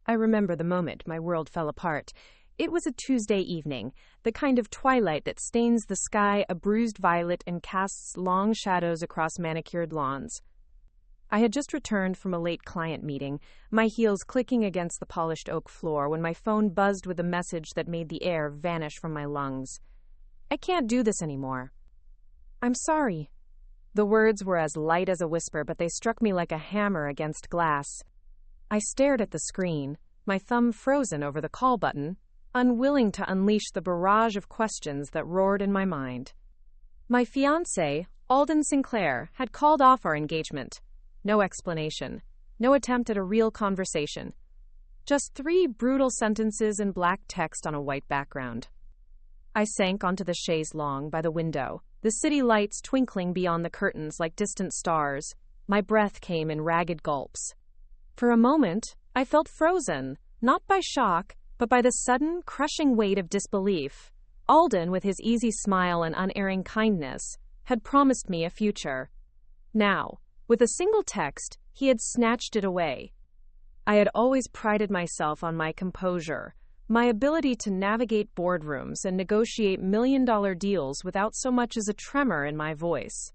I remember the moment my world fell apart. It was a Tuesday evening, the kind of twilight that stains the sky a bruised violet and casts long shadows across manicured lawns. I had just returned from a late client meeting, my heels clicking against the polished oak floor when my phone buzzed with a message that made the air vanish from my lungs. "I can't do this anymore." "I'm sorry." The words were as light as a whisper, but they struck me like a hammer against glass. I stared at the screen, my thumb frozen over the call button, unwilling to unleash the barrage of questions that roared in my mind. My fiancé, Alden Sinclair, had called off our engagement. No explanation, no attempt at a real conversation. Just 3 brutal sentences in black text on a white background. I sank onto the chaise longue by the window, the city lights twinkling beyond the curtains like distant stars. My breath came in ragged gulps. For a moment, I felt frozen, not by shock, but by the sudden, crushing weight of disbelief. Alden, with his easy smile and unerring kindness, had promised me a future. Now, with a single text, he had snatched it away. I had always prided myself on my composure, my ability to navigate boardrooms and negotiate million-dollar deals without so much as a tremor in my voice.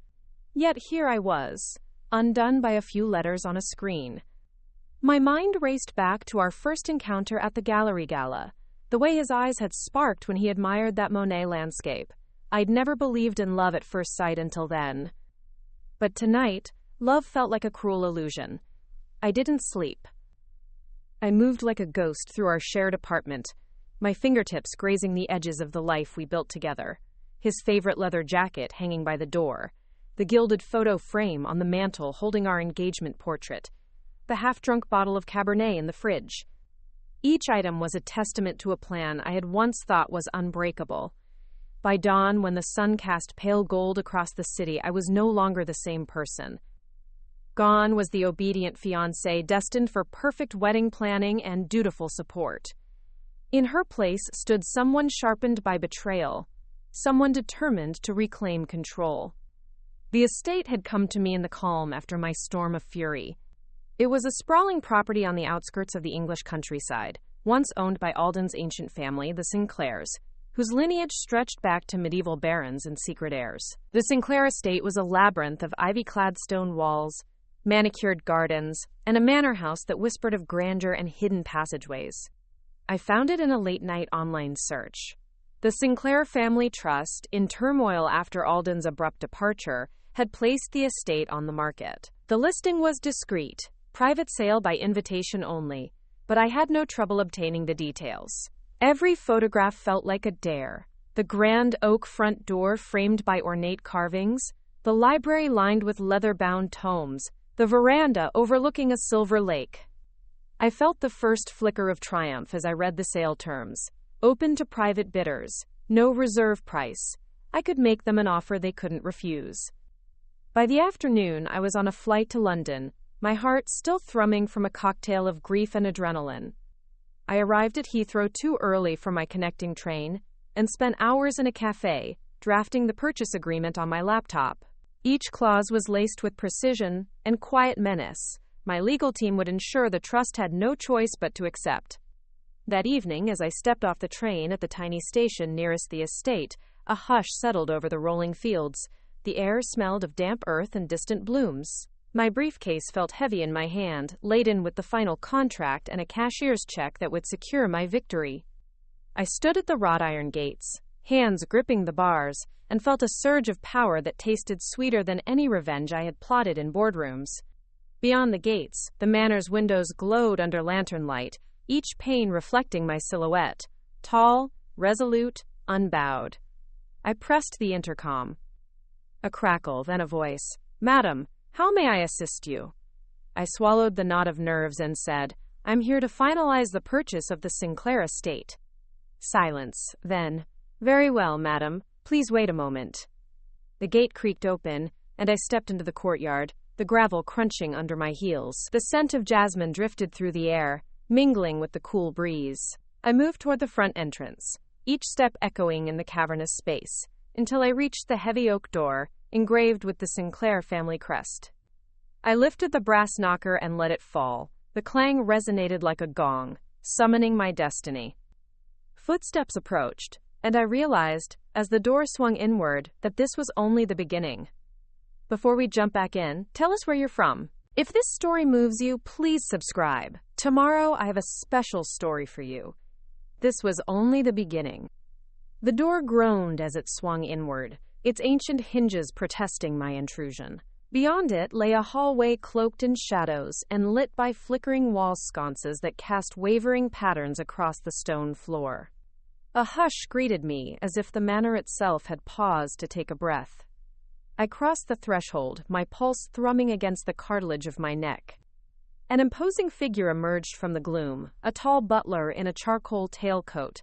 Yet here I was, undone by a few letters on a screen. My mind raced back to our first encounter at the gallery gala, the way his eyes had sparked when he admired that Monet landscape. I'd never believed in love at first sight until then. But tonight, love felt like a cruel illusion. I didn't sleep. I moved like a ghost through our shared apartment, my fingertips grazing the edges of the life we built together. His favorite leather jacket hanging by the door, the gilded photo frame on the mantel holding our engagement portrait, the half-drunk bottle of Cabernet in the fridge. Each item was a testament to a plan I had once thought was unbreakable. By dawn, when the sun cast pale gold across the city, I was no longer the same person. Gone was the obedient fiancé destined for perfect wedding planning and dutiful support. In her place stood someone sharpened by betrayal, someone determined to reclaim control. The estate had come to me in the calm after my storm of fury. It was a sprawling property on the outskirts of the English countryside, once owned by Alden's ancient family, the Sinclairs, whose lineage stretched back to medieval barons and secret heirs. The Sinclair estate was a labyrinth of ivy-clad stone walls, manicured gardens, and a manor house that whispered of grandeur and hidden passageways. I found it in a late-night online search. The Sinclair Family Trust, in turmoil after Alden's abrupt departure, had placed the estate on the market. The listing was discreet, private sale by invitation only, but I had no trouble obtaining the details. Every photograph felt like a dare. The grand oak front door framed by ornate carvings, the library lined with leather-bound tomes, the veranda overlooking a silver lake. I felt the first flicker of triumph as I read the sale terms. Open to private bidders, no reserve price. I could make them an offer they couldn't refuse. By the afternoon, I was on a flight to London, my heart still thrumming from a cocktail of grief and adrenaline. I arrived at Heathrow too early for my connecting train and spent hours in a cafe, drafting the purchase agreement on my laptop. Each clause was laced with precision and quiet menace. My legal team would ensure the trust had no choice but to accept. That evening, as I stepped off the train at the tiny station nearest the estate, a hush settled over the rolling fields. The air smelled of damp earth and distant blooms. My briefcase felt heavy in my hand, laden with the final contract and a cashier's check that would secure my victory. I stood at the wrought iron gates, hands gripping the bars, and felt a surge of power that tasted sweeter than any revenge I had plotted in boardrooms. Beyond the gates, the manor's windows glowed under lantern light, each pane reflecting my silhouette, tall, resolute, unbowed. I pressed the intercom. A crackle, then a voice. "Madam, how may I assist you?" I swallowed the knot of nerves and said, "I'm here to finalize the purchase of the Sinclair estate." Silence, then, "Very well, madam. Please wait a moment." The gate creaked open, and I stepped into the courtyard, the gravel crunching under my heels. The scent of jasmine drifted through the air, mingling with the cool breeze. I moved toward the front entrance, each step echoing in the cavernous space, until I reached the heavy oak door, engraved with the Sinclair family crest. I lifted the brass knocker and let it fall, The clang resonated like a gong, summoning my destiny. Footsteps approached, and I realized, as the door swung inward, that this was only the beginning. Before we jump back in, tell us where you're from. If this story moves you, please subscribe. Tomorrow, I have a special story for you. This was only the beginning. The door groaned as it swung inward, its ancient hinges protesting my intrusion. Beyond it lay a hallway cloaked in shadows and lit by flickering wall sconces that cast wavering patterns across the stone floor. A hush greeted me, as if the manor itself had paused to take a breath. I crossed the threshold, my pulse thrumming against the cartilage of my neck. An imposing figure emerged from the gloom, a tall butler in a charcoal tailcoat,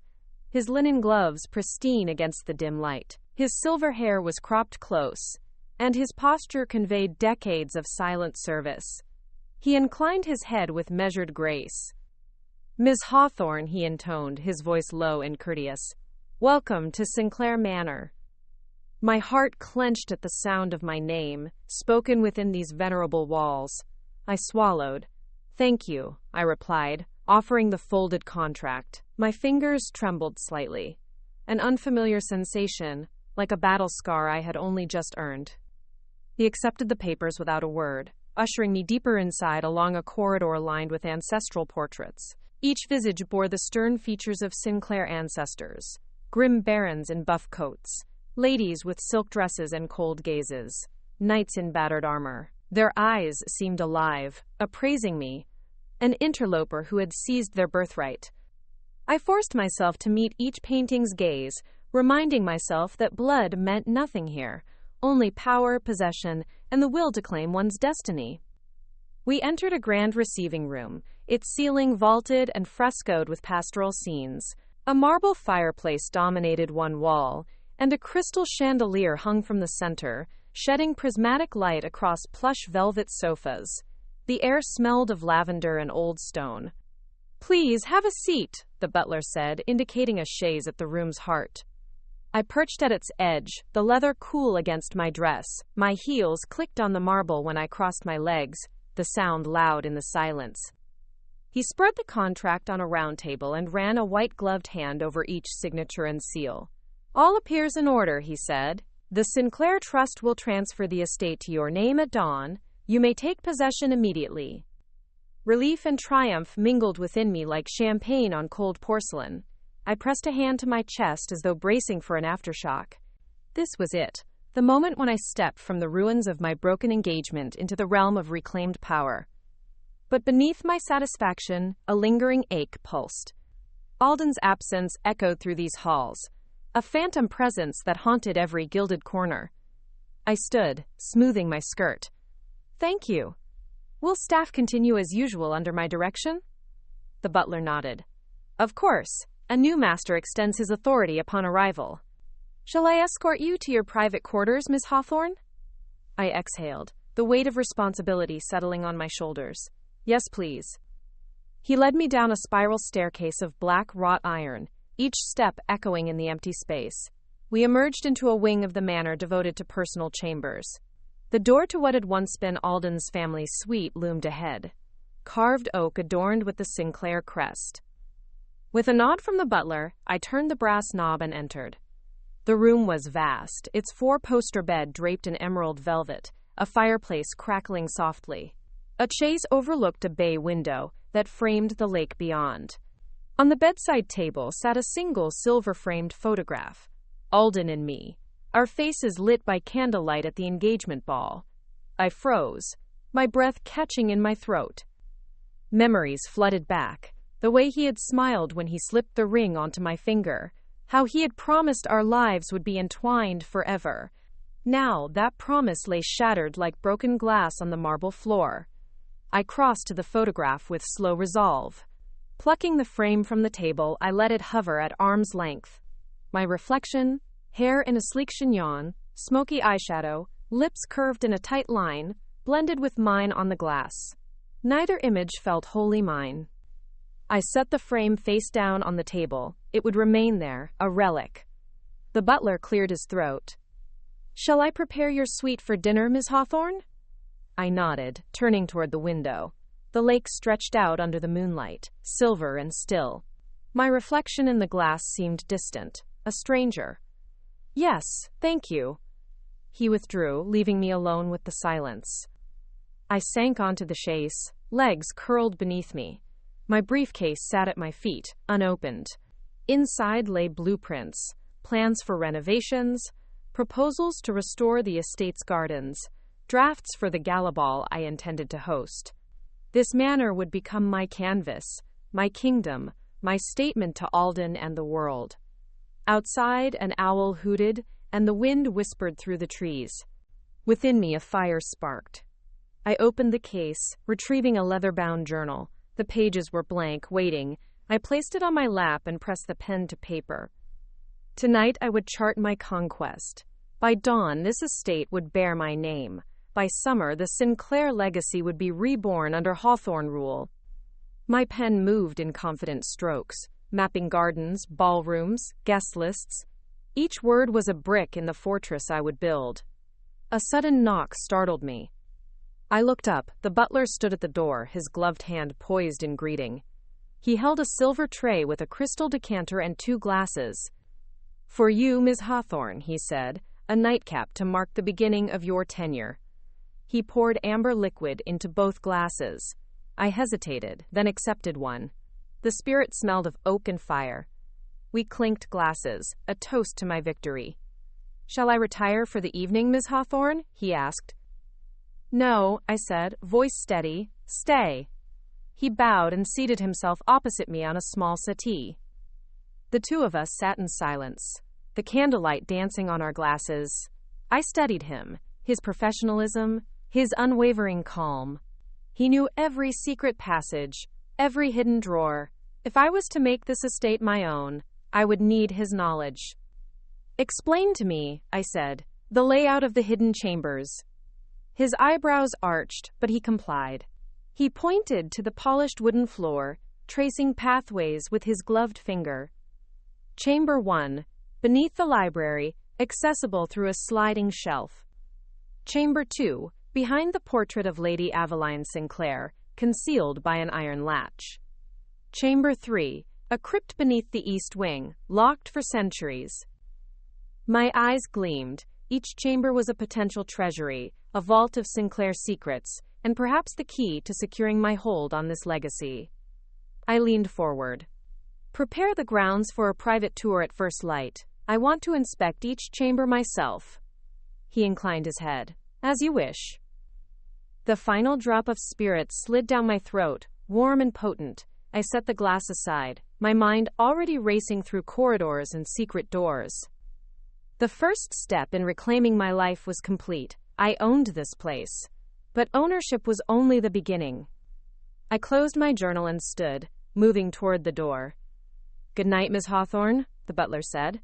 his linen gloves pristine against the dim light. His silver hair was cropped close, and his posture conveyed decades of silent service. He inclined his head with measured grace. "Miss Hawthorne," he intoned, his voice low and courteous. "Welcome to Sinclair Manor." My heart clenched at the sound of my name, spoken within these venerable walls. I swallowed. "Thank you," I replied, offering the folded contract. My fingers trembled slightly. An unfamiliar sensation, like a battle scar I had only just earned. He accepted the papers without a word, ushering me deeper inside along a corridor lined with ancestral portraits. Each visage bore the stern features of Sinclair ancestors, grim barons in buff coats, ladies with silk dresses and cold gazes, knights in battered armor. Their eyes seemed alive, appraising me, an interloper who had seized their birthright. I forced myself to meet each painting's gaze, reminding myself that blood meant nothing here, only power, possession, and the will to claim one's destiny. We entered a grand receiving room, its ceiling vaulted and frescoed with pastoral scenes. A marble fireplace dominated one wall, and a crystal chandelier hung from the center, shedding prismatic light across plush velvet sofas. The air smelled of lavender and old stone. "Please have a seat," the butler said, indicating a chaise at the room's heart. I perched at its edge, the leather cool against my dress. My heels clicked on the marble when I crossed my legs, the sound loud in the silence. He spread the contract on a round table and ran a white-gloved hand over each signature and seal. "All appears in order," he said. "The Sinclair Trust will transfer the estate to your name at dawn. You may take possession immediately." Relief and triumph mingled within me like champagne on cold porcelain. I pressed a hand to my chest as though bracing for an aftershock. This was it, the moment when I stepped from the ruins of my broken engagement into the realm of reclaimed power. But beneath my satisfaction, a lingering ache pulsed. Alden's absence echoed through these halls, a phantom presence that haunted every gilded corner. I stood, smoothing my skirt. "Thank you. Will staff continue as usual under my direction?" The butler nodded. "Of course. A new master extends his authority upon arrival." "Shall I escort you to your private quarters, Miss Hawthorne?" I exhaled, the weight of responsibility settling on my shoulders. "Yes, please." He led me down a spiral staircase of black wrought iron, each step echoing in the empty space. We emerged into a wing of the manor devoted to personal chambers. The door to what had once been Alden's family suite loomed ahead, carved oak adorned with the Sinclair crest. With a nod from the butler, I turned the brass knob and entered. The room was vast, its four-poster bed draped in emerald velvet, a fireplace crackling softly. A chaise overlooked a bay window that framed the lake beyond. On the bedside table sat a single silver-framed photograph, Alden and me, our faces lit by candlelight at the engagement ball. I froze, my breath catching in my throat. Memories flooded back, the way he had smiled when he slipped the ring onto my finger, how he had promised our lives would be entwined forever. Now that promise lay shattered like broken glass on the marble floor. I crossed to the photograph with slow resolve. Plucking the frame from the table, I let it hover at arm's length. My reflection, hair in a sleek chignon, smoky eyeshadow, lips curved in a tight line, blended with mine on the glass. Neither image felt wholly mine. I set the frame face down on the table. It would remain there, a relic. The butler cleared his throat. "Shall I prepare your suite for dinner, Miss Hawthorne?" I nodded, turning toward the window. The lake stretched out under the moonlight, silver and still. My reflection in the glass seemed distant, a stranger. "Yes, thank you." He withdrew, leaving me alone with the silence. I sank onto the chaise, legs curled beneath me. My briefcase sat at my feet, unopened. Inside lay blueprints, plans for renovations, proposals to restore the estate's gardens, drafts for the gala ball I intended to host. This manor would become my canvas, my kingdom, my statement to Alden and the world. Outside, an owl hooted, and the wind whispered through the trees. Within me, a fire sparked. I opened the case, retrieving a leather-bound journal. The pages were blank, waiting. I placed it on my lap and pressed the pen to paper. Tonight I would chart my conquest. By dawn, this estate would bear my name. By summer, the Sinclair legacy would be reborn under Hawthorne rule. My pen moved in confident strokes, mapping gardens, ballrooms, guest lists. Each word was a brick in the fortress I would build. A sudden knock startled me. I looked up. The butler stood at the door, his gloved hand poised in greeting. He held a silver tray with a crystal decanter and 2 glasses. "For you, Miss Hawthorne," he said, "a nightcap to mark the beginning of your tenure." He poured amber liquid into both glasses. I hesitated, then accepted one. The spirit smelled of oak and fire. We clinked glasses, a toast to my victory. "Shall I retire for the evening, Miss Hawthorne?" he asked. "No," I said, voice steady. "Stay." He bowed and seated himself opposite me on a small settee. The two of us sat in silence, the candlelight dancing on our glasses. I studied him, his professionalism, his unwavering calm. He knew every secret passage, every hidden drawer. If I was to make this estate my own, I would need his knowledge. "Explain to me," I said, "the layout of the hidden chambers." His eyebrows arched, but he complied. He pointed to the polished wooden floor, tracing pathways with his gloved finger. Chamber 1, beneath the library, accessible through a sliding shelf. Chamber 2, behind the portrait of Lady Aveline Sinclair, concealed by an iron latch. Chamber 3, a crypt beneath the east wing, locked for centuries. My eyes gleamed. Each chamber was a potential treasury, a vault of Sinclair secrets, and perhaps the key to securing my hold on this legacy. I leaned forward. "Prepare the grounds for a private tour at first light. I want to inspect each chamber myself." He inclined his head. "As you wish." The final drop of spirit slid down my throat, warm and potent. I set the glass aside, my mind already racing through corridors and secret doors. The first step in reclaiming my life was complete. I owned this place. But ownership was only the beginning. I closed my journal and stood, moving toward the door. "Good night, Miss Hawthorne," the butler said.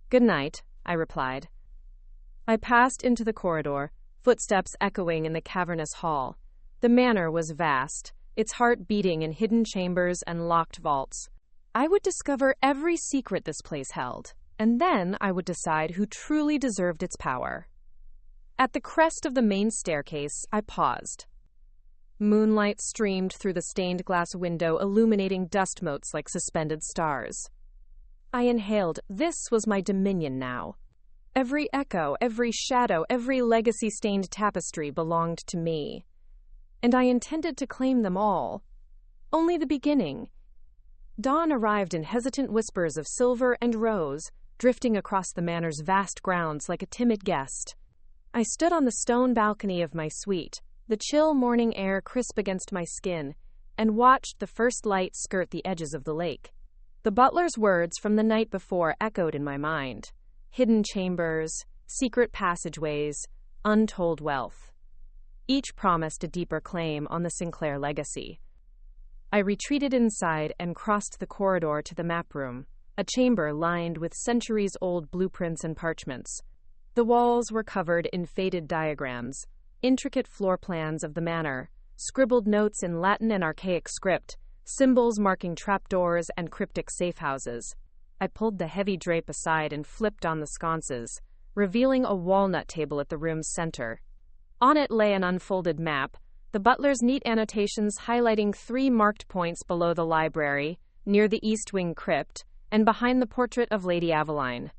"Good night," I replied. I passed into the corridor, footsteps echoing in the cavernous hall. The manor was vast, its heart beating in hidden chambers and locked vaults. I would discover every secret this place held, and then I would decide who truly deserved its power. At the crest of the main staircase, I paused. Moonlight streamed through the stained glass window, illuminating dust motes like suspended stars. I inhaled. This was my dominion now. Every echo, every shadow, every legacy-stained tapestry belonged to me. And I intended to claim them all. Only the beginning. Dawn arrived in hesitant whispers of silver and rose, drifting across the manor's vast grounds like a timid guest. I stood on the stone balcony of my suite, the chill morning air crisp against my skin, and watched the first light skirt the edges of the lake. The butler's words from the night before echoed in my mind. Hidden chambers, secret passageways, untold wealth. Each promised a deeper claim on the Sinclair legacy. I retreated inside and crossed the corridor to the map room, a chamber lined with centuries-old blueprints and parchments. The walls were covered in faded diagrams, intricate floor plans of the manor, scribbled notes in Latin and archaic script, symbols marking trapdoors and cryptic safehouses. I pulled the heavy drape aside and flipped on the sconces, revealing a walnut table at the room's center. On it lay an unfolded map, the butler's neat annotations highlighting 3 marked points below the library, near the East Wing crypt, and behind the portrait of Lady Aveline.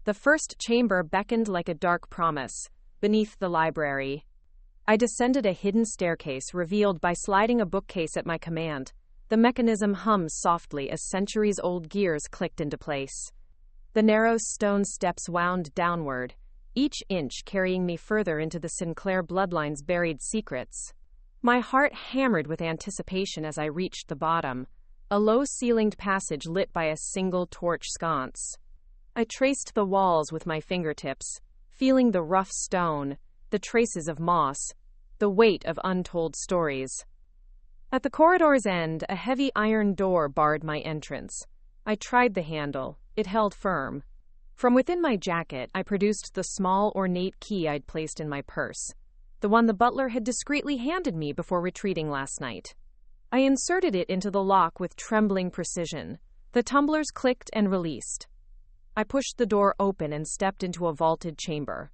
The first chamber beckoned like a dark promise, beneath the library. I descended a hidden staircase revealed by sliding a bookcase at my command. The mechanism hummed softly as centuries-old gears clicked into place. The narrow stone steps wound downward, each inch carrying me further into the Sinclair bloodline's buried secrets. My heart hammered with anticipation as I reached the bottom, a low-ceilinged passage lit by a single torch sconce. I traced the walls with my fingertips, feeling the rough stone, the traces of moss, the weight of untold stories. At the corridor's end, a heavy iron door barred my entrance. I tried the handle. It held firm. From within my jacket, I produced the small, ornate key I'd placed in my purse, the one the butler had discreetly handed me before retreating last night. I inserted it into the lock with trembling precision. The tumblers clicked and released. I pushed the door open and stepped into a vaulted chamber.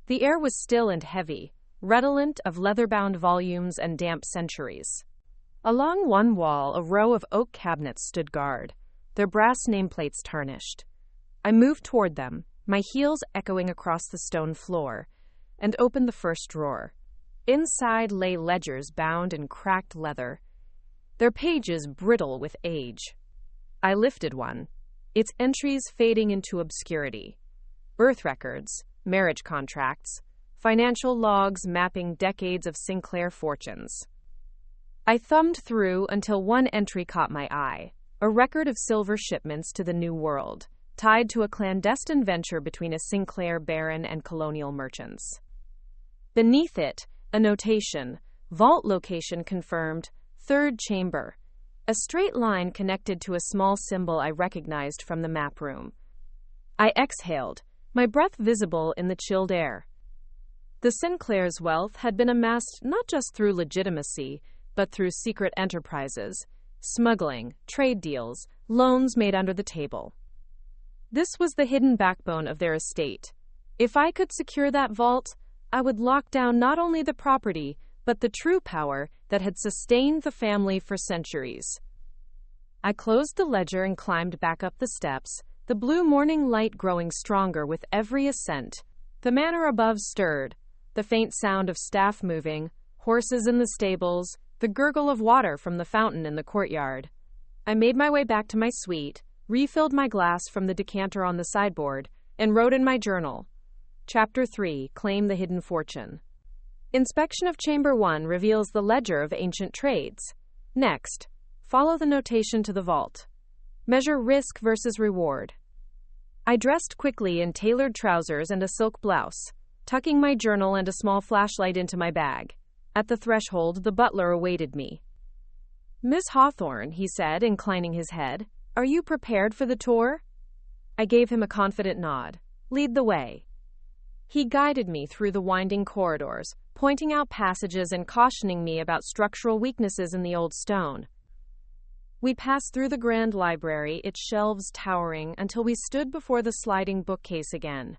The air was still and heavy, redolent of leather-bound volumes and damp centuries. Along one wall, a row of oak cabinets stood guard, their brass nameplates tarnished. I moved toward them, my heels echoing across the stone floor, and opened the first drawer. Inside lay ledgers bound in cracked leather, their pages brittle with age. I lifted one, its entries fading into obscurity. Birth records, marriage contracts, financial logs mapping decades of Sinclair fortunes. I thumbed through until one entry caught my eye, a record of silver shipments to the New World, tied to a clandestine venture between a Sinclair baron and colonial merchants. Beneath it, a notation, vault location confirmed, 3rd chamber, a straight line connected to a small symbol I recognized from the map room. I exhaled, my breath visible in the chilled air. The Sinclair's wealth had been amassed not just through legitimacy, but through secret enterprises, smuggling, trade deals, loans made under the table. This was the hidden backbone of their estate. If I could secure that vault, I would lock down not only the property, but the true power that had sustained the family for centuries. I closed the ledger and climbed back up the steps, the blue morning light growing stronger with every ascent. The manor above stirred, the faint sound of staff moving, horses in the stables, the gurgle of water from the fountain in the courtyard. I made my way back to my suite, refilled my glass from the decanter on the sideboard, and wrote in my journal. Chapter 3, Claim the Hidden Fortune. Inspection of Chamber 1 reveals the ledger of ancient trades. Next, follow the notation to the vault. Measure risk versus reward. I dressed quickly in tailored trousers and a silk blouse, tucking my journal and a small flashlight into my bag. At the threshold, the butler awaited me. "Miss Hawthorne," he said, inclining his head, "are you prepared for the tour?" I gave him a confident nod. "Lead the way." He guided me through the winding corridors, pointing out passages and cautioning me about structural weaknesses in the old stone. We passed through the grand library, its shelves towering, until we stood before the sliding bookcase again.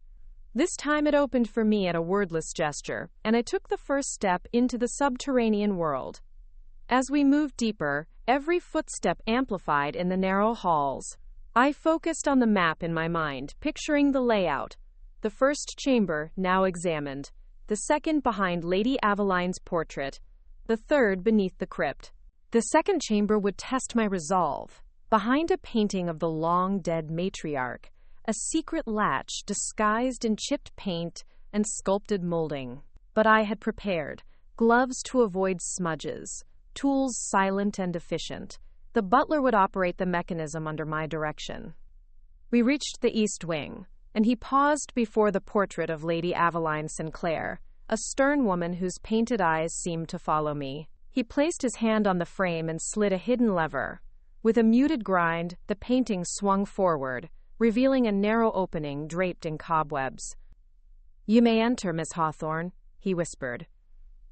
This time it opened for me at a wordless gesture, and I took the first step into the subterranean world. As we moved deeper, every footstep amplified in the narrow halls. I focused on the map in my mind, picturing the layout. The first chamber, now examined. The second behind Lady Aveline's portrait. The third beneath the crypt. The second chamber would test my resolve. Behind a painting of the long-dead matriarch, a secret latch disguised in chipped paint and sculpted molding. But I had prepared. Gloves to avoid smudges. Tools silent and efficient. The butler would operate the mechanism under my direction. We reached the East Wing, and he paused before the portrait of Lady Aveline Sinclair, a stern woman whose painted eyes seemed to follow me. He placed his hand on the frame and slid a hidden lever. With a muted grind, the painting swung forward, revealing a narrow opening draped in cobwebs. "You may enter, Miss Hawthorne," he whispered.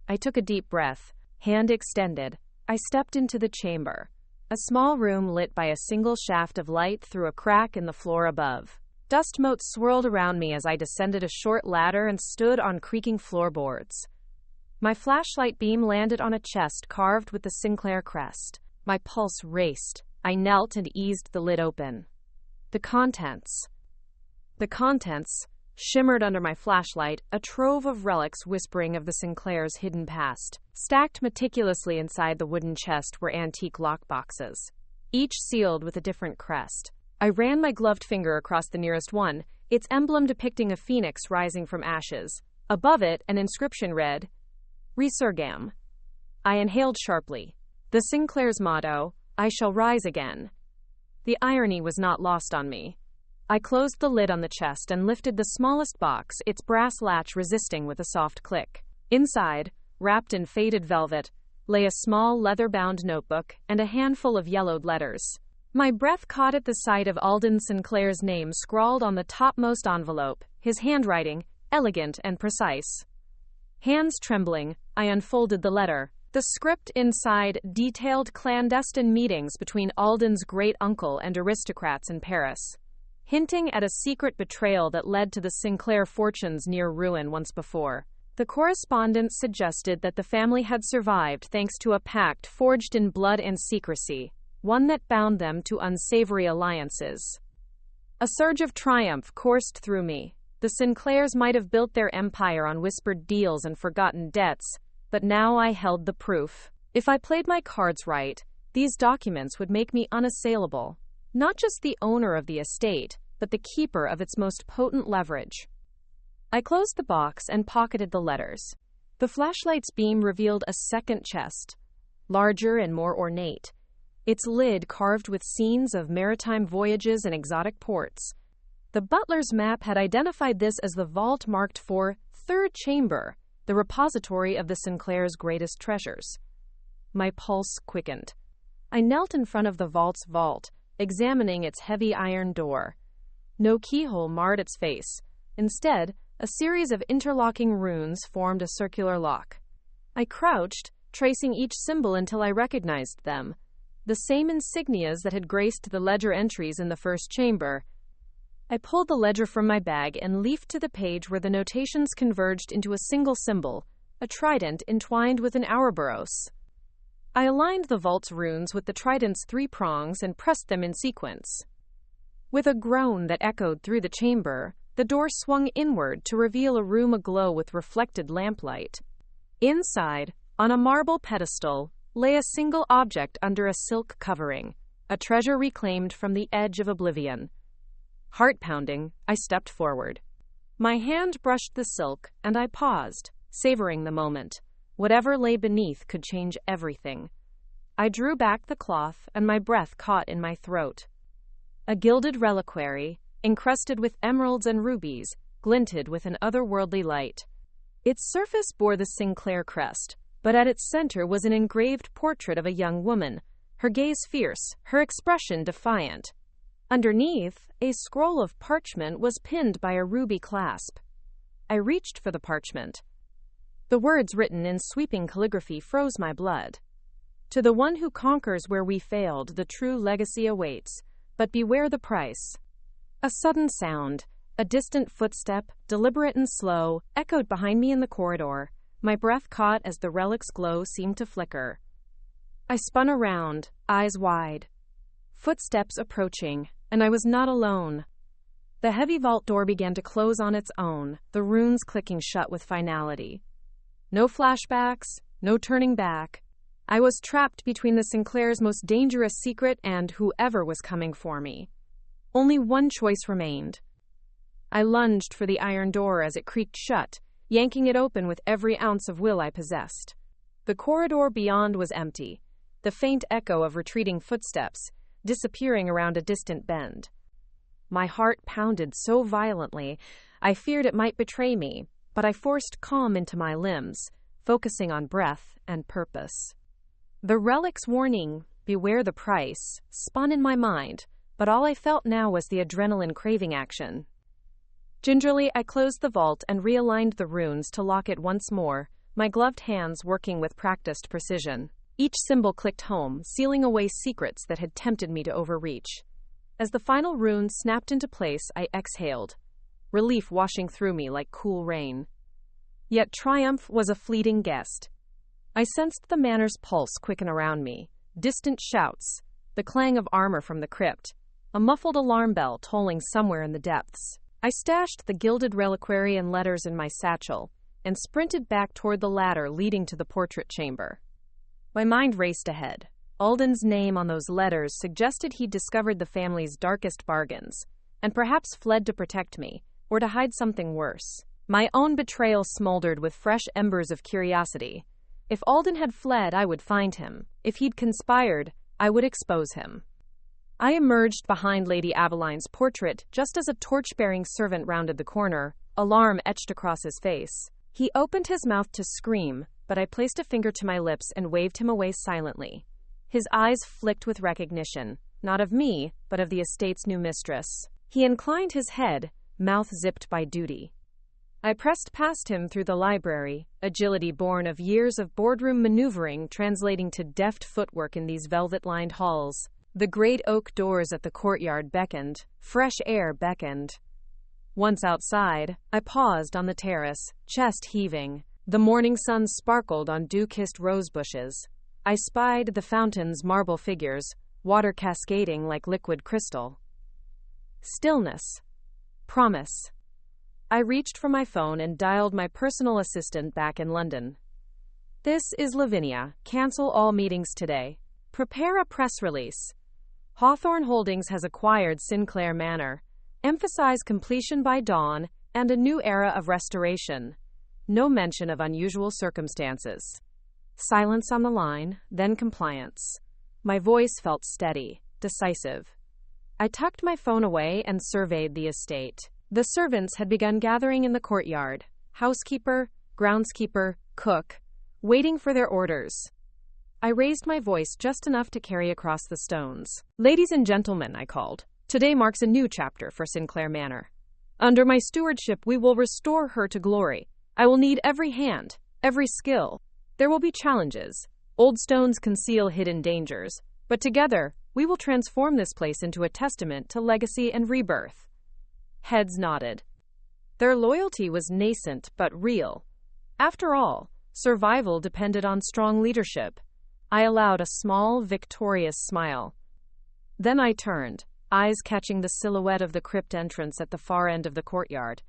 I took a deep breath. Hand extended, I stepped into the chamber, a small room lit by a single shaft of light through a crack in the floor above. Dust motes swirled around me as I descended a short ladder and stood on creaking floorboards. My flashlight beam landed on a chest carved with the Sinclair crest. My pulse raced. I knelt and eased the lid open. The contents shimmered under my flashlight, a trove of relics whispering of the Sinclairs' hidden past. Stacked meticulously inside the wooden chest were antique lockboxes, each sealed with a different crest. I ran my gloved finger across the nearest one, its emblem depicting a phoenix rising from ashes. Above it, an inscription read, Resurgam. I inhaled sharply. The Sinclairs' motto, I shall rise again. The irony was not lost on me. I closed the lid on the chest and lifted the smallest box, its brass latch resisting with a soft click. Inside, wrapped in faded velvet, lay a small leather-bound notebook and a handful of yellowed letters. My breath caught at the sight of Alden Sinclair's name scrawled on the topmost envelope, his handwriting, elegant and precise. Hands trembling, I unfolded the letter. The script inside detailed clandestine meetings between Alden's great-uncle and aristocrats in Paris, hinting at a secret betrayal that led to the Sinclair fortune's near ruin once before. The correspondence suggested that the family had survived thanks to a pact forged in blood and secrecy, one that bound them to unsavory alliances. A surge of triumph coursed through me. The Sinclairs might have built their empire on whispered deals and forgotten debts, but now I held the proof. If I played my cards right, these documents would make me unassailable. Not just the owner of the estate, but the keeper of its most potent leverage. I closed the box and pocketed the letters. The flashlight's beam revealed a second chest, larger and more ornate, its lid carved with scenes of maritime voyages and exotic ports. The butler's map had identified this as the vault marked for Third Chamber, the repository of the Sinclairs' greatest treasures. My pulse quickened. I knelt in front of the vault's vault, examining its heavy iron door. No keyhole marred its face. Instead, a series of interlocking runes formed a circular lock. I crouched, tracing each symbol until I recognized them, the same insignias that had graced the ledger entries in the first chamber. I pulled the ledger from my bag and leafed to the page where the notations converged into a single symbol, a trident entwined with an Ouroboros. I aligned the vault's runes with the trident's 3 prongs and pressed them in sequence. With a groan that echoed through the chamber, the door swung inward to reveal a room aglow with reflected lamplight. Inside, on a marble pedestal, lay a single object under a silk covering, a treasure reclaimed from the edge of oblivion. Heart-pounding, I stepped forward. My hand brushed the silk, and I paused, savoring the moment. Whatever lay beneath could change everything. I drew back the cloth, and my breath caught in my throat. A gilded reliquary, encrusted with emeralds and rubies, glinted with an otherworldly light. Its surface bore the Sinclair crest, but at its center was an engraved portrait of a young woman, her gaze fierce, her expression defiant. Underneath, a scroll of parchment was pinned by a ruby clasp. I reached for the parchment. The words written in sweeping calligraphy froze my blood. To the one who conquers where we failed, the true legacy awaits, but beware the price. A sudden sound, a distant footstep, deliberate and slow, echoed behind me in the corridor. My breath caught as the relic's glow seemed to flicker. I spun around, eyes wide. Footsteps approaching, and I was not alone. The heavy vault door began to close on its own, the runes clicking shut with finality. No flashbacks, no turning back. I was trapped between the Sinclairs' most dangerous secret and whoever was coming for me. Only one choice remained. I lunged for the iron door as it creaked shut, yanking it open with every ounce of will I possessed. The corridor beyond was empty, the faint echo of retreating footsteps, disappearing around a distant bend. My heart pounded so violently, I feared it might betray me, but I forced calm into my limbs, focusing on breath and purpose. The relic's warning, beware the price, spun in my mind, but all I felt now was the adrenaline craving action. Gingerly, I closed the vault and realigned the runes to lock it once more, my gloved hands working with practiced precision. Each symbol clicked home, sealing away secrets that had tempted me to overreach. As the final rune snapped into place, I exhaled, relief washing through me like cool rain. Yet triumph was a fleeting guest. I sensed the manor's pulse quicken around me, distant shouts, the clang of armor from the crypt, a muffled alarm bell tolling somewhere in the depths. I stashed the gilded reliquary and letters in my satchel and sprinted back toward the ladder leading to the portrait chamber. My mind raced ahead. Alden's name on those letters suggested he'd discovered the family's darkest bargains, and perhaps fled to protect me, or to hide something worse. My own betrayal smoldered with fresh embers of curiosity. If Alden had fled, I would find him. If he'd conspired, I would expose him. I emerged behind Lady Aveline's portrait just as a torch-bearing servant rounded the corner, alarm etched across his face. He opened his mouth to scream, but I placed a finger to my lips and waved him away silently. His eyes flicked with recognition, not of me, but of the estate's new mistress. He inclined his head, mouth zipped by duty. I pressed past him through the library, agility born of years of boardroom maneuvering translating to deft footwork in these velvet-lined halls. The great oak doors at the courtyard beckoned, fresh air beckoned. Once outside, I paused on the terrace, chest heaving. The morning sun sparkled on dew-kissed rose bushes. I spied the fountain's marble figures, water cascading like liquid crystal. Stillness. Promise. I reached for my phone and dialed my personal assistant back in London. This is Lavinia. Cancel all meetings today. Prepare a press release. Hawthorne Holdings has acquired Sinclair Manor. Emphasize completion by dawn and a new era of restoration. No mention of unusual circumstances. Silence on the line, then compliance. My voice felt steady, decisive. I tucked my phone away and surveyed the estate. The servants had begun gathering in the courtyard. Housekeeper, groundskeeper, cook, waiting for their orders. I raised my voice just enough to carry across the stones. Ladies and gentlemen, I called. Today marks a new chapter for Sinclair Manor. Under my stewardship, we will restore her to glory. I will need every hand, every skill. There will be challenges. Old stones conceal hidden dangers, but together, we will transform this place into a testament to legacy and rebirth. Heads nodded. Their loyalty was nascent but real. After all, survival depended on strong leadership. I allowed a small, victorious smile. Then I turned, eyes catching the silhouette of the crypt entrance at the far end of the courtyard.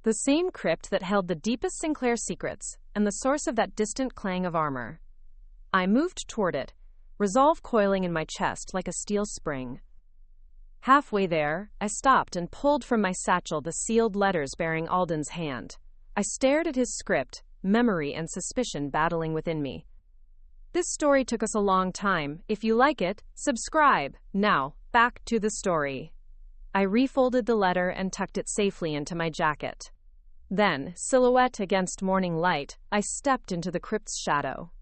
The same crypt that held the deepest Sinclair secrets and the source of that distant clang of armor. I moved toward it, resolve coiling in my chest like a steel spring. Halfway there, I stopped and pulled from my satchel the sealed letters bearing Alden's hand. I stared at his script, memory and suspicion battling within me. This story took us a long time. If you like it, subscribe. Now, back to the story. I refolded the letter and tucked it safely into my jacket. Then, silhouette against morning light, I stepped into the crypt's shadow.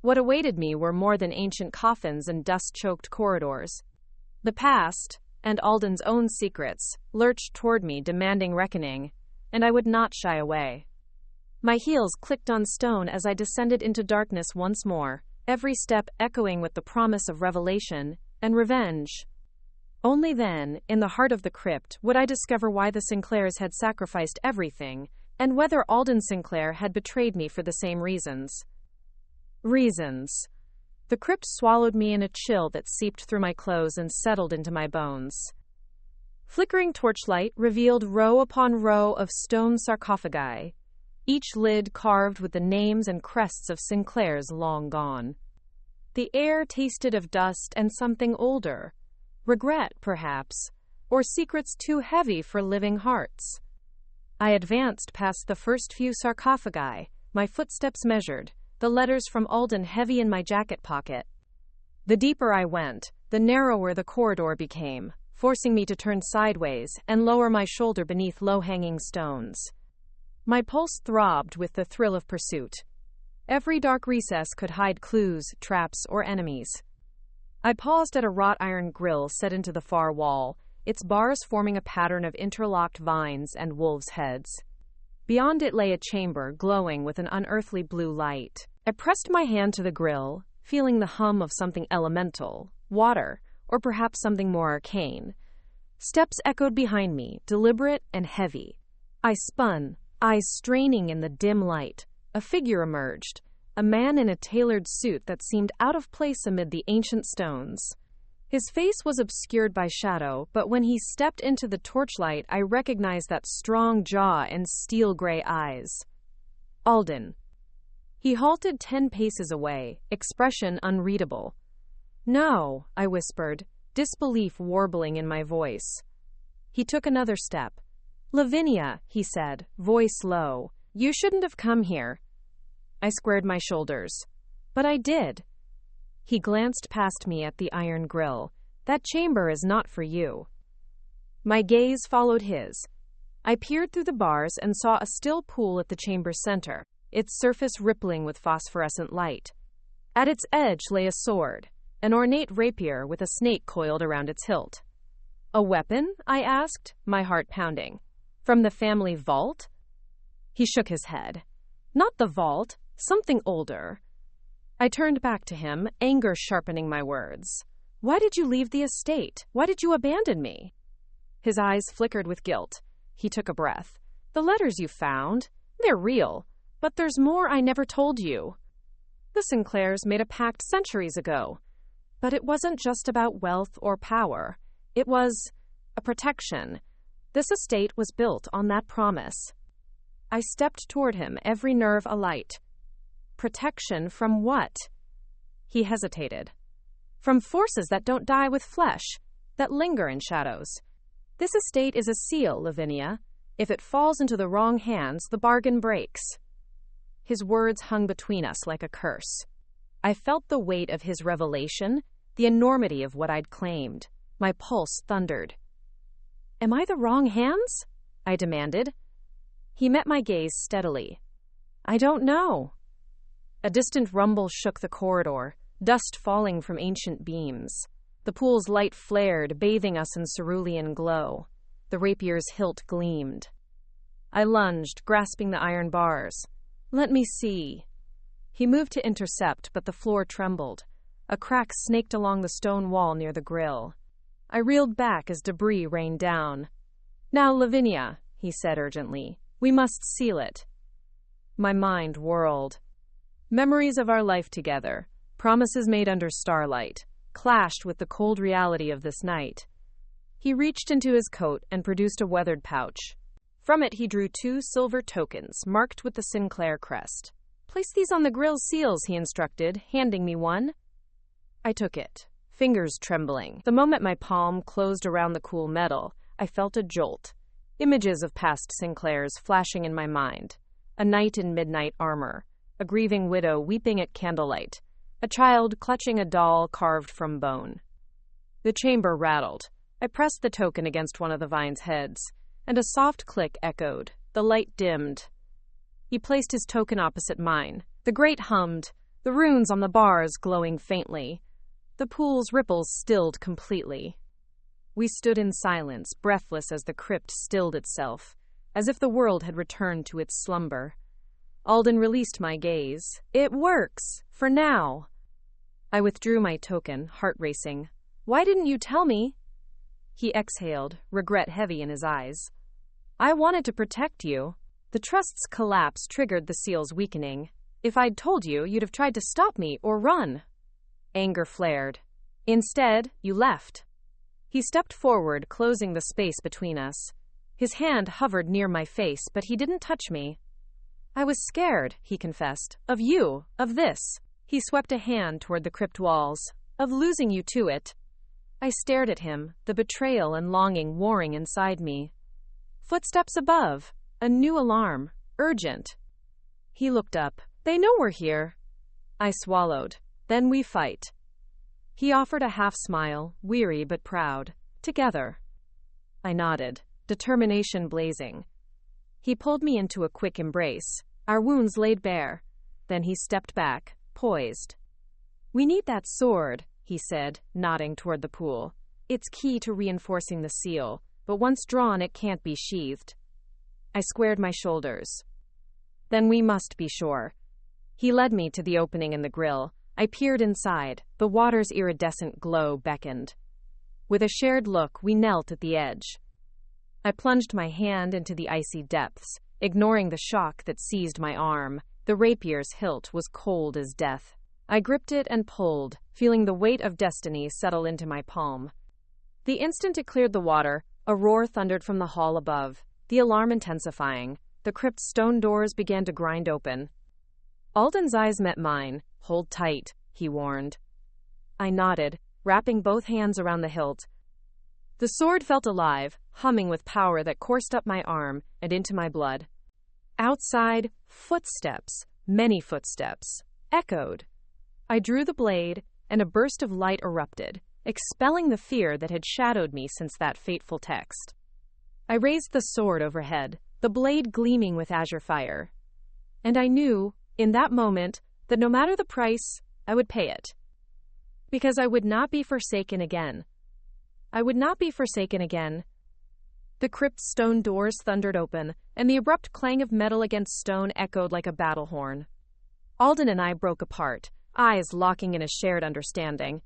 What awaited me were more than ancient coffins and dust-choked corridors. The past, and Alden's own secrets, lurched toward me demanding reckoning, and I would not shy away. My heels clicked on stone as I descended into darkness once more, every step echoing with the promise of revelation and revenge. Only then, in the heart of the crypt, would I discover why the Sinclairs had sacrificed everything, and whether Alden Sinclair had betrayed me for the same reasons. Reasons. The crypt swallowed me in a chill that seeped through my clothes and settled into my bones. Flickering torchlight revealed row upon row of stone sarcophagi, each lid carved with the names and crests of Sinclairs long gone. The air tasted of dust and something older. Regret, perhaps, or secrets too heavy for living hearts. I advanced past the first few sarcophagi, my footsteps measured, the letters from Alden heavy in my jacket pocket. The deeper I went, the narrower the corridor became, forcing me to turn sideways and lower my shoulder beneath low-hanging stones. My pulse throbbed with the thrill of pursuit. Every dark recess could hide clues, traps, or enemies. I paused at a wrought iron grille set into the far wall, its bars forming a pattern of interlocked vines and wolves' heads. Beyond it lay a chamber glowing with an unearthly blue light. I pressed my hand to the grille, feeling the hum of something elemental, water, or perhaps something more arcane. Steps echoed behind me, deliberate and heavy. I spun, Eyes straining in the dim light, a figure emerged, a man in a tailored suit that seemed out of place amid the ancient stones. His face was obscured by shadow, but when he stepped into the torchlight, I recognized that strong jaw and steel-gray eyes. Alden. He halted 10 paces away, expression unreadable. "No," I whispered, disbelief warbling in my voice. He took another step. "Lavinia," he said, voice low, "you shouldn't have come here." I squared my shoulders. "But I did." He glanced past me at the iron grill. "That chamber is not for you." My gaze followed his. I peered through the bars and saw a still pool at the chamber's center, its surface rippling with phosphorescent light. At its edge lay a sword, an ornate rapier with a snake coiled around its hilt. "A weapon?" I asked, my heart pounding. "From the family vault?" He shook his head. "Not the vault, something older." I turned back to him, anger sharpening my words. "Why did you leave the estate? Why did you abandon me?" His eyes flickered with guilt. He took a breath. "The letters you found, they're real, but there's more I never told you. The Sinclairs made a pact centuries ago, but it wasn't just about wealth or power. It was a protection. This estate was built on that promise." I stepped toward him, every nerve alight. "Protection from what?" He hesitated. "From forces that don't die with flesh, that linger in shadows. This estate is a seal, Lavinia. If it falls into the wrong hands, the bargain breaks." His words hung between us like a curse. I felt the weight of his revelation, the enormity of what I'd claimed. My pulse thundered. "Am I the wrong hands?" I demanded. He met my gaze steadily. "I don't know." A distant rumble shook the corridor, dust falling from ancient beams. The pool's light flared, bathing us in cerulean glow. The rapier's hilt gleamed. I lunged, grasping the iron bars. "Let me see." He moved to intercept, but the floor trembled. A crack snaked along the stone wall near the grill. I reeled back as debris rained down. "Now, Lavinia," he said urgently, "we must seal it." My mind whirled. Memories of our life together, promises made under starlight, clashed with the cold reality of this night. He reached into his coat and produced a weathered pouch. From it he drew 2 silver tokens, marked with the Sinclair crest. "Place these on the grill's seals," he instructed, handing me one. I took it, fingers trembling. The moment my palm closed around the cool metal, I felt a jolt. Images of past Sinclairs flashing in my mind. A knight in midnight armor, a grieving widow weeping at candlelight, a child clutching a doll carved from bone. The chamber rattled. I pressed the token against one of the vine's heads, and a soft click echoed. The light dimmed. He placed his token opposite mine. The grate hummed, the runes on the bars glowing faintly. The pool's ripples stilled completely. We stood in silence, breathless as the crypt stilled itself, as if the world had returned to its slumber. Alden released my gaze. "It works, for now." I withdrew my token, heart racing. "Why didn't you tell me?" He exhaled, regret heavy in his eyes. "I wanted to protect you." The trust's collapse triggered the seal's weakening. "If I'd told you, you'd have tried to stop me or run." Anger flared. "Instead, you left." He stepped forward, closing the space between us. His hand hovered near my face, but he didn't touch me. "I was scared," he confessed, "of you, of this." He swept a hand toward the crypt walls. "Of losing you to it." I stared at him, the betrayal and longing warring inside me. Footsteps above. A new alarm. Urgent. He looked up. "They know we're here." I swallowed. "Then we fight." He offered a half smile, weary but proud. "Together." I nodded, determination blazing. He pulled me into a quick embrace, our wounds laid bare. Then he stepped back, poised. "We need that sword," he said, nodding toward the pool. "It's key to reinforcing the seal, but once drawn it can't be sheathed." I squared my shoulders. "Then we must be sure." He led me to the opening in the grill. I peered inside. The water's iridescent glow beckoned. With a shared look, we knelt at the edge. I plunged my hand into the icy depths, ignoring the shock that seized my arm. The rapier's hilt was cold as death. I gripped it and pulled, feeling the weight of destiny settle into my palm. The instant it cleared the water, a roar thundered from the hall above, the alarm intensifying. The crypt's stone doors began to grind open. Alden's eyes met mine. "Hold tight," he warned. I nodded, wrapping both hands around the hilt. The sword felt alive, humming with power that coursed up my arm and into my blood. Outside, footsteps, many footsteps, echoed. I drew the blade, and a burst of light erupted, expelling the fear that had shadowed me since that fateful text. I raised the sword overhead, the blade gleaming with azure fire. And I knew, in that moment, that no matter the price, I would pay it. Because I would not be forsaken again. I would not be forsaken again. The crypt's stone doors thundered open, and the abrupt clang of metal against stone echoed like a battle horn. Alden and I broke apart, eyes locking in a shared understanding.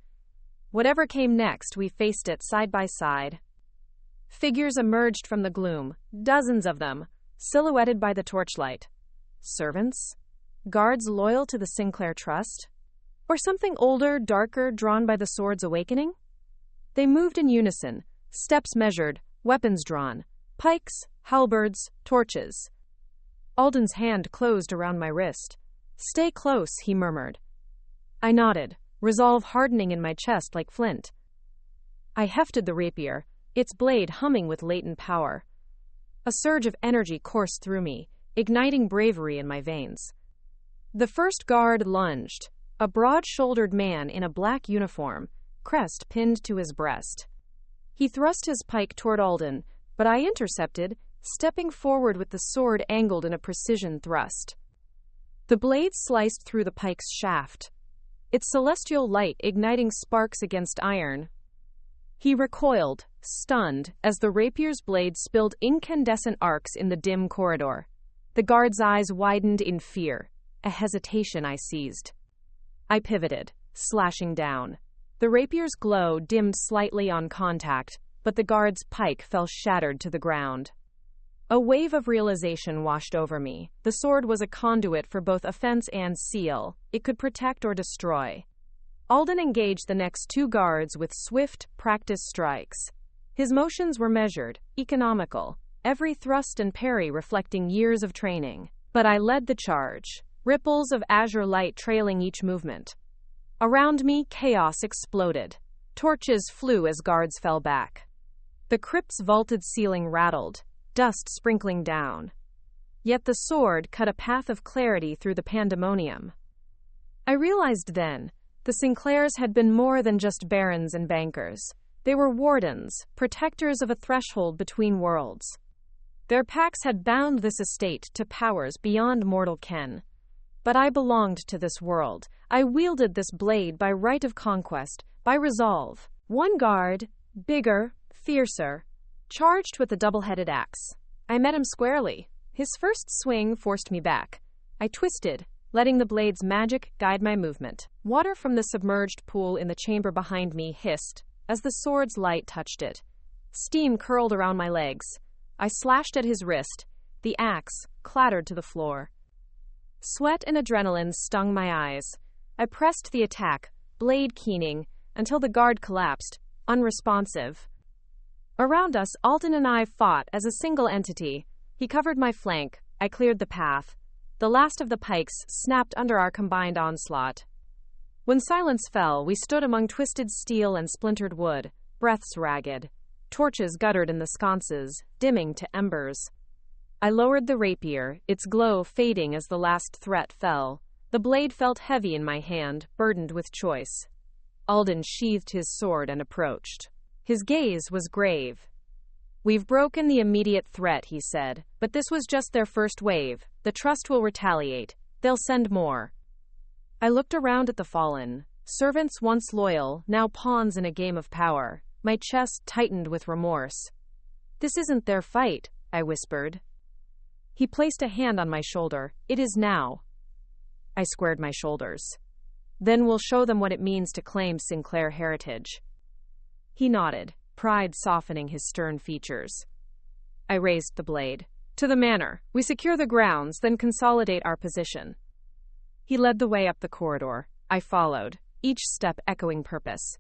Whatever came next, we faced it side by side. Figures emerged from the gloom, dozens of them, silhouetted by the torchlight. Servants? Guards loyal to the Sinclair Trust? Or something older, darker, drawn by the sword's awakening? They moved in unison, steps measured, weapons drawn, pikes, halberds, torches. Alden's hand closed around my wrist. "Stay close," he murmured. I nodded, resolve hardening in my chest like flint. I hefted the rapier, its blade humming with latent power. A surge of energy coursed through me, igniting bravery in my veins. The first guard lunged, a broad-shouldered man in a black uniform, crest pinned to his breast. He thrust his pike toward Alden, but I intercepted, stepping forward with the sword angled in a precision thrust. The blade sliced through the pike's shaft, its celestial light igniting sparks against iron. He recoiled, stunned, as the rapier's blade spilled incandescent arcs in the dim corridor. The guard's eyes widened in fear, a hesitation I seized. I pivoted, slashing down. The rapier's glow dimmed slightly on contact, but the guard's pike fell shattered to the ground. A wave of realization washed over me. The sword was a conduit for both offense and seal. It could protect or destroy. Alden engaged the next two guards with swift, practiced strikes. His motions were measured, economical, every thrust and parry reflecting years of training. But I led the charge, ripples of azure light trailing each movement. Around me, chaos exploded. Torches flew as guards fell back. The crypt's vaulted ceiling rattled, dust sprinkling down. Yet the sword cut a path of clarity through the pandemonium. I realized then, the Sinclairs had been more than just barons and bankers. They were wardens, protectors of a threshold between worlds. Their pacts had bound this estate to powers beyond mortal ken. But I belonged to this world. I wielded this blade by right of conquest, by resolve. One guard, bigger, fiercer, charged with a double-headed axe. I met him squarely. His first swing forced me back. I twisted, letting the blade's magic guide my movement. Water from the submerged pool in the chamber behind me hissed as the sword's light touched it. Steam curled around my legs. I slashed at his wrist. The axe clattered to the floor. Sweat and adrenaline stung my eyes. I pressed the attack, blade keening, until the guard collapsed, unresponsive. Around us, Alden and I fought as a single entity. He covered my flank. I cleared the path. The last of the pikes snapped under our combined onslaught. When silence fell, we stood among twisted steel and splintered wood, breaths ragged. Torches guttered in the sconces, dimming to embers. I lowered the rapier, its glow fading as the last threat fell. The blade felt heavy in my hand, burdened with choice. Alden sheathed his sword and approached. His gaze was grave. "We've broken the immediate threat," he said, "but this was just their first wave. The Trust will retaliate. They'll send more." I looked around at the fallen, servants once loyal, now pawns in a game of power. My chest tightened with remorse. "This isn't their fight," I whispered. He placed a hand on my shoulder. "It is now." I squared my shoulders. "Then we'll show them what it means to claim Sinclair heritage." He nodded, pride softening his stern features. I raised the blade. To the manor. We secure the grounds, then consolidate our position. He led the way up the corridor. I followed, each step echoing purpose.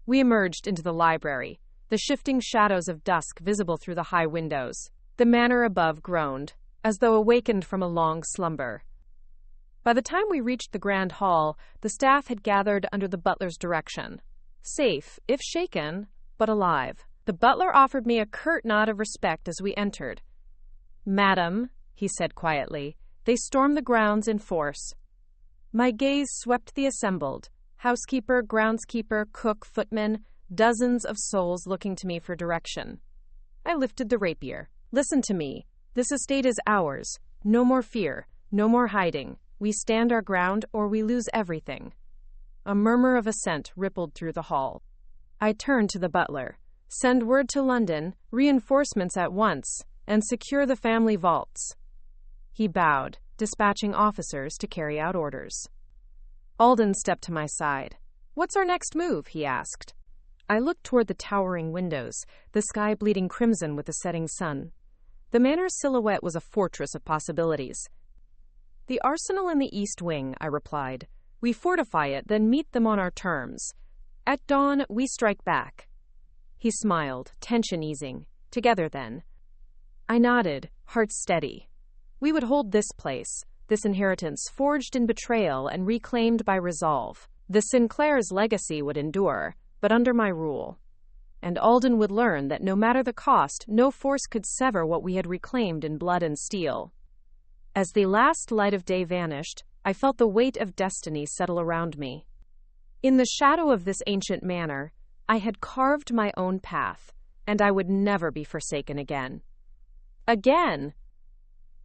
We emerged into the library, the shifting shadows of dusk visible through the high windows. The manor above groaned, as though awakened from a long slumber. By the time we reached the grand hall, the staff had gathered under the butler's direction. Safe, if shaken, but alive. The butler offered me a curt nod of respect as we entered. "Madam," he said quietly, "they storm the grounds in force." My gaze swept the assembled. Housekeeper, groundskeeper, cook, footman, dozens of souls looking to me for direction. I lifted the rapier. "Listen to me. This estate is ours. No more fear. No more hiding. We stand our ground or we lose everything." A murmur of assent rippled through the hall. I turned to the butler. "Send word to London, reinforcements at once, and secure the family vaults." He bowed, dispatching officers to carry out orders. Alden stepped to my side. "What's our next move?" he asked. I looked toward the towering windows, the sky bleeding crimson with the setting sun. The manor's silhouette was a fortress of possibilities. "The arsenal in the east wing," I replied. "We fortify it, then meet them on our terms. At dawn, we strike back." He smiled, tension easing. "Together, then." I nodded, heart steady. We would hold this place, this inheritance forged in betrayal and reclaimed by resolve. The Sinclair's legacy would endure, but under my rule. And Alden would learn that no matter the cost, no force could sever what we had reclaimed in blood and steel. As the last light of day vanished, I felt the weight of destiny settle around me. In the shadow of this ancient manor, I had carved my own path, and I would never be forsaken again. Again!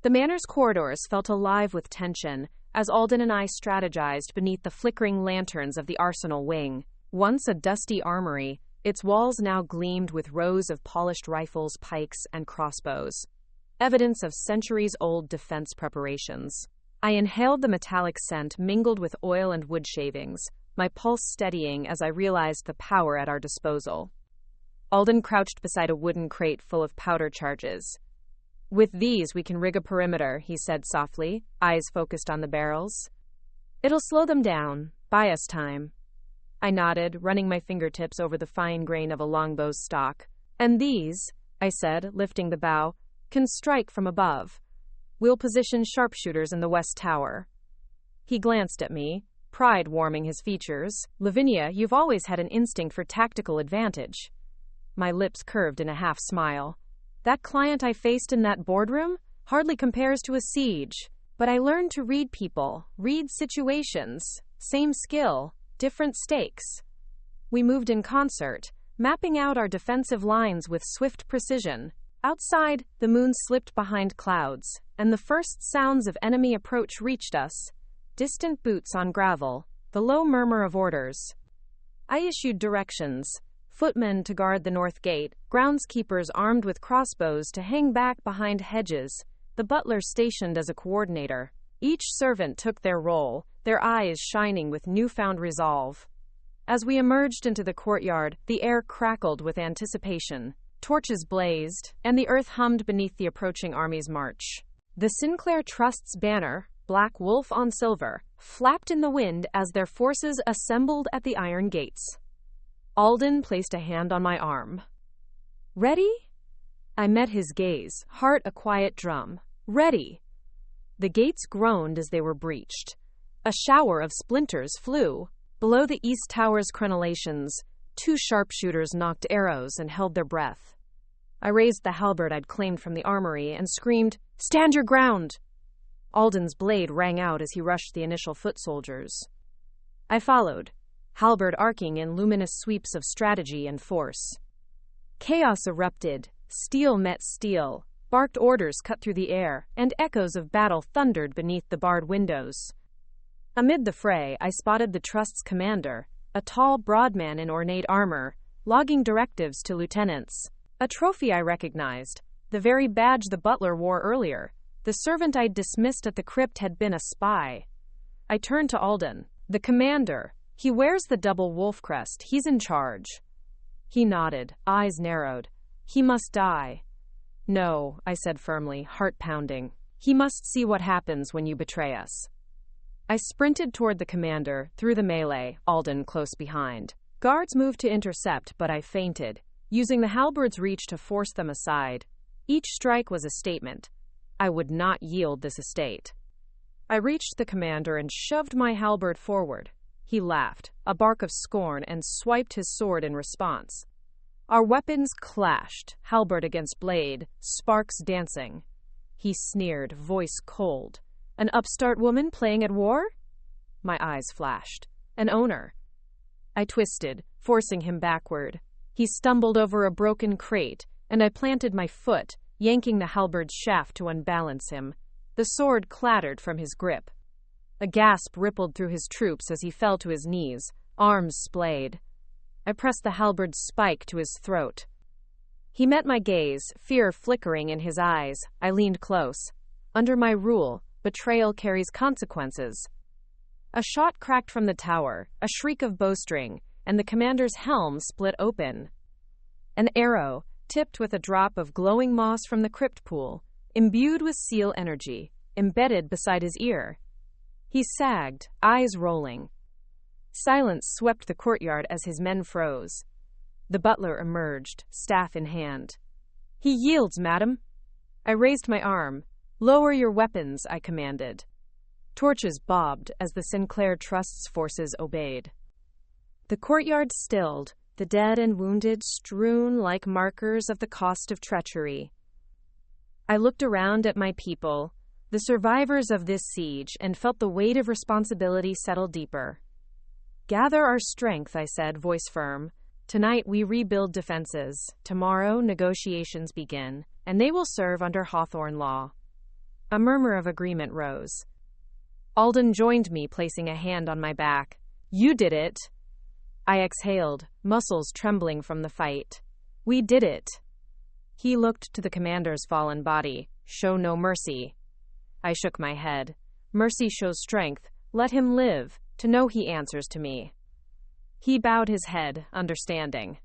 The manor's corridors felt alive with tension as Alden and I strategized beneath the flickering lanterns of the arsenal wing. Once a dusty armory, its walls now gleamed with rows of polished rifles, pikes, and crossbows. Evidence of centuries-old defense preparations. I inhaled the metallic scent mingled with oil and wood shavings, my pulse steadying as I realized the power at our disposal. Alden crouched beside a wooden crate full of powder charges. "With these, we can rig a perimeter," he said softly, eyes focused on the barrels. "It'll slow them down, buy us time." I nodded, running my fingertips over the fine grain of a longbow's stock. "And these," I said, lifting the bow, "can strike from above. We'll position sharpshooters in the west tower." He glanced at me, pride warming his features. "Lavinia, you've always had an instinct for tactical advantage." My lips curved in a half-smile. "That client I faced in that boardroom hardly compares to a siege. But I learned to read people, read situations. Same skill, different stakes." We moved in concert, mapping out our defensive lines with swift precision. Outside, the moon slipped behind clouds, and the first sounds of enemy approach reached us. Distant boots on gravel, the low murmur of orders. I issued directions. Footmen to guard the north gate, groundskeepers armed with crossbows to hang back behind hedges, the butler stationed as a coordinator. Each servant took their role, their eyes shining with newfound resolve. As we emerged into the courtyard, the air crackled with anticipation. Torches blazed, and the earth hummed beneath the approaching army's march. The Sinclair Trust's banner, black wolf on silver, flapped in the wind as their forces assembled at the iron gates. Alden placed a hand on my arm. "Ready?" I met his gaze, heart a quiet drum. "Ready." The gates groaned as they were breached. A shower of splinters flew. Below the east tower's crenellations, 2 sharpshooters knocked arrows and held their breath. I raised the halberd I'd claimed from the armory and screamed, "Stand your ground!" Alden's blade rang out as he rushed the initial foot soldiers. I followed, halberd arcing in luminous sweeps of strategy and force. Chaos erupted, steel met steel, barked orders cut through the air, and echoes of battle thundered beneath the barred windows. Amid the fray, I spotted the Trust's commander, a tall, broad man in ornate armor, logging directives to lieutenants. A trophy I recognized, the very badge the butler wore earlier. The servant I'd dismissed at the crypt had been a spy. I turned to Alden. "The commander. He wears the double wolf crest. He's in charge." He nodded, eyes narrowed. "He must die." No, I said firmly, heart pounding. He must see what happens when you betray us. I sprinted toward the commander, through the melee, Alden close behind. Guards moved to intercept, but I feinted, using the halberd's reach to force them aside. Each strike was a statement. I would not yield this estate. I reached the commander and shoved my halberd forward. He laughed, a bark of scorn, and swiped his sword in response. Our weapons clashed, halberd against blade, sparks dancing. He sneered, voice cold. An upstart woman playing at war? My eyes flashed. An owner. I twisted, forcing him backward. He stumbled over a broken crate, and I planted my foot, yanking the halberd's shaft to unbalance him. The sword clattered from his grip. A gasp rippled through his troops as he fell to his knees, arms splayed. I pressed the halberd's spike to his throat. He met my gaze, fear flickering in his eyes. I leaned close. Under my rule, betrayal carries consequences. A shot cracked from the tower, a shriek of bowstring, and the commander's helm split open. An arrow, tipped with a drop of glowing moss from the crypt pool, imbued with seal energy, embedded beside his ear. He sagged, eyes rolling. Silence swept the courtyard as his men froze. The butler emerged, staff in hand. He yields, madam. I raised my arm. Lower your weapons, I commanded. Torches bobbed as the Sinclair Trust's forces obeyed. The courtyard stilled, the dead and wounded strewn like markers of the cost of treachery. I looked around at my people, the survivors of this siege, and felt the weight of responsibility settle deeper. Gather our strength, I said, voice firm. Tonight we rebuild defenses. Tomorrow negotiations begin, and they will serve under Hawthorne law. A murmur of agreement rose. Alden joined me, placing a hand on my back. You did it. I exhaled, muscles trembling from the fight. We did it. He looked to the commander's fallen body. Show no mercy. I shook my head. Mercy shows strength. Let him live, to know he answers to me. He bowed his head, understanding.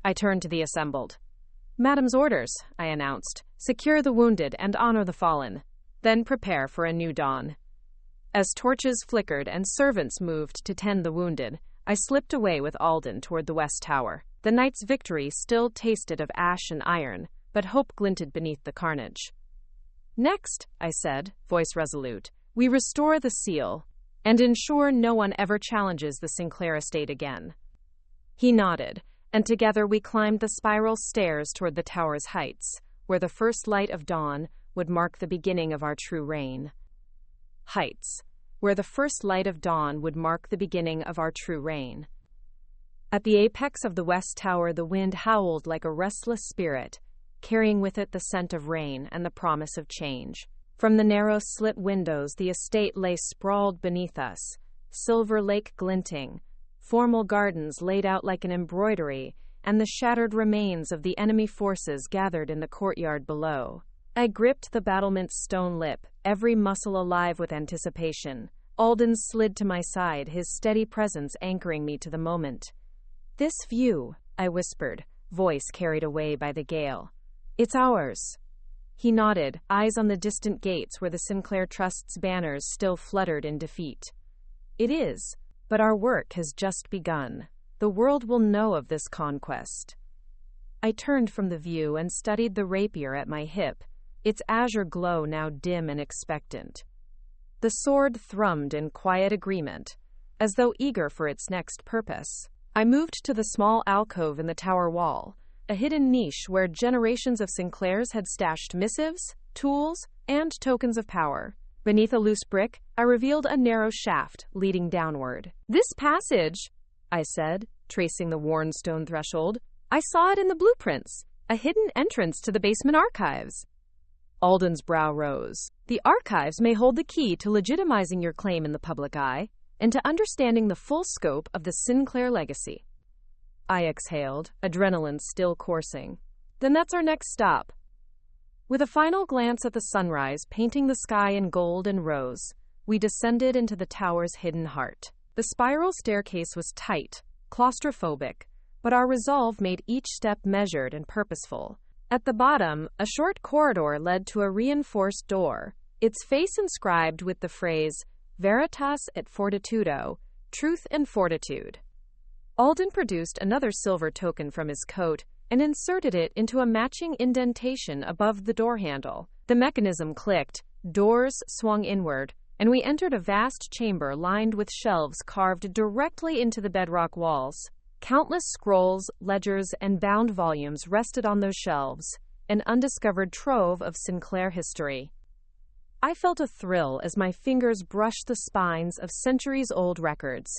I turned to the assembled. Madam's orders, I announced. Secure the wounded and honor the fallen. Then prepare for a new dawn. As torches flickered and servants moved to tend the wounded, I slipped away with Alden toward the West Tower. The night's victory still tasted of ash and iron, but hope glinted beneath the carnage. Next, I said, voice resolute, we restore the seal and ensure no one ever challenges the Sinclair estate again. He nodded, and together we climbed the spiral stairs toward the tower's heights, where the first light of dawn would mark the beginning of our true reign. Heights, where the first light of dawn would mark the beginning of our true reign. At the apex of the West Tower, the wind howled like a restless spirit, carrying with it the scent of rain and the promise of change. From the narrow slit windows, the estate lay sprawled beneath us, Silver Lake glinting, formal gardens laid out like an embroidery, and the shattered remains of the enemy forces gathered in the courtyard below. I gripped the battlement's stone lip, every muscle alive with anticipation. Alden slid to my side, his steady presence anchoring me to the moment. This view, I whispered, voice carried away by the gale. It's ours. He nodded, eyes on the distant gates where the Sinclair Trust's banners still fluttered in defeat. It is, but our work has just begun. The world will know of this conquest. I turned from the view and studied the rapier at my hip, its azure glow now dim and expectant. The sword thrummed in quiet agreement, as though eager for its next purpose. I moved to the small alcove in the tower wall, a hidden niche where generations of Sinclairs had stashed missives, tools, and tokens of power. Beneath a loose brick, I revealed a narrow shaft leading downward. This passage, I said, tracing the worn stone threshold. I saw it in the blueprints, a hidden entrance to the basement archives. Alden's brow rose. The archives may hold the key to legitimizing your claim in the public eye and to understanding the full scope of the Sinclair legacy. I exhaled, adrenaline still coursing. Then that's our next stop. With a final glance at the sunrise painting the sky in gold and rose, we descended into the tower's hidden heart. The spiral staircase was tight, claustrophobic, but our resolve made each step measured and purposeful. At the bottom, a short corridor led to a reinforced door, its face inscribed with the phrase, Veritas et Fortitudo, truth and fortitude. Alden produced another silver token from his coat and inserted it into a matching indentation above the door handle. The mechanism clicked, doors swung inward, and we entered a vast chamber lined with shelves carved directly into the bedrock walls. Countless scrolls, ledgers, and bound volumes rested on those shelves, an undiscovered trove of Sinclair history. I felt a thrill as my fingers brushed the spines of centuries-old records.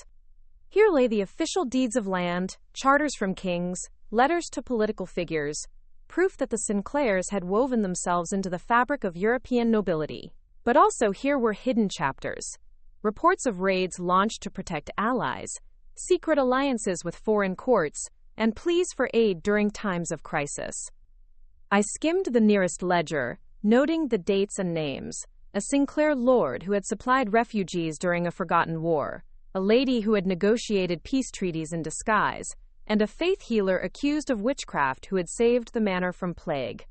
Here lay the official deeds of land, charters from kings, letters to political figures, proof that the Sinclairs had woven themselves into the fabric of European nobility. But also here were hidden chapters, reports of raids launched to protect allies, secret alliances with foreign courts, and pleas for aid during times of crisis. I skimmed the nearest ledger, noting the dates and names: a Sinclair lord who had supplied refugees during a forgotten war, a lady who had negotiated peace treaties in disguise, and a faith healer accused of witchcraft who had saved the manor from plague.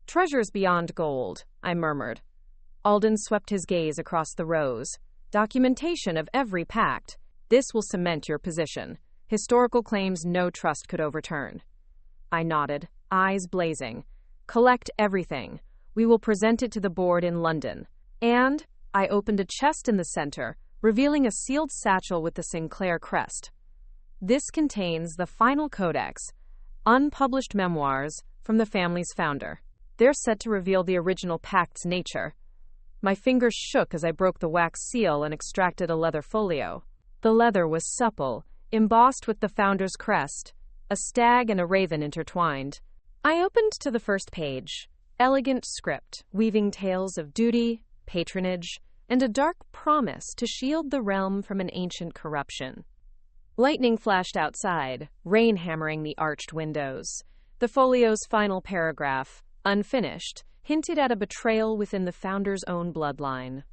Treasures beyond gold, I murmured. Alden swept his gaze across the rows. Documentation of every pact. This will cement your position. Historical claims no trust could overturn. I nodded, eyes blazing. Collect everything. We will present it to the board in London. And I opened a chest in the center, revealing a sealed satchel with the Sinclair crest. This contains the final codex, unpublished memoirs from the family's founder. They're set to reveal the original pact's nature. My fingers shook as I broke the wax seal and extracted a leather folio. The leather was supple, embossed with the founder's crest, a stag and a raven intertwined. I opened to the first page. Elegant script, weaving tales of duty, patronage, and a dark promise to shield the realm from an ancient corruption. Lightning flashed outside, rain hammering the arched windows. The folio's final paragraph, unfinished, hinted at a betrayal within the founder's own bloodline.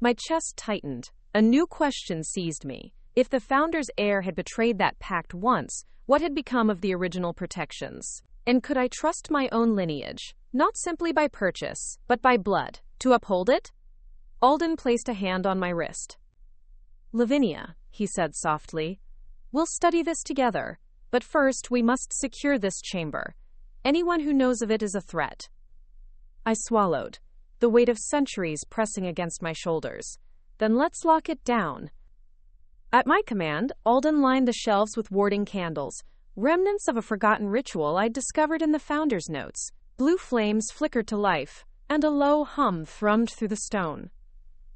My chest tightened. A new question seized me. If the founder's heir had betrayed that pact once, what had become of the original protections? And could I trust my own lineage, not simply by purchase, but by blood, to uphold it? Alden placed a hand on my wrist. Lavinia, he said softly, we'll study this together, but first we must secure this chamber. Anyone who knows of it is a threat. I swallowed, the weight of centuries pressing against my shoulders. Then let's lock it down. At my command, Alden lined the shelves with warding candles, remnants of a forgotten ritual I'd discovered in the founder's notes. Blue flames flickered to life, and a low hum thrummed through the stone.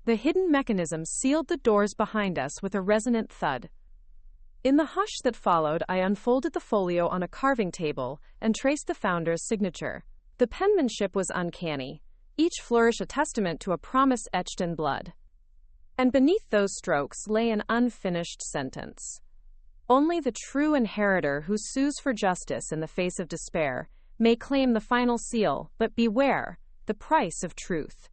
The hidden mechanism sealed the doors behind us with a resonant thud. In the hush that followed, I unfolded the folio on a carving table and traced the founder's signature. The penmanship was uncanny, each flourish a testament to a promise etched in blood. And beneath those strokes lay an unfinished sentence. Only the true inheritor who sues for justice in the face of despair may claim the final seal, but beware, the price of truth.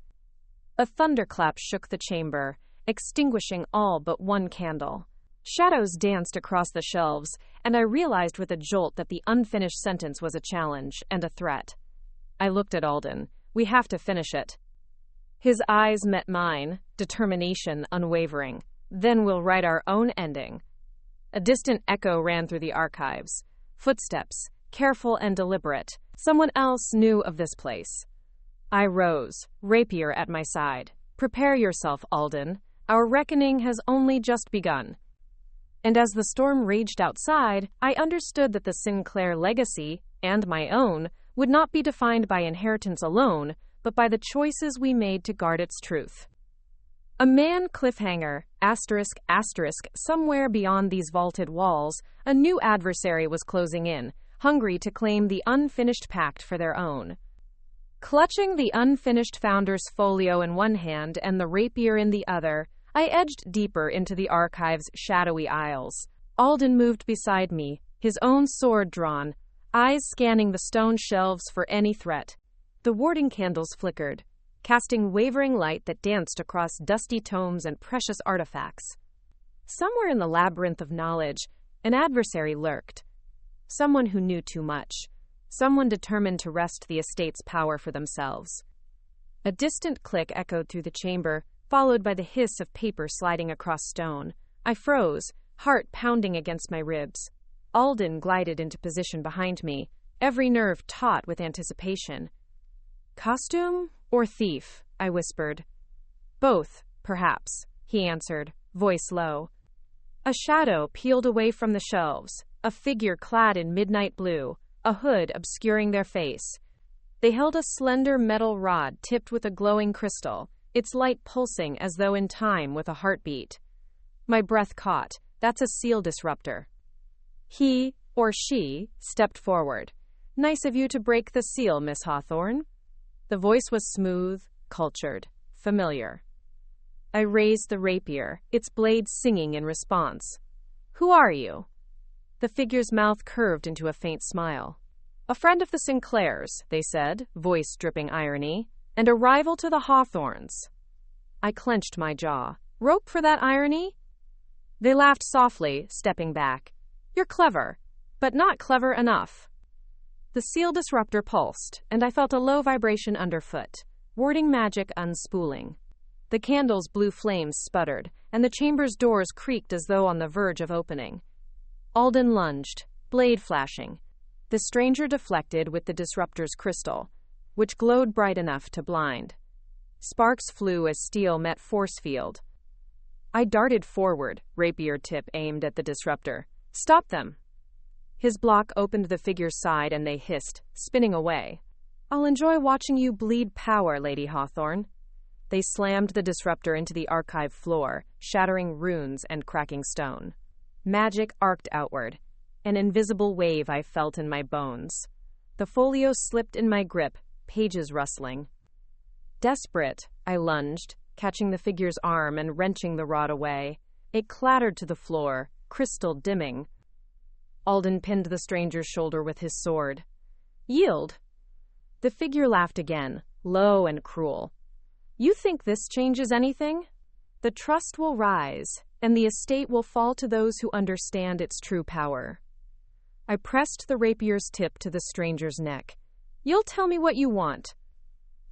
A thunderclap shook the chamber, extinguishing all but one candle. Shadows danced across the shelves, and I realized with a jolt that the unfinished sentence was a challenge and a threat. I looked at Alden. We have to finish it. His eyes met mine, determination unwavering. Then we'll write our own ending. A distant echo ran through the archives. Footsteps, careful and deliberate. Someone else knew of this place. I rose, rapier at my side. Prepare yourself, Alden. Our reckoning has only just begun. And as the storm raged outside, I understood that the Sinclair legacy, and my own, would not be defined by inheritance alone, but by the choices we made to guard its truth. A man cliffhanger, asterisk, asterisk, somewhere beyond these vaulted walls, a new adversary was closing in, hungry to claim the unfinished pact for their own. Clutching the unfinished founder's folio in one hand and the rapier in the other, I edged deeper into the archive's shadowy aisles. Alden moved beside me, his own sword drawn, eyes scanning the stone shelves for any threat. The warding candles flickered, casting wavering light that danced across dusty tomes and precious artifacts. Somewhere in the labyrinth of knowledge, an adversary lurked. Someone who knew too much. someone determined to wrest the estate's power for themselves. A distant click echoed through the chamber, followed by the hiss of paper sliding across stone. I froze, heart pounding against my ribs. Alden glided into position behind me, every nerve taut with anticipation. "Costume or thief?" I whispered. "Both, perhaps," he answered, voice low. A shadow peeled away from the shelves, a figure clad in midnight blue, a hood obscuring their face. They held a slender metal rod tipped with a glowing crystal, its light pulsing as though in time with a heartbeat. My breath caught. That's a seal disruptor. He, or she, stepped forward. "Nice of you to break the seal, Miss Hawthorne." The voice was smooth, cultured, familiar. I raised the rapier, its blade singing in response. "Who are you?" The figure's mouth curved into a faint smile. "A friend of the Sinclairs," they said, voice dripping irony, "and a rival to the Hawthorns." I clenched my jaw. "Rope for that irony?" They laughed softly, stepping back. "You're clever, but not clever enough." The seal disruptor pulsed, and I felt a low vibration underfoot, warding magic unspooling. The candle's blue flames sputtered, and the chamber's doors creaked as though on the verge of opening. Alden lunged, blade flashing. The stranger deflected with the disruptor's crystal, which glowed bright enough to blind. Sparks flew as steel met force field. I darted forward, rapier tip aimed at the disruptor. "Stop them!" His block opened the figure's side and they hissed, spinning away. "I'll enjoy watching you bleed power, Lady Hawthorne." They slammed the disruptor into the archive floor, shattering runes and cracking stone. Magic arced outward, an invisible wave I felt in my bones. The folio slipped in my grip, pages rustling. Desperate, I lunged, catching the figure's arm and wrenching the rod away. It clattered to the floor, crystal dimming. Alden pinned the stranger's shoulder with his sword. "Yield." The figure laughed again, low and cruel. "You think this changes anything? The trust will rise, and the estate will fall to those who understand its true power." I pressed the rapier's tip to the stranger's neck. "You'll tell me what you want."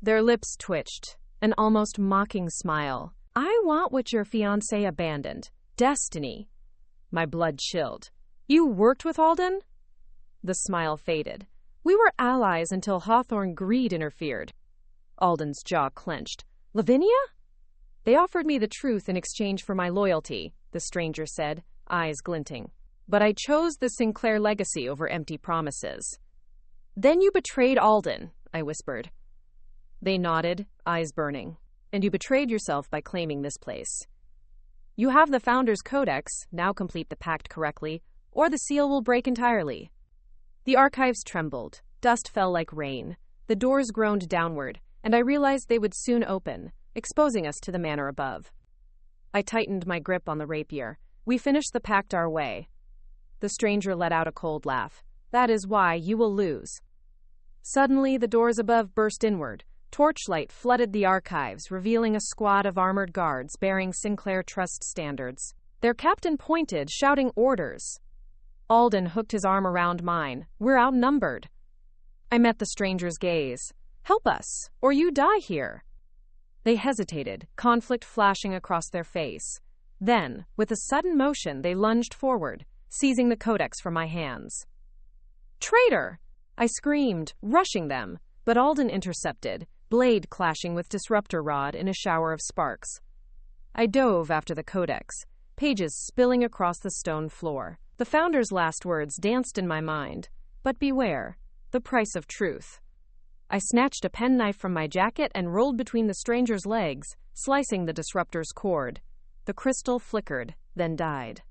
Their lips twitched, an almost mocking smile. "I want what your fiancé abandoned. Destiny." My blood chilled. "You worked with Alden?" The smile faded. "We were allies until Hawthorne greed interfered." Alden's jaw clenched. "Lavinia?" "They offered me the truth in exchange for my loyalty," the stranger said, eyes glinting. "But I chose the Sinclair legacy over empty promises." "Then you betrayed Alden," I whispered. They nodded, eyes burning. "And you betrayed yourself by claiming this place. You have the Founder's Codex, now complete the pact correctly, or the seal will break entirely." The archives trembled. Dust fell like rain. The doors groaned downward, and I realized they would soon open, exposing us to the manor above. I tightened my grip on the rapier. "We finished the pact our way." The stranger let out a cold laugh. "That is why you will lose." Suddenly, the doors above burst inward. Torchlight flooded the archives, revealing a squad of armored guards bearing Sinclair Trust standards. Their captain pointed, shouting orders. Alden hooked his arm around mine. "We're outnumbered." I met the stranger's gaze. "Help us, or you die here." They hesitated, conflict flashing across their face. Then, with a sudden motion, they lunged forward, seizing the codex from my hands. "Traitor!" I screamed, rushing them, but Alden intercepted, blade clashing with disruptor rod in a shower of sparks. I dove after the codex, pages spilling across the stone floor. The Founder's last words danced in my mind. But beware, the price of truth. I snatched a penknife from my jacket and rolled between the stranger's legs, slicing the disruptor's cord. The crystal flickered, then died.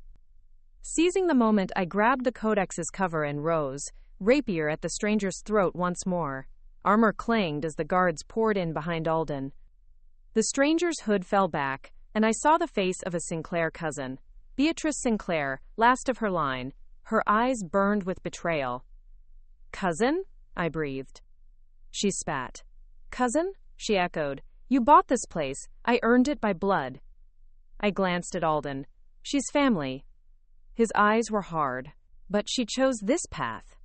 Seizing the moment, I grabbed the codex's cover and rose, rapier at the stranger's throat once more. Armor clanged as the guards poured in behind Alden. The stranger's hood fell back, and I saw the face of a Sinclair cousin. Beatrice Sinclair, last of her line, her eyes burned with betrayal. "Cousin?" I breathed. She spat. "Cousin?" she echoed. "You bought this place. I earned it by blood." I glanced at Alden. "She's family." His eyes were hard. "But she chose this path."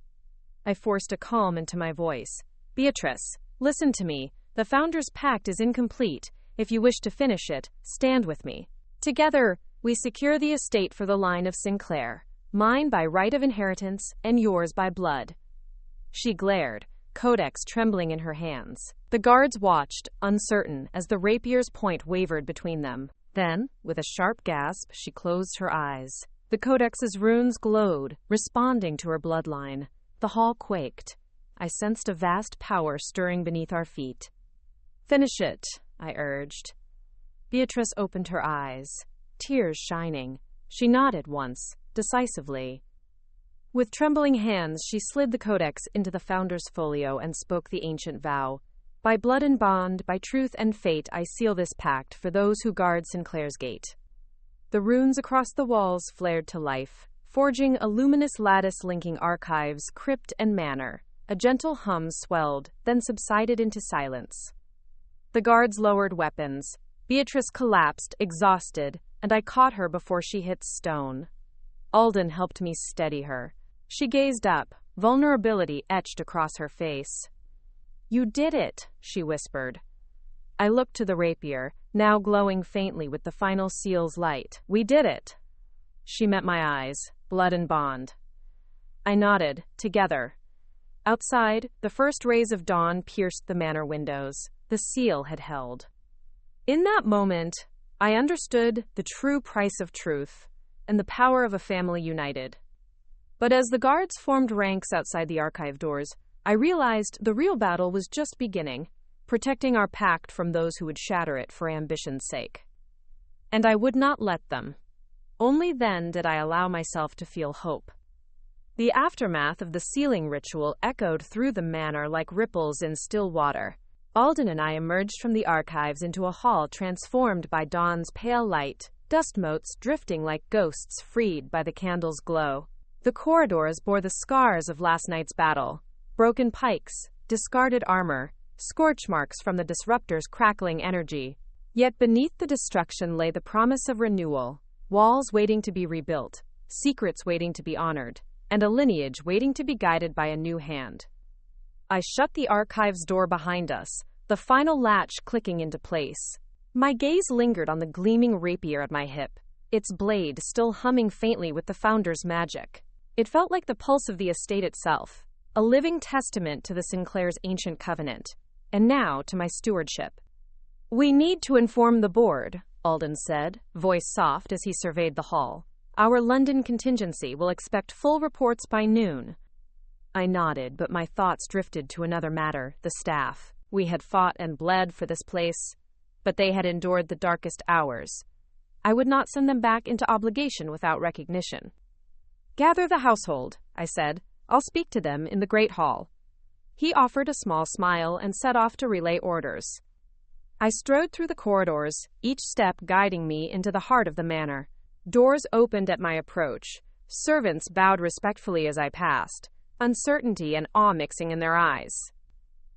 I forced a calm into my voice. Beatrice, listen to me. The Founder's Pact is incomplete. If you wish to finish it, stand with me. Together, we secure the estate for the line of Sinclair, mine by right of inheritance and yours by blood. She glared, codex trembling in her hands. The guards watched, uncertain, as the rapier's point wavered between them. Then, with a sharp gasp, she closed her eyes. The codex's runes glowed, responding to her bloodline. The hall quaked. I sensed a vast power stirring beneath our feet. Finish it, I urged. Beatrice opened her eyes, tears shining. She nodded once, decisively. With trembling hands, she slid the codex into the Founder's folio and spoke the ancient vow. By blood and bond, by truth and fate, I seal this pact for those who guard Sinclair's gate. The runes across the walls flared to life, forging a luminous lattice linking archives, crypt, and manor. A gentle hum swelled, then subsided into silence. The guards lowered weapons. Beatrice collapsed, exhausted, and I caught her before she hit stone. Alden helped me steady her. She gazed up, vulnerability etched across her face. You did it, she whispered. I looked to the rapier, now glowing faintly with the final seal's light. We did it. She met my eyes, blood and bond. I nodded, together. Outside, the first rays of dawn pierced the manor windows. The seal had held. In that moment, I understood the true price of truth and the power of a family united. But as the guards formed ranks outside the archive doors, I realized the real battle was just beginning, protecting our pact from those who would shatter it for ambition's sake. And I would not let them. Only then did I allow myself to feel hope. The aftermath of the sealing ritual echoed through the manor like ripples in still water. Alden and I emerged from the archives into a hall transformed by dawn's pale light, dust motes drifting like ghosts freed by the candle's glow. The corridors bore the scars of last night's battle, broken pikes, discarded armor, scorch marks from the disruptor's crackling energy. Yet beneath the destruction lay the promise of renewal, walls waiting to be rebuilt, secrets waiting to be honored, and a lineage waiting to be guided by a new hand. I shut the archive's door behind us, the final latch clicking into place. My gaze lingered on the gleaming rapier at my hip, its blade still humming faintly with the Founder's magic. It felt like the pulse of the estate itself, a living testament to the Sinclair's ancient covenant, and now to my stewardship. We need to inform the board, Alden said, voice soft as he surveyed the hall. Our London contingency will expect full reports by noon. I nodded, but my thoughts drifted to another matter, the staff. We had fought and bled for this place, but they had endured the darkest hours. I would not send them back into obligation without recognition. Gather the household, I said. I'll speak to them in the Great Hall. He offered a small smile and set off to relay orders. I strode through the corridors, each step guiding me into the heart of the manor. Doors opened at my approach. Servants bowed respectfully as I passed, uncertainty and awe mixing in their eyes.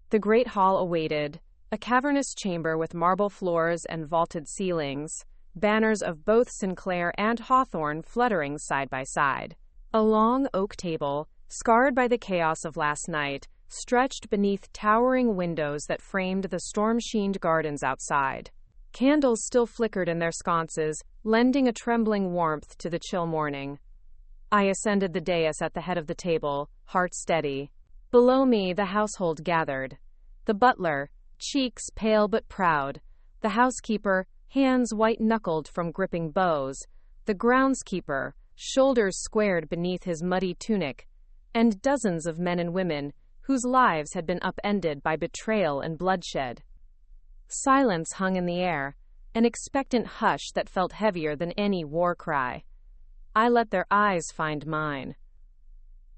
The great hall awaited, a cavernous chamber with marble floors and vaulted ceilings, banners of both Sinclair and Hawthorne fluttering side by side. A long oak table, scarred by the chaos of last night, stretched beneath towering windows that framed the storm-sheened gardens outside. Candles still flickered in their sconces, lending a trembling warmth to the chill morning. I ascended the dais at the head of the table, heart steady. Below me, the household gathered. The butler, cheeks pale but proud. The housekeeper, hands white-knuckled from gripping bows. The groundskeeper, shoulders squared beneath his muddy tunic. And dozens of men and women whose lives had been upended by betrayal and bloodshed. Silence hung in the air, an expectant hush that felt heavier than any war cry. I let their eyes find mine.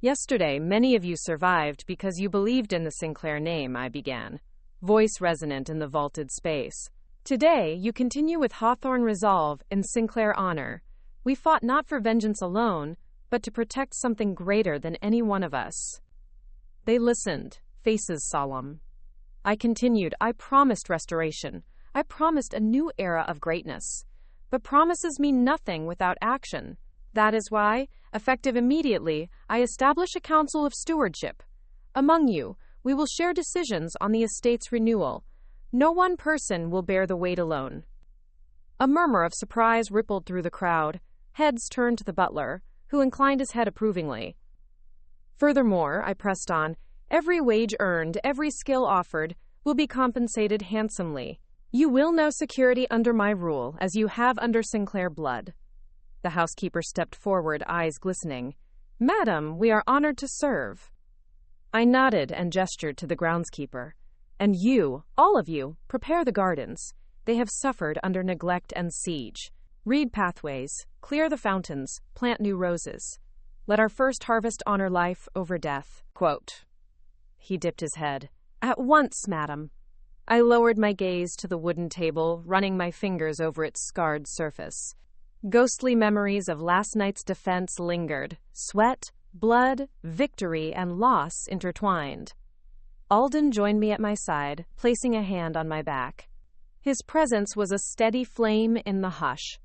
Yesterday, many of you survived because you believed in the Sinclair name, I began, voice resonant in the vaulted space. Today, you continue with Hawthorne resolve and Sinclair honor. We fought not for vengeance alone, but to protect something greater than any one of us. They listened, faces solemn. I continued, I promised restoration. I promised a new era of greatness. But promises mean nothing without action. That is why, effective immediately, I establish a council of stewardship, Among you, we will share decisions on the estate's renewal. No one person will bear the weight alone." A murmur of surprise rippled through the crowd. Heads turned to the butler, who inclined his head approvingly. "Furthermore," I pressed on, "every wage earned, every skill offered, will be compensated handsomely. You will know security under my rule, as you have under Sinclair blood." The housekeeper stepped forward, eyes glistening. "Madam, we are honored to serve." I nodded and gestured to the groundskeeper. "And you, all of you, prepare the gardens. They have suffered under neglect and siege. Read pathways, clear the fountains, plant new roses. Let our first harvest honor life over death." Quote. He dipped his head. "At once, madam." I lowered my gaze to the wooden table, running my fingers over its scarred surface. Ghostly memories of last night's defense lingered. Sweat, blood, victory, and loss intertwined. Alden joined me at my side, placing a hand on my back. His presence was a steady flame in the hush.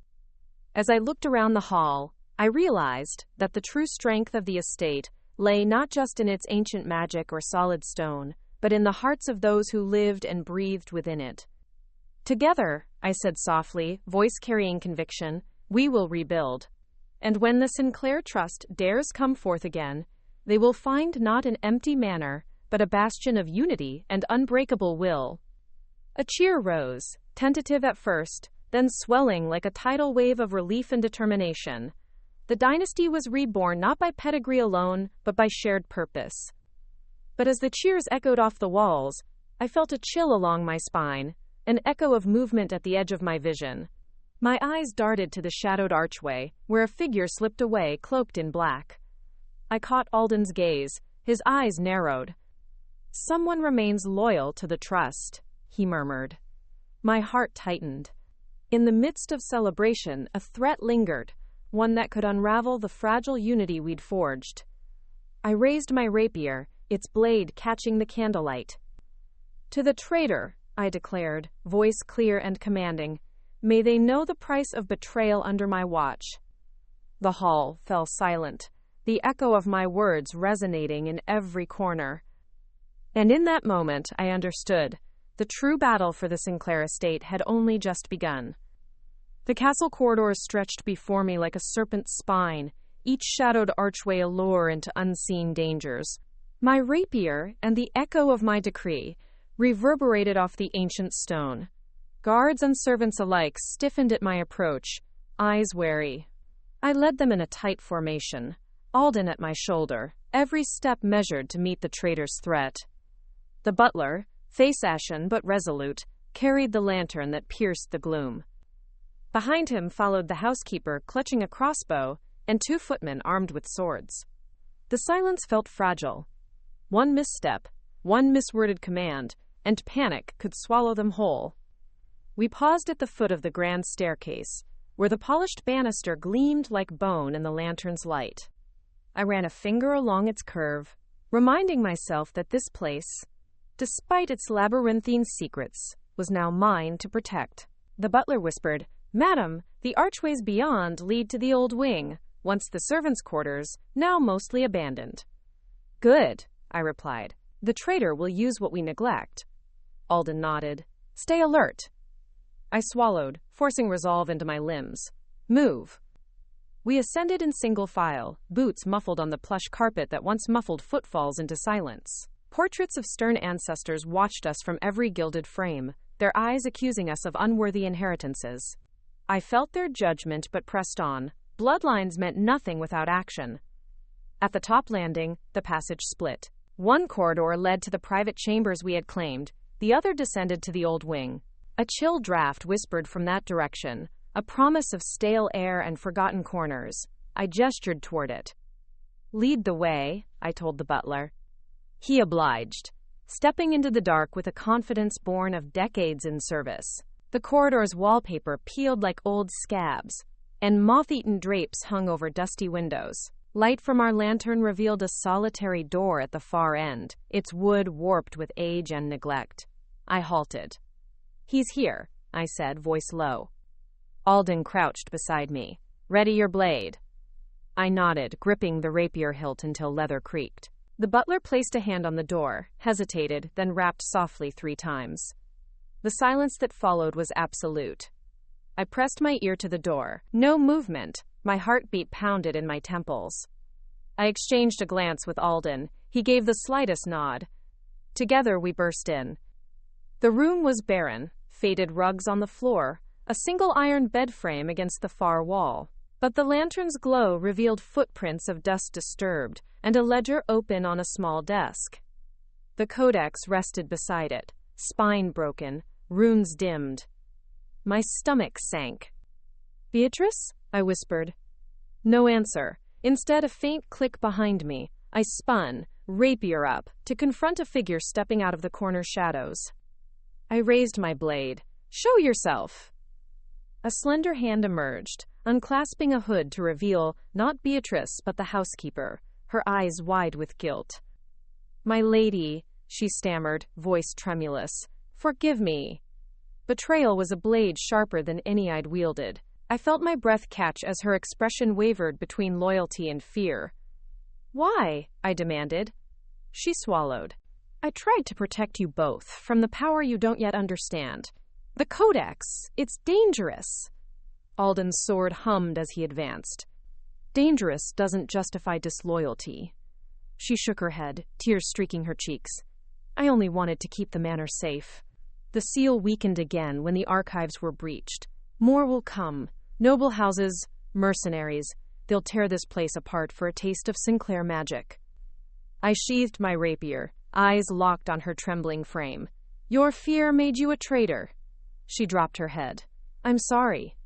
As I looked around the hall, I realized that the true strength of the estate lay not just in its ancient magic or solid stone, but in the hearts of those who lived and breathed within it. "Together," I said softly, voice carrying conviction, "we will rebuild. And when the Sinclair Trust dares come forth again, they will find not an empty manor, but a bastion of unity and unbreakable will." A cheer rose, tentative at first, then swelling like a tidal wave of relief and determination. The dynasty was reborn not by pedigree alone, but by shared purpose. But as the cheers echoed off the walls, I felt a chill along my spine, an echo of movement at the edge of my vision. My eyes darted to the shadowed archway, where a figure slipped away, cloaked in black. I caught Alden's gaze, his eyes narrowed. "Someone remains loyal to the trust," he murmured. My heart tightened. In the midst of celebration, a threat lingered, one that could unravel the fragile unity we'd forged. I raised my rapier, its blade catching the candlelight. "To the traitor," I declared, voice clear and commanding, "may they know the price of betrayal under my watch." The hall fell silent, the echo of my words resonating in every corner. And in that moment, I understood. The true battle for the Sinclair estate had only just begun. The castle corridors stretched before me like a serpent's spine, each shadowed archway a lure into unseen dangers. My rapier and the echo of my decree reverberated off the ancient stone. Guards and servants alike stiffened at my approach, eyes wary. I led them in a tight formation, Alden at my shoulder, every step measured to meet the traitor's threat. The butler, face ashen but resolute, carried the lantern that pierced the gloom. Behind him followed the housekeeper, clutching a crossbow, and 2 footmen armed with swords. The silence felt fragile. One misstep, one misworded command, and panic could swallow them whole. We paused at the foot of the grand staircase, where the polished banister gleamed like bone in the lantern's light. I ran a finger along its curve, reminding myself that this place, despite its labyrinthine secrets, was now mine to protect. The butler whispered, "Madam, the archways beyond lead to the old wing, once the servants' quarters, now mostly abandoned." "Good," I replied. "The traitor will use what we neglect." Alden nodded. "Stay alert." I swallowed, forcing resolve into my limbs. "Move." We ascended in single file, boots muffled on the plush carpet that once muffled footfalls into silence. Portraits of stern ancestors watched us from every gilded frame, their eyes accusing us of unworthy inheritances. I felt their judgment but pressed on. Bloodlines meant nothing without action. At the top landing, the passage split. One corridor led to the private chambers we had claimed, the other descended to the old wing. A chill draft whispered from that direction, a promise of stale air and forgotten corners. I gestured toward it. "Lead the way," I told the butler. He obliged, stepping into the dark with a confidence born of decades in service. The corridor's wallpaper peeled like old scabs, and moth-eaten drapes hung over dusty windows. Light from our lantern revealed a solitary door at the far end, its wood warped with age and neglect. I halted. "He's here," I said, voice low. Alden crouched beside me. "Ready your blade." I nodded, gripping the rapier hilt until leather creaked. The butler placed a hand on the door, hesitated, then rapped softly 3 times. The silence that followed was absolute. I pressed my ear to the door. No movement. My heartbeat pounded in my temples. I exchanged a glance with Alden. He gave the slightest nod. Together we burst in. The room was barren, faded rugs on the floor, a single iron bed frame against the far wall. But the lantern's glow revealed footprints of dust disturbed, and a ledger open on a small desk. The codex rested beside it, spine broken, runes dimmed. My stomach sank. "Beatrice?" I whispered. No answer. Instead, a faint click behind me. I spun, rapier up, to confront a figure stepping out of the corner shadows. I raised my blade. "Show yourself!" A slender hand emerged, unclasping a hood to reveal not Beatrice but the housekeeper, her eyes wide with guilt. "My lady," she stammered, voice tremulous, "forgive me." Betrayal was a blade sharper than any I'd wielded. I felt my breath catch as her expression wavered between loyalty and fear. "Why?" I demanded. She swallowed. "I tried to protect you both from the power you don't yet understand. The Codex, it's dangerous." Alden's sword hummed as he advanced. "Dangerous doesn't justify disloyalty." She shook her head, tears streaking her cheeks. "I only wanted to keep the manor safe." The seal weakened again when the archives were breached. More will come. Noble houses, mercenaries. They'll tear this place apart for a taste of Sinclair magic. I sheathed my rapier, eyes locked on her trembling frame. "Your fear made you a traitor." She dropped her head. "I'm sorry."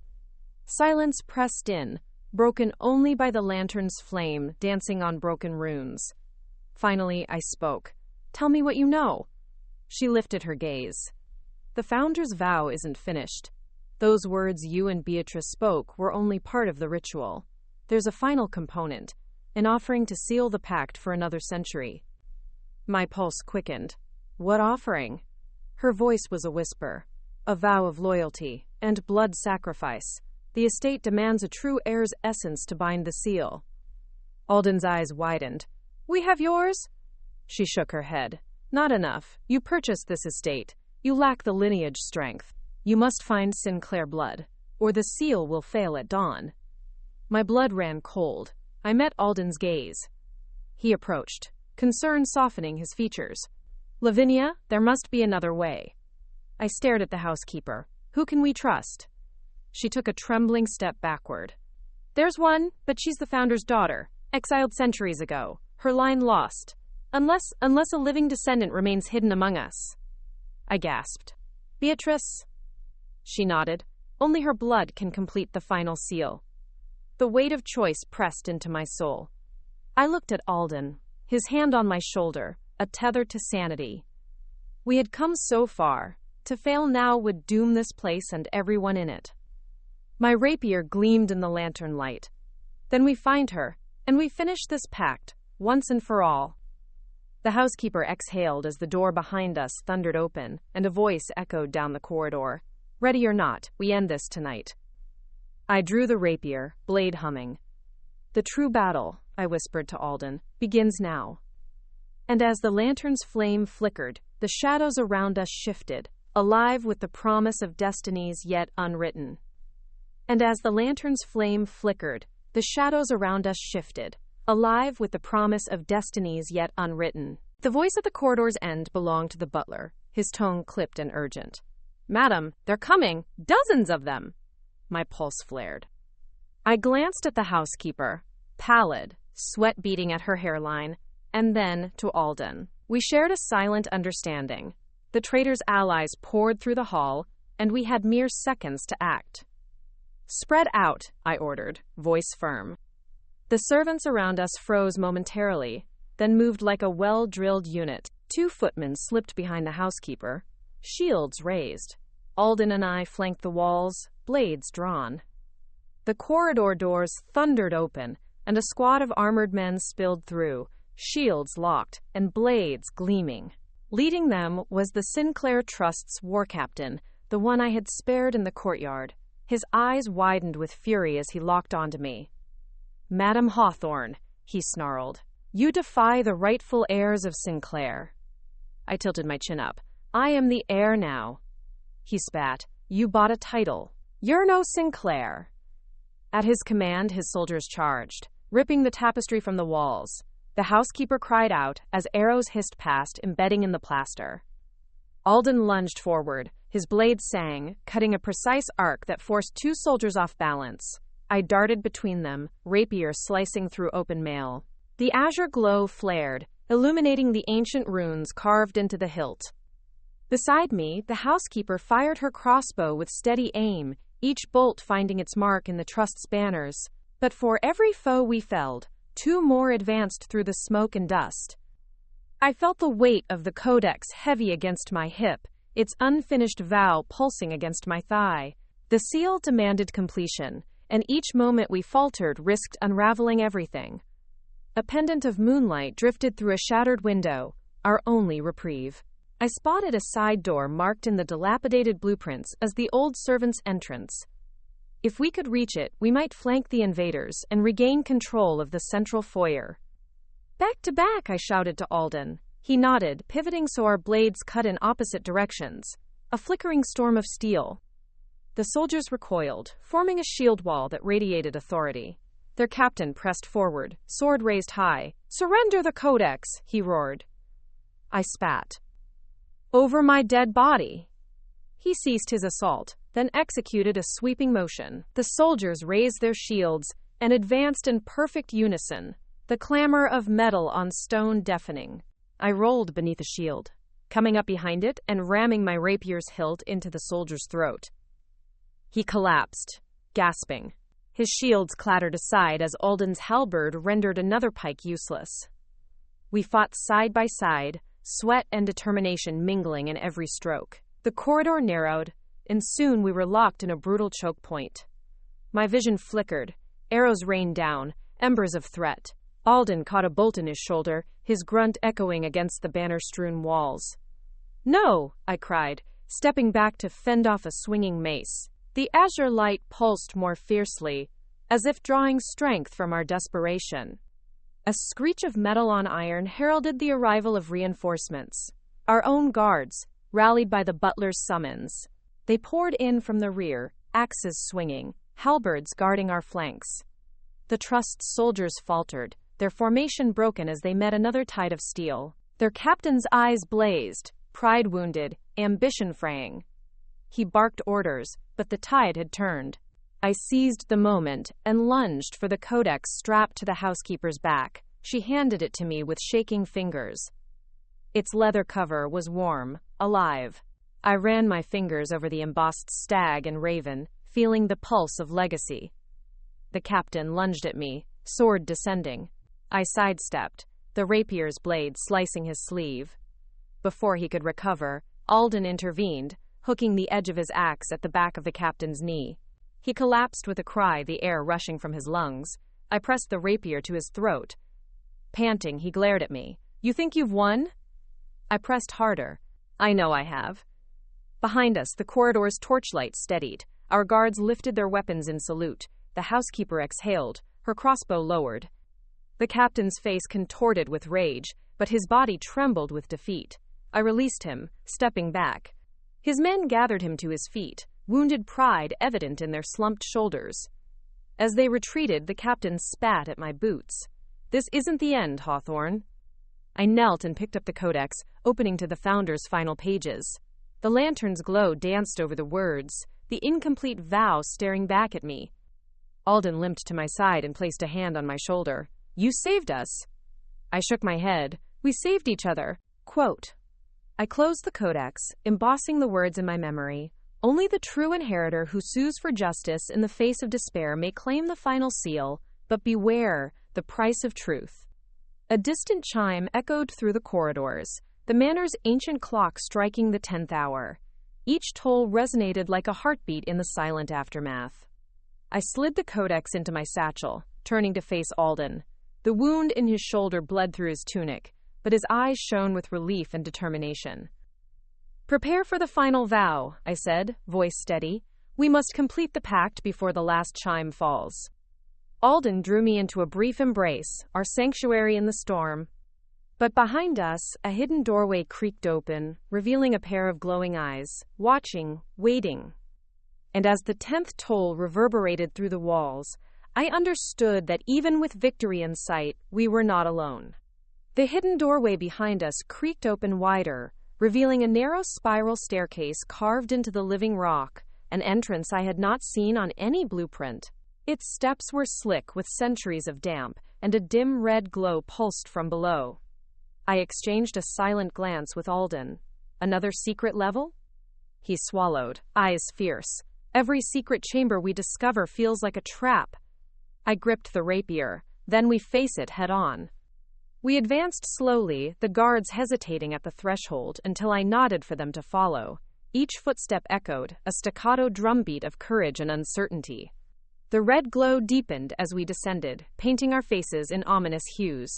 Silence pressed in, broken only by the lantern's flame dancing on broken runes. Finally, I spoke. "Tell me what you know." She lifted her gaze. "The Founder's vow isn't finished. Those words you and Beatrice spoke were only part of the ritual. There's a final component, an offering to seal the pact for another century." My pulse quickened. "What offering?" Her voice was a whisper. "A vow of loyalty and blood sacrifice. The estate demands a true heir's essence to bind the seal." Alden's eyes widened. "We have yours?" She shook her head. "Not enough. You purchased this estate. You lack the lineage strength. You must find Sinclair blood, or the seal will fail at dawn." My blood ran cold. I met Alden's gaze. He approached, concern softening his features. "Lavinia, there must be another way." I stared at the housekeeper. "Who can we trust?" She took a trembling step backward. "There's one, but she's the Founder's daughter, exiled centuries ago. Her line lost. Unless a living descendant remains hidden among us." I gasped. "Beatrice?" She nodded. "Only her blood can complete the final seal." The weight of choice pressed into my soul. I looked at Alden, his hand on my shoulder, a tether to sanity. We had come so far. To fail now would doom this place and everyone in it. My rapier gleamed in the lantern light. "Then we find her, and we finish this pact, once and for all." The housekeeper exhaled as the door behind us thundered open, and a voice echoed down the corridor. "Ready or not, we end this tonight." I drew the rapier, blade humming. "The true battle," I whispered to Alden, "begins now." And as the lantern's flame flickered, the shadows around us shifted, alive with the promise of destinies yet unwritten. And as the lantern's flame flickered, the shadows around us shifted, alive with the promise of destinies yet unwritten. The voice at the corridor's end belonged to the butler, his tone clipped and urgent. "Madam, they're coming! Dozens of them!" My pulse flared. I glanced at the housekeeper, pallid, sweat beading at her hairline, and then to Alden. We shared a silent understanding. The traitor's allies poured through the hall, and we had mere seconds to act. "Spread out," I ordered, voice firm. The servants around us froze momentarily, then moved like a well-drilled unit. 2 footmen slipped behind the housekeeper, shields raised. Alden and I flanked the walls, blades drawn. The corridor doors thundered open, and a squad of armored men spilled through, shields locked and blades gleaming. Leading them was the Sinclair Trust's war captain, the one I had spared in the courtyard. His eyes widened with fury as he locked onto me. "Madam Hawthorne," he snarled. You defy the rightful heirs of Sinclair. I tilted my chin up. I am the heir now. He spat. You bought a title. You're no Sinclair. At his command, his soldiers charged, ripping the tapestry from the walls. The housekeeper cried out as arrows hissed past, embedding in the plaster. Alden lunged forward. His blade sang, cutting a precise arc that forced two soldiers off balance. I darted between them, rapier slicing through open mail. The azure glow flared, illuminating the ancient runes carved into the hilt. Beside me, the housekeeper fired her crossbow with steady aim, each bolt finding its mark in the trust's banners. But for every foe we felled, two more advanced through the smoke and dust. I felt the weight of the codex heavy against my hip, its unfinished vow pulsing against my thigh. The seal demanded completion, and each moment we faltered risked unraveling everything. A pendant of moonlight drifted through a shattered window, our only reprieve. I spotted a side door marked in the dilapidated blueprints as the old servant's entrance. If we could reach it, we might flank the invaders and regain control of the central foyer. Back to back, I shouted to Alden. He nodded, pivoting so our blades cut in opposite directions. A flickering storm of steel. The soldiers recoiled, forming a shield wall that radiated authority. Their captain pressed forward, sword raised high. Surrender the codex, he roared. I spat. Over my dead body. He ceased his assault, then executed a sweeping motion. The soldiers raised their shields and advanced in perfect unison, the clamor of metal on stone deafening. I rolled beneath a shield, coming up behind it and ramming my rapier's hilt into the soldier's throat. He collapsed, gasping. His shields clattered aside as Alden's halberd rendered another pike useless. We fought side by side, sweat and determination mingling in every stroke. The corridor narrowed, and soon we were locked in a brutal choke point. My vision flickered, arrows rained down, embers of threat. Alden caught a bolt in his shoulder, his grunt echoing against the banner-strewn walls. No, I cried, stepping back to fend off a swinging mace. The azure light pulsed more fiercely, as if drawing strength from our desperation. A screech of metal on iron heralded the arrival of reinforcements. Our own guards, rallied by the butler's summons. They poured in from the rear, axes swinging, halberds guarding our flanks. The trust's soldiers faltered, their formation broken as they met another tide of steel. Their captain's eyes blazed, pride wounded, ambition fraying. He barked orders, but the tide had turned. I seized the moment and lunged for the codex strapped to the housekeeper's back. She handed it to me with shaking fingers. Its leather cover was warm, alive. I ran my fingers over the embossed stag and raven, feeling the pulse of legacy. The captain lunged at me, sword descending. I sidestepped, the rapier's blade slicing his sleeve. Before he could recover, Alden intervened, hooking the edge of his axe at the back of the captain's knee. He collapsed with a cry, the air rushing from his lungs. I pressed the rapier to his throat. Panting, he glared at me. You think you've won? I pressed harder. I know I have. Behind us, the corridor's torchlight steadied. Our guards lifted their weapons in salute. The housekeeper exhaled, her crossbow lowered. The captain's face contorted with rage, but his body trembled with defeat. I released him, stepping back. His men gathered him to his feet, wounded pride evident in their slumped shoulders. As they retreated, the captain spat at my boots. This isn't the end, Hawthorne. I knelt and picked up the codex, opening to the founder's final pages. The lantern's glow danced over the words, the incomplete vow staring back at me. Alden limped to my side and placed a hand on my shoulder. You saved us. I shook my head. We saved each other. Quote. I closed the codex, embossing the words in my memory. Only the true inheritor who sues for justice in the face of despair may claim the final seal, but beware, the price of truth. A distant chime echoed through the corridors, the manor's ancient clock striking the 10th hour. Each toll resonated like a heartbeat in the silent aftermath. I slid the codex into my satchel, turning to face Alden. The wound in his shoulder bled through his tunic, but his eyes shone with relief and determination. Prepare for the final vow, I said, voice steady. We must complete the pact before the last chime falls. Alden drew me into a brief embrace, our sanctuary in the storm. But behind us, a hidden doorway creaked open, revealing a pair of glowing eyes, watching, waiting. And as the 10th toll reverberated through the walls, I understood that even with victory in sight, we were not alone. The hidden doorway behind us creaked open wider, revealing a narrow spiral staircase carved into the living rock, an entrance I had not seen on any blueprint. Its steps were slick with centuries of damp, and a dim red glow pulsed from below. I exchanged a silent glance with Alden. Another secret level? He swallowed, eyes fierce. Every secret chamber we discover feels like a trap. I gripped the rapier, then we face it head on. We advanced slowly, the guards hesitating at the threshold until I nodded for them to follow. Each footstep echoed, a staccato drumbeat of courage and uncertainty. The red glow deepened as we descended, painting our faces in ominous hues.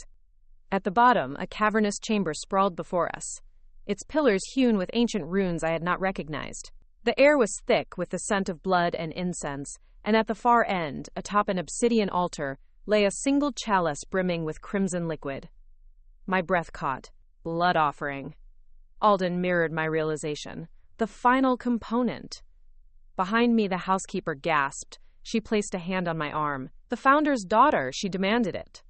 At the bottom, a cavernous chamber sprawled before us, its pillars hewn with ancient runes I had not recognized. The air was thick with the scent of blood and incense, and at the far end, atop an obsidian altar, lay a single chalice brimming with crimson liquid. My breath caught. Blood offering. Alden mirrored my realization. The final component. Behind me, the housekeeper gasped. She placed a hand on my arm. The founder's daughter, she demanded it.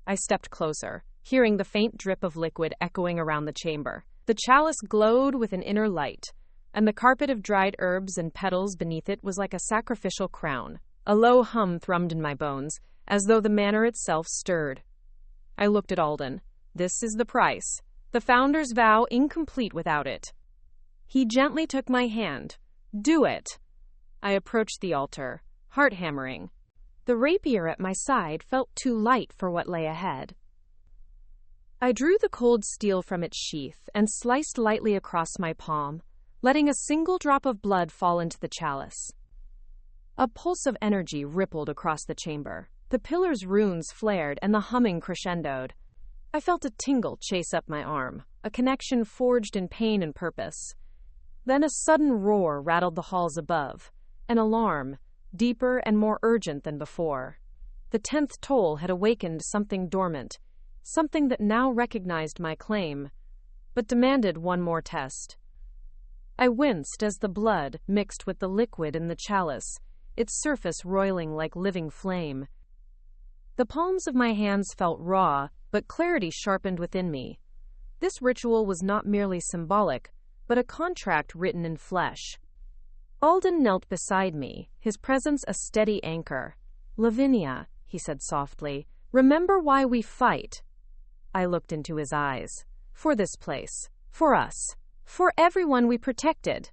I stepped closer, hearing the faint drip of liquid echoing around the chamber. The chalice glowed with an inner light, and the carpet of dried herbs and petals beneath it was like a sacrificial crown. A low hum thrummed in my bones, as though the manor itself stirred. I looked at Alden. This is the price. The founder's vow incomplete without it. He gently took my hand. Do it. I approached the altar, heart hammering. The rapier at my side felt too light for what lay ahead. I drew the cold steel from its sheath and sliced lightly across my palm, letting a single drop of blood fall into the chalice. A pulse of energy rippled across the chamber. The pillar's runes flared and the humming crescendoed. I felt a tingle chase up my arm, a connection forged in pain and purpose. Then a sudden roar rattled the halls above, an alarm, deeper and more urgent than before. The 10th toll had awakened something dormant, something that now recognized my claim, but demanded one more test. I winced as the blood mixed with the liquid in the chalice, its surface roiling like living flame. The palms of my hands felt raw, but clarity sharpened within me. This ritual was not merely symbolic, but a contract written in flesh. Alden knelt beside me, his presence a steady anchor. Lavinia, he said softly, remember why we fight. I looked into his eyes. For this place. For us. For everyone we protected.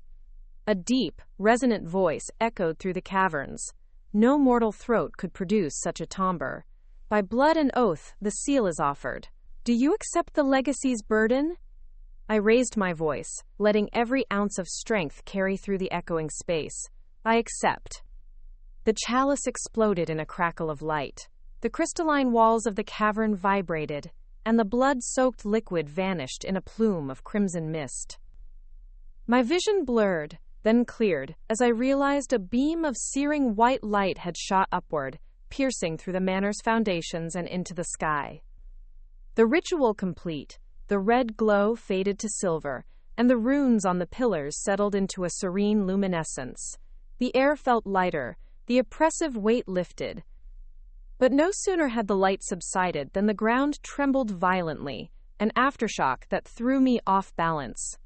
A deep, resonant voice echoed through the caverns. No mortal throat could produce such a timbre. By blood and oath, the seal is offered. Do you accept the legacy's burden? I raised my voice, letting every ounce of strength carry through the echoing space. I accept. The chalice exploded in a crackle of light. The crystalline walls of the cavern vibrated, and the blood-soaked liquid vanished in a plume of crimson mist. My vision blurred, then cleared, as I realized a beam of searing white light had shot upward, piercing through the manor's foundations and into the sky. The ritual complete, the red glow faded to silver, and the runes on the pillars settled into a serene luminescence. The air felt lighter, the oppressive weight lifted. But no sooner had the light subsided than the ground trembled violently, an aftershock that threw me off balance.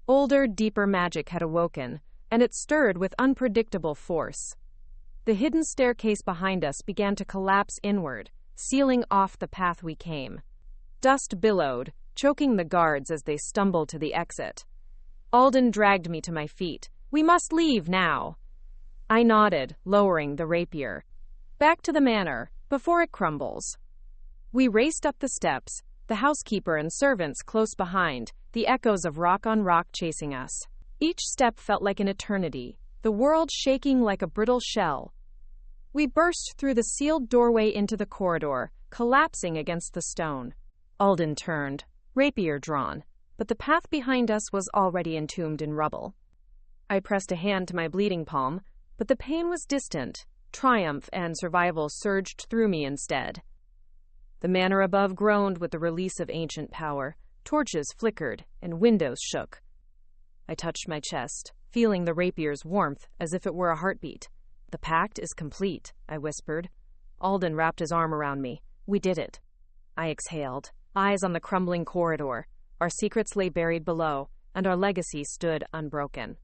Older, deeper magic had awoken, and it stirred with unpredictable force. The hidden staircase behind us began to collapse inward, sealing off the path we came. Dust billowed, choking the guards as they stumbled to the exit. Alden dragged me to my feet. We must leave now. I nodded, lowering the rapier. Back to the manor, before it crumbles. We raced up the steps, the housekeeper and servants close behind, the echoes of rock on rock chasing us. Each step felt like an eternity, the world shaking like a brittle shell. We burst through the sealed doorway into the corridor, collapsing against the stone. Alden turned, rapier drawn, but the path behind us was already entombed in rubble. I pressed a hand to my bleeding palm, but the pain was distant, Triumph and survival surged through me instead. The manor above groaned with the release of ancient power. Torches flickered, and windows shook. I touched my chest, feeling the rapier's warmth as if it were a heartbeat. "The pact is complete," I whispered. Alden wrapped his arm around me. "We did it." I exhaled, eyes on the crumbling corridor. Our secrets lay buried below, and our legacy stood unbroken.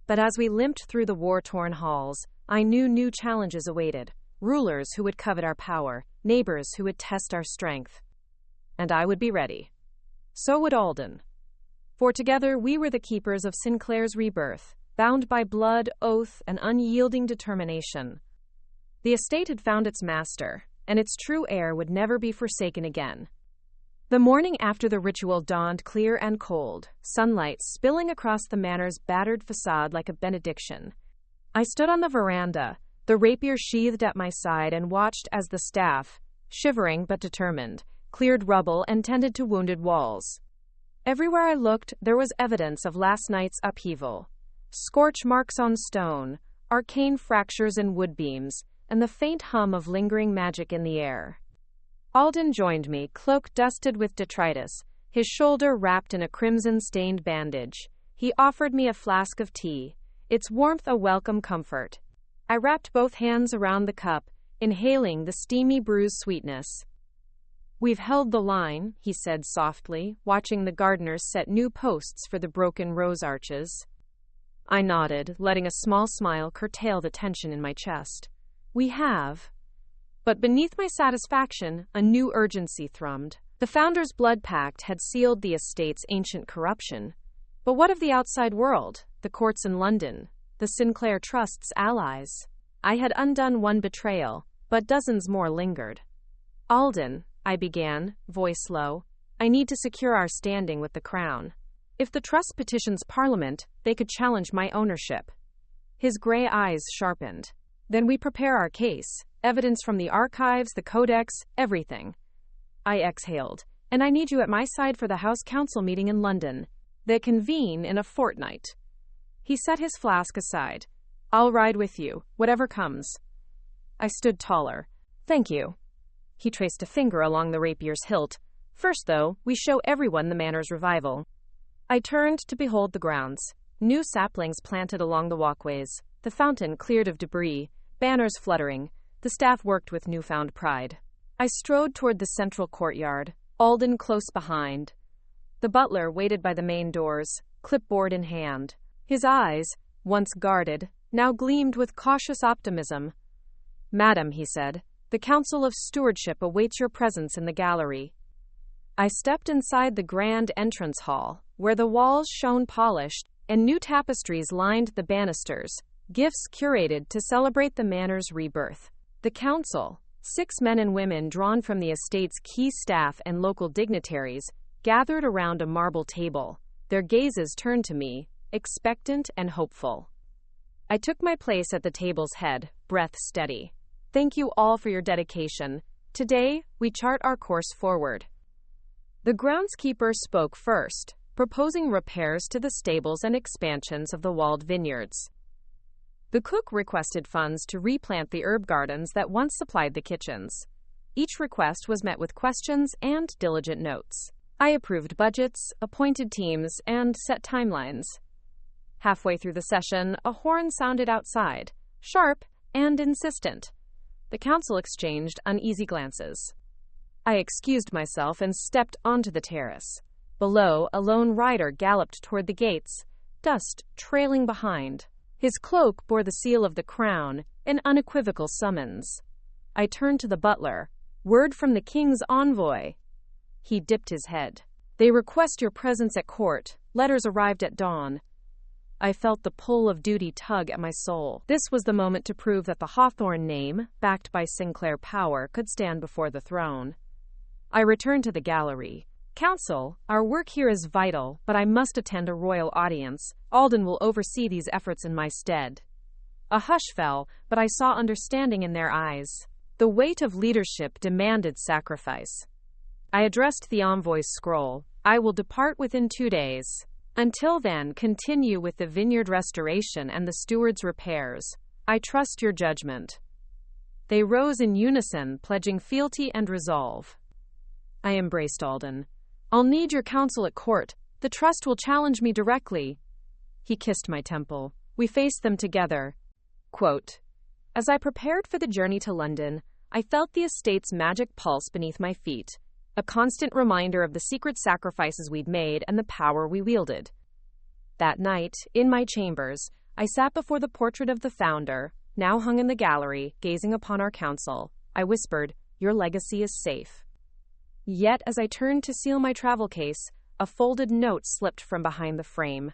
But as we limped through the war-torn halls, I knew new challenges awaited. Rulers who would covet our power, neighbors who would test our strength. And I would be ready. So would Alden. For together we were the keepers of Sinclair's rebirth, bound by blood, oath, and unyielding determination. The estate had found its master, and its true heir would never be forsaken again. The morning after the ritual dawned clear and cold, sunlight spilling across the manor's battered facade like a benediction. I stood on the veranda, the rapier sheathed at my side, and watched as the staff, shivering but determined, cleared rubble and tended to wounded walls. Everywhere I looked, there was evidence of last night's upheaval. Scorch marks on stone, arcane fractures in wood beams, and the faint hum of lingering magic in the air. Alden joined me, cloak dusted with detritus, his shoulder wrapped in a crimson-stained bandage. He offered me a flask of tea, its warmth a welcome comfort. I wrapped both hands around the cup, inhaling the steamy brew's sweetness. "We've held the line," he said softly, watching the gardeners set new posts for the broken rose arches. I nodded, letting a small smile curtail the tension in my chest. "We have." But beneath my satisfaction, a new urgency thrummed. The founder's blood pact had sealed the estate's ancient corruption. But what of the outside world, the courts in London, the Sinclair Trust's allies? I had undone one betrayal, but dozens more lingered. "Alden," I began, voice low, "I need to secure our standing with the Crown. If the Trust petitions Parliament, they could challenge my ownership." His gray eyes sharpened. "Then we prepare our case. Evidence from the archives, the codex, everything." I exhaled. "And I need you at my side for the House Council meeting in London. They convene in a fortnight." He set his flask aside. "I'll ride with you, whatever comes." I stood taller. "Thank you." He traced a finger along the rapier's hilt. "First, though, we show everyone the manor's revival." I turned to behold the grounds. New saplings planted along the walkways, the fountain cleared of debris, banners fluttering. The staff worked with newfound pride. I strode toward the central courtyard, Alden close behind. The butler waited by the main doors, clipboard in hand. His eyes, once guarded, now gleamed with cautious optimism. "Madam," he said, "the Council of Stewardship awaits your presence in the gallery." I stepped inside the grand entrance hall, where the walls shone polished, and new tapestries lined the banisters, gifts curated to celebrate the manor's rebirth. The council, 6 men and women drawn from the estate's key staff and local dignitaries, gathered around a marble table, their gazes turned to me, expectant and hopeful. I took my place at the table's head, breath steady. "Thank you all for your dedication. Today, we chart our course forward." The groundskeeper spoke first, proposing repairs to the stables and expansions of the walled vineyards. The cook requested funds to replant the herb gardens that once supplied the kitchens. Each request was met with questions and diligent notes. I approved budgets, appointed teams, and set timelines. Halfway through the session, a horn sounded outside, sharp and insistent. The council exchanged uneasy glances. I excused myself and stepped onto the terrace. Below, a lone rider galloped toward the gates, dust trailing behind. His cloak bore the seal of the crown, an unequivocal summons. I turned to the butler. "Word from the king's envoy." He dipped his head. "They request your presence at court. Letters arrived at dawn." I felt the pull of duty tug at my soul. This was the moment to prove that the Hawthorne name, backed by Sinclair power, could stand before the throne. I returned to the gallery. "Council, our work here is vital, but I must attend a royal audience. Alden will oversee these efforts in my stead." A hush fell, but I saw understanding in their eyes. The weight of leadership demanded sacrifice. I addressed the envoy's scroll. "I will depart within 2 days. Until then, continue with the vineyard restoration and the steward's repairs. I trust your judgment." They rose in unison, pledging fealty and resolve. I embraced Alden. I'll need your counsel at court. The trust will challenge me directly. He kissed my temple. We faced them together. Quote, as I prepared for the journey to London, I felt the estate's magic pulse beneath my feet, a constant reminder of the secret sacrifices we'd made and the power we wielded. That night, in my chambers, I sat before the portrait of the founder, now hung in the gallery, gazing upon our council. I whispered, your legacy is safe. Yet, as I turned to seal my travel case, a folded note slipped from behind the frame.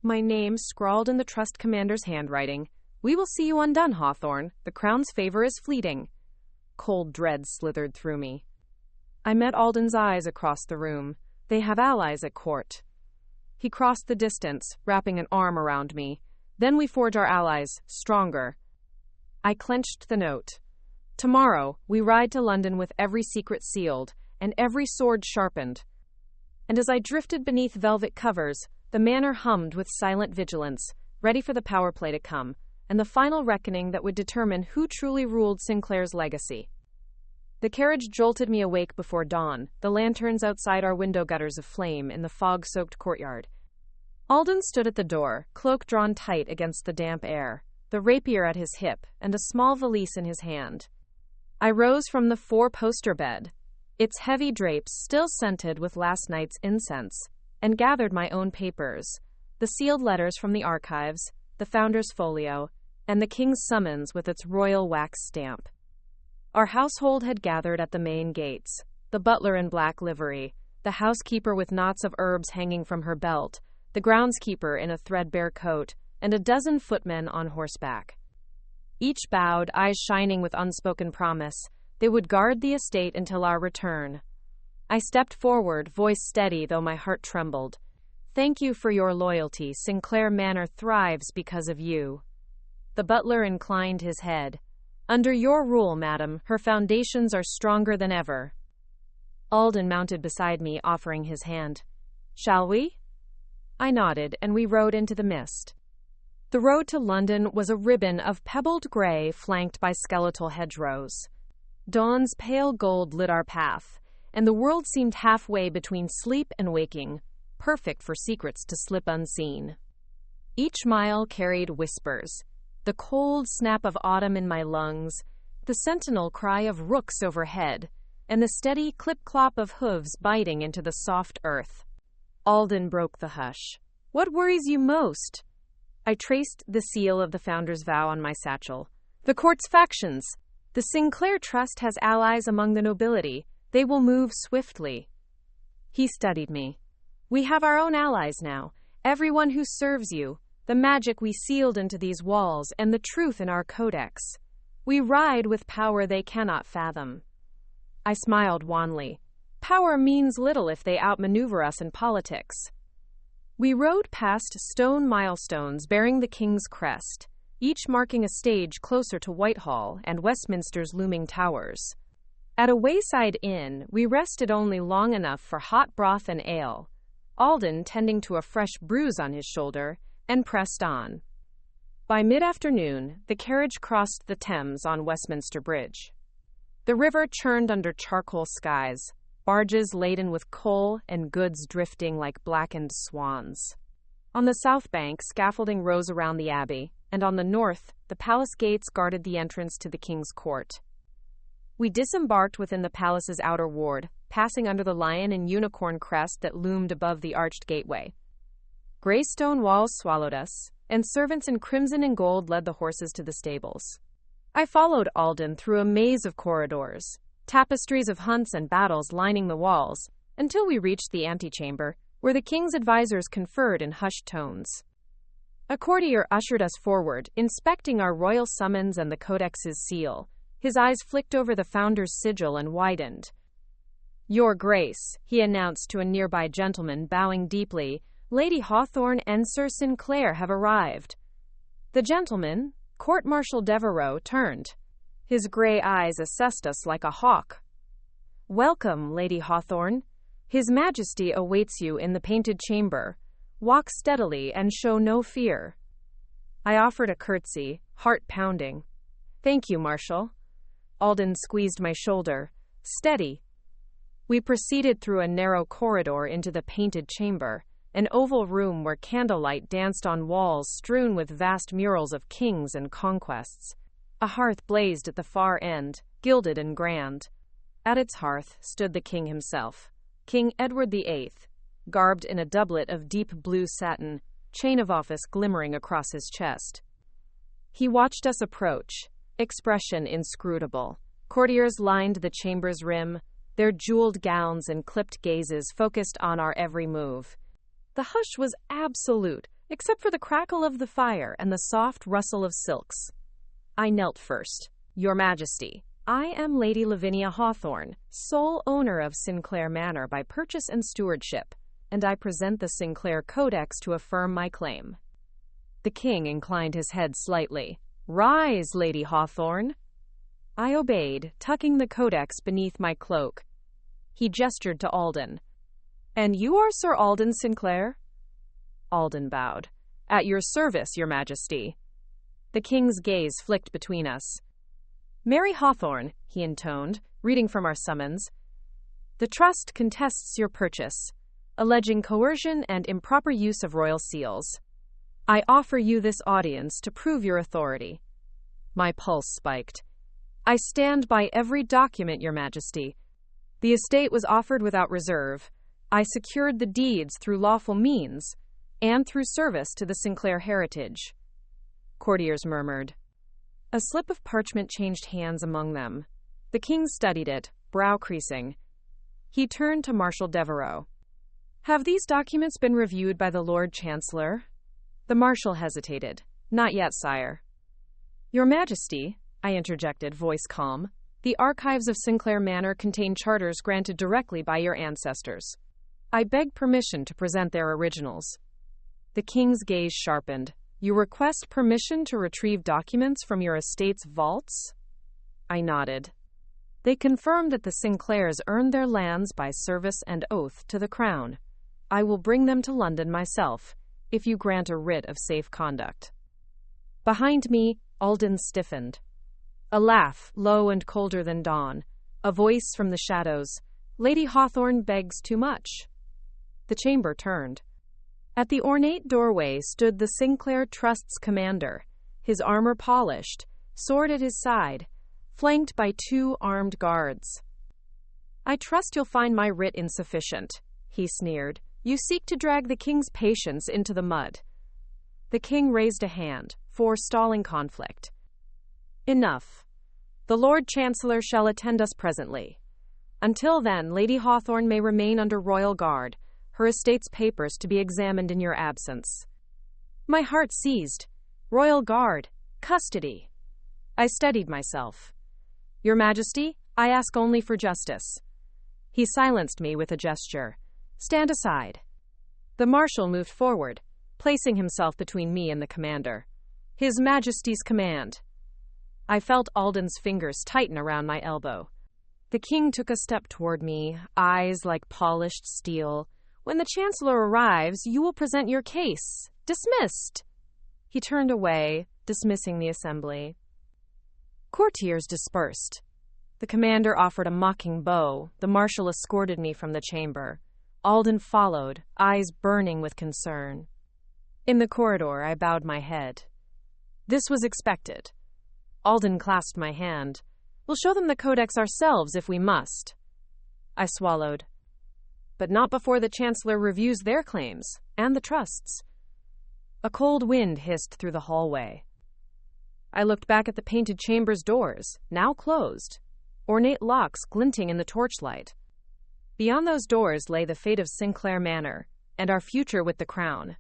My name scrawled in the trust commander's handwriting. We will see you undone, Hawthorne. The crown's favor is fleeting. Cold dread slithered through me. I met Alden's eyes across the room. They have allies at court. He crossed the distance, wrapping an arm around me. Then we forge our allies, stronger. I clenched the note. Tomorrow, we ride to London with every secret sealed, and every sword sharpened. And as I drifted beneath velvet covers, the manor hummed with silent vigilance, ready for the power play to come, and the final reckoning that would determine who truly ruled Sinclair's legacy. The carriage jolted me awake before dawn, the lanterns outside our window gutters aflame in the fog-soaked courtyard. Alden stood at the door, cloak drawn tight against the damp air, the rapier at his hip, and a small valise in his hand. I rose from the four-poster bed, its heavy drapes still scented with last night's incense, and gathered my own papers, the sealed letters from the archives, the founder's folio, and the king's summons with its royal wax stamp. Our household had gathered at the main gates, the butler in black livery, the housekeeper with knots of herbs hanging from her belt, the groundskeeper in a threadbare coat, and a dozen footmen on horseback. Each bowed, eyes shining with unspoken promise. They would guard the estate until our return. I stepped forward, voice steady though my heart trembled. Thank you for your loyalty. Sinclair Manor thrives because of you. The butler inclined his head. Under your rule, madam, her foundations are stronger than ever. Alden mounted beside me, offering his hand. Shall we? I nodded, and we rode into the mist. The road to London was a ribbon of pebbled gray flanked by skeletal hedgerows. Dawn's pale gold lit our path, and the world seemed halfway between sleep and waking, perfect for secrets to slip unseen. Each mile carried whispers, the cold snap of autumn in my lungs, the sentinel cry of rooks overhead, and the steady clip-clop of hooves biting into the soft earth. Alden broke the hush. What worries you most? I traced the seal of the founder's vow on my satchel. The court's factions. The Sinclair Trust has allies among the nobility. They will move swiftly. He studied me. We have our own allies now. Everyone who serves you. The magic we sealed into these walls, and the truth in our codex. We ride with power they cannot fathom. I smiled wanly. Power means little if they outmaneuver us in politics. We rode past stone milestones bearing the king's crest, each marking a stage closer to Whitehall and Westminster's looming towers. At a wayside inn, we rested only long enough for hot broth and ale, Alden tending to a fresh bruise on his shoulder, and pressed on. By mid-afternoon, the carriage crossed the Thames on Westminster Bridge. The river churned under charcoal skies, barges laden with coal and goods drifting like blackened swans. On the south bank, scaffolding rose around the abbey, and on the north, the palace gates guarded the entrance to the king's court. We disembarked within the palace's outer ward, passing under the lion and unicorn crest that loomed above the arched gateway. Gray stone walls swallowed us, and servants in crimson and gold led the horses to the stables. I followed Alden through a maze of corridors, tapestries of hunts and battles lining the walls, until we reached the antechamber, where the king's advisors conferred in hushed tones. A courtier ushered us forward, inspecting our royal summons and the codex's seal. His eyes flicked over the founder's sigil and widened. Your Grace, he announced to a nearby gentleman, bowing deeply, Lady Hawthorne and Sir Sinclair have arrived. The gentleman, Court-Marshal Devereux, turned. His gray eyes assessed us like a hawk. Welcome, Lady Hawthorne. His Majesty awaits you in the painted chamber. Walk steadily and show no fear. I offered a curtsy, heart pounding. Thank you, Marshal. Alden squeezed my shoulder. Steady. We proceeded through a narrow corridor into the painted chamber, an oval room where candlelight danced on walls strewn with vast murals of kings and conquests. A hearth blazed at the far end, gilded and grand. At its hearth stood the king himself, King Edward VIII, garbed in a doublet of deep blue satin, chain of office glimmering across his chest. He watched us approach, expression inscrutable. Courtiers lined the chamber's rim, their jeweled gowns and clipped gazes focused on our every move. The hush was absolute, except for the crackle of the fire and the soft rustle of silks. I knelt first. Your Majesty, I am Lady Lavinia Hawthorne, sole owner of Sinclair Manor by purchase and stewardship, and I present the Sinclair Codex to affirm my claim. The king inclined his head slightly. Rise, Lady Hawthorne. I obeyed, tucking the codex beneath my cloak. He gestured to Alden. And you are Sir Alden Sinclair? Alden bowed. At your service, Your Majesty. The king's gaze flicked between us. Mary Hawthorne, he intoned, reading from our summons. The trust contests your purchase, alleging coercion and improper use of royal seals. I offer you this audience to prove your authority. My pulse spiked. I stand by every document, Your Majesty. The estate was offered without reserve. I secured the deeds through lawful means and through service to the Sinclair heritage. Courtiers murmured. A slip of parchment changed hands among them. The king studied it, brow creasing. He turned to Marshal Devereux. Have these documents been reviewed by the Lord Chancellor? The Marshal hesitated. Not yet, sire. Your Majesty, I interjected, voice calm, the archives of Sinclair Manor contain charters granted directly by your ancestors. I beg permission to present their originals. The king's gaze sharpened. You request permission to retrieve documents from your estate's vaults? I nodded. They confirmed that the Sinclairs earned their lands by service and oath to the crown. I will bring them to London myself, if you grant a writ of safe conduct. Behind me, Alden stiffened. A laugh, low and colder than dawn. A voice from the shadows. Lady Hawthorne begs too much. The chamber turned. At the ornate doorway stood the Sinclair Trust's commander, his armor polished, sword at his side, flanked by 2 armed guards. I trust you'll find my writ insufficient, he sneered. You seek to drag the king's patience into the mud. The king raised a hand, forestalling conflict. Enough. The Lord Chancellor shall attend us presently. Until then, Lady Hawthorne may remain under royal guard, her estate's papers to be examined in your absence. My heart seized. Royal guard. Custody. I steadied myself. Your Majesty, I ask only for justice. He silenced me with a gesture. Stand aside. The marshal moved forward, placing himself between me and the commander. His Majesty's command. I felt Alden's fingers tighten around my elbow. The king took a step toward me, eyes like polished steel. When the Chancellor arrives, you will present your case. Dismissed. He turned away, dismissing the assembly. Courtiers dispersed. The commander offered a mocking bow. The marshal escorted me from the chamber. Alden followed, eyes burning with concern. In the corridor, I bowed my head. This was expected. Alden clasped my hand. We'll show them the codex ourselves if we must. I swallowed. But not before the Chancellor reviews their claims, and the Trust's. A cold wind hissed through the hallway. I looked back at the painted chamber's doors, now closed, ornate locks glinting in the torchlight. Beyond those doors lay the fate of Sinclair Manor, and our future with the crown.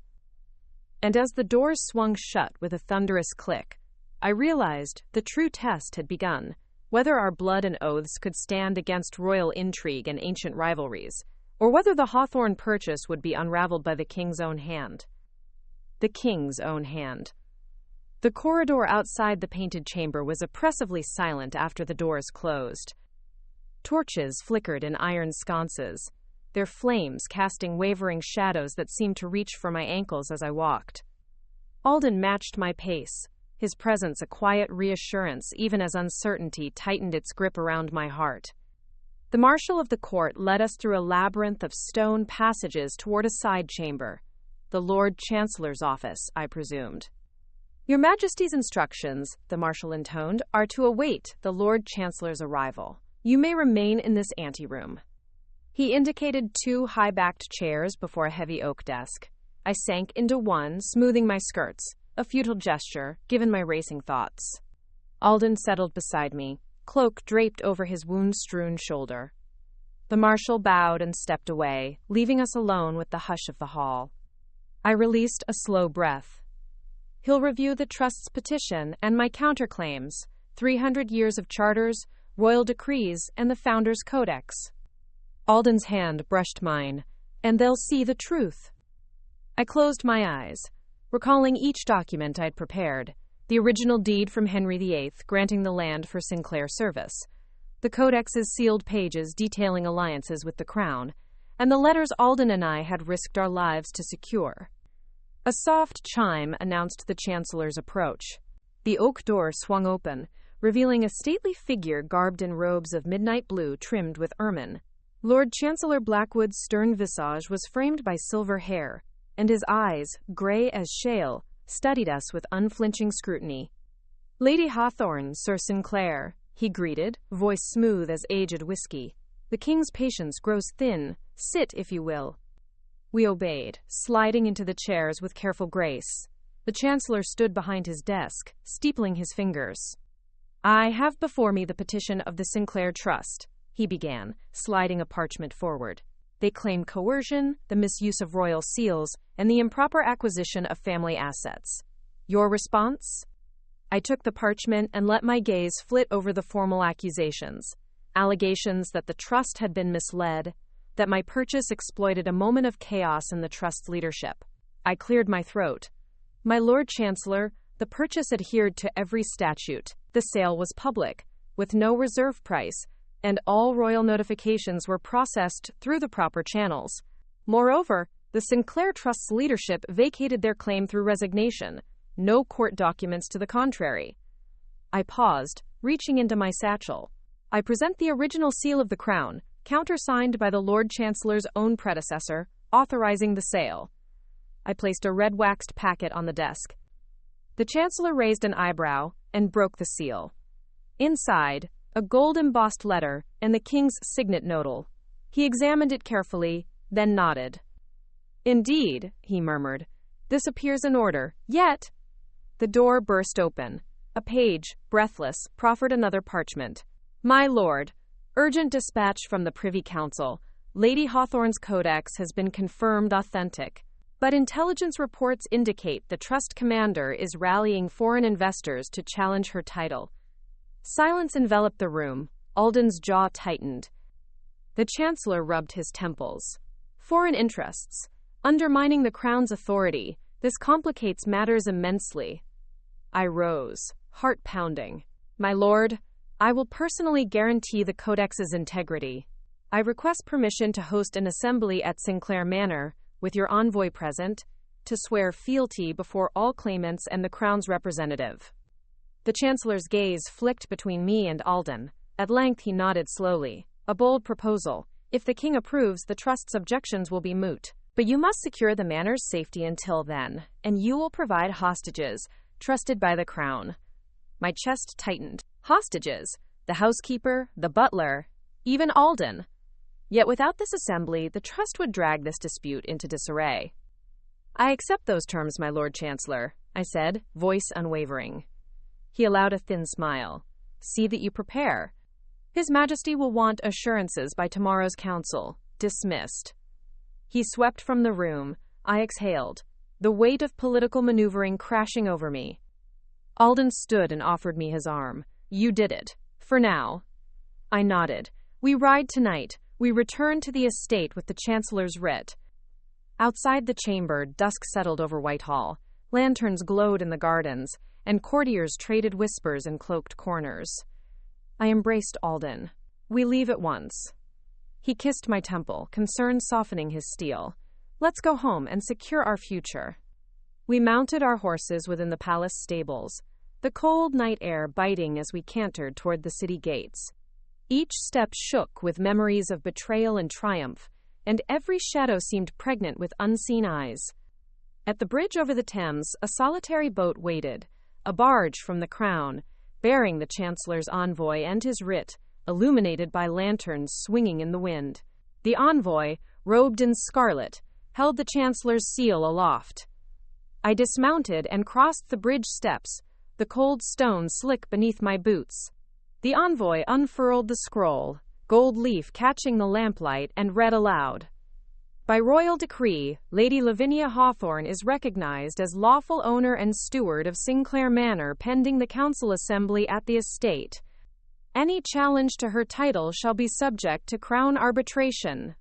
And as the doors swung shut with a thunderous click, I realized the true test had begun, whether our blood and oaths could stand against royal intrigue and ancient rivalries, or whether the Hawthorne purchase would be unraveled by the king's own hand. The king's own hand. The corridor outside the painted chamber was oppressively silent after the doors closed. Torches flickered in iron sconces, their flames casting wavering shadows that seemed to reach for my ankles as I walked. Alden matched my pace, his presence a quiet reassurance even as uncertainty tightened its grip around my heart. The marshal of the court led us through a labyrinth of stone passages toward a side chamber. The Lord Chancellor's office, I presumed. Your Majesty's instructions, the marshal intoned, are to await the Lord Chancellor's arrival. You may remain in this anteroom. He indicated 2 high-backed chairs before a heavy oak desk. I sank into one, smoothing my skirts, a futile gesture, given my racing thoughts. Alden settled beside me, cloak draped over his wound-strewn shoulder. The marshal bowed and stepped away, leaving us alone with the hush of the hall. I released a slow breath. He'll review the trust's petition and my counterclaims, 300 years of charters, royal decrees, and the Founder's Codex. Alden's hand brushed mine, and they'll see the truth. I closed my eyes, recalling each document I'd prepared. The original deed from Henry VIII granting the land for Sinclair service, the Codex's sealed pages detailing alliances with the Crown, and the letters Alden and I had risked our lives to secure. A soft chime announced the Chancellor's approach. The oak door swung open, revealing a stately figure garbed in robes of midnight blue trimmed with ermine. Lord Chancellor Blackwood's stern visage was framed by silver hair, and his eyes, gray as shale, studied us with unflinching scrutiny. Lady Hawthorne, Sir Sinclair, he greeted, voice smooth as aged whiskey. The king's patience grows thin. Sit, if you will. We obeyed, sliding into the chairs with careful grace. The Chancellor stood behind his desk, steepling his fingers. I have before me the petition of the Sinclair Trust, he began, sliding a parchment forward. They claim coercion, the misuse of royal seals, and the improper acquisition of family assets. Your response? I took the parchment and let my gaze flit over the formal accusations. Allegations that the trust had been misled, that my purchase exploited a moment of chaos in the trust's leadership. I cleared my throat. My Lord Chancellor, the purchase adhered to every statute. The sale was public, with no reserve price, and all royal notifications were processed through the proper channels. Moreover, the Sinclair Trust's leadership vacated their claim through resignation, no court documents to the contrary. I paused, reaching into my satchel. I present the original seal of the Crown, countersigned by the Lord Chancellor's own predecessor, authorizing the sale. I placed a red-waxed packet on the desk. The Chancellor raised an eyebrow and broke the seal. Inside, a gold-embossed letter and the King's signet nodal. He examined it carefully, then nodded. Indeed, he murmured, this appears in order, yet... The door burst open. A page, breathless, proffered another parchment. My lord, urgent dispatch from the Privy Council. Lady Hawthorne's codex has been confirmed authentic, but intelligence reports indicate the trust commander is rallying foreign investors to challenge her title. Silence enveloped the room. Alden's jaw tightened. The Chancellor rubbed his temples. Foreign interests, undermining the Crown's authority, this complicates matters immensely. I rose, heart pounding. My lord, I will personally guarantee the Codex's integrity. I request permission to host an assembly at Sinclair Manor, with your envoy present, to swear fealty before all claimants and the Crown's representative. The Chancellor's gaze flicked between me and Alden. At length he nodded slowly. A bold proposal. If the king approves, the trust's objections will be moot. But you must secure the manor's safety until then, and you will provide hostages, trusted by the Crown. My chest tightened. Hostages, the housekeeper, the butler, even Alden. Yet without this assembly, the trust would drag this dispute into disarray. I accept those terms, my Lord Chancellor, I said, voice unwavering. He allowed a thin smile. See that you prepare. His Majesty will want assurances by tomorrow's council. Dismissed. He swept from the room. I exhaled, the weight of political maneuvering crashing over me. Alden stood and offered me his arm. You did it. For now. I nodded. We ride tonight. We return to the estate with the Chancellor's writ. Outside the chamber, dusk settled over Whitehall. Lanterns glowed in the gardens, and courtiers traded whispers in cloaked corners. I embraced Alden. We leave at once. He kissed my temple, concern softening his steel. Let's go home and secure our future. We mounted our horses within the palace stables. the cold night air biting as we cantered toward the city gates. Each step shook with memories of betrayal and triumph, and every shadow seemed pregnant with unseen eyes. At the bridge over the Thames, a solitary boat waited, a barge from the Crown, bearing the Chancellor's envoy and his writ, illuminated by lanterns swinging in the wind. The envoy, robed in scarlet, held the Chancellor's seal aloft. I dismounted and crossed the bridge steps, the cold stone slick beneath my boots. The envoy unfurled the scroll, gold leaf catching the lamplight, and read aloud. By royal decree, Lady Lavinia Hawthorne is recognized as lawful owner and steward of Sinclair Manor pending the council assembly at the estate. Any challenge to her title shall be subject to Crown arbitration.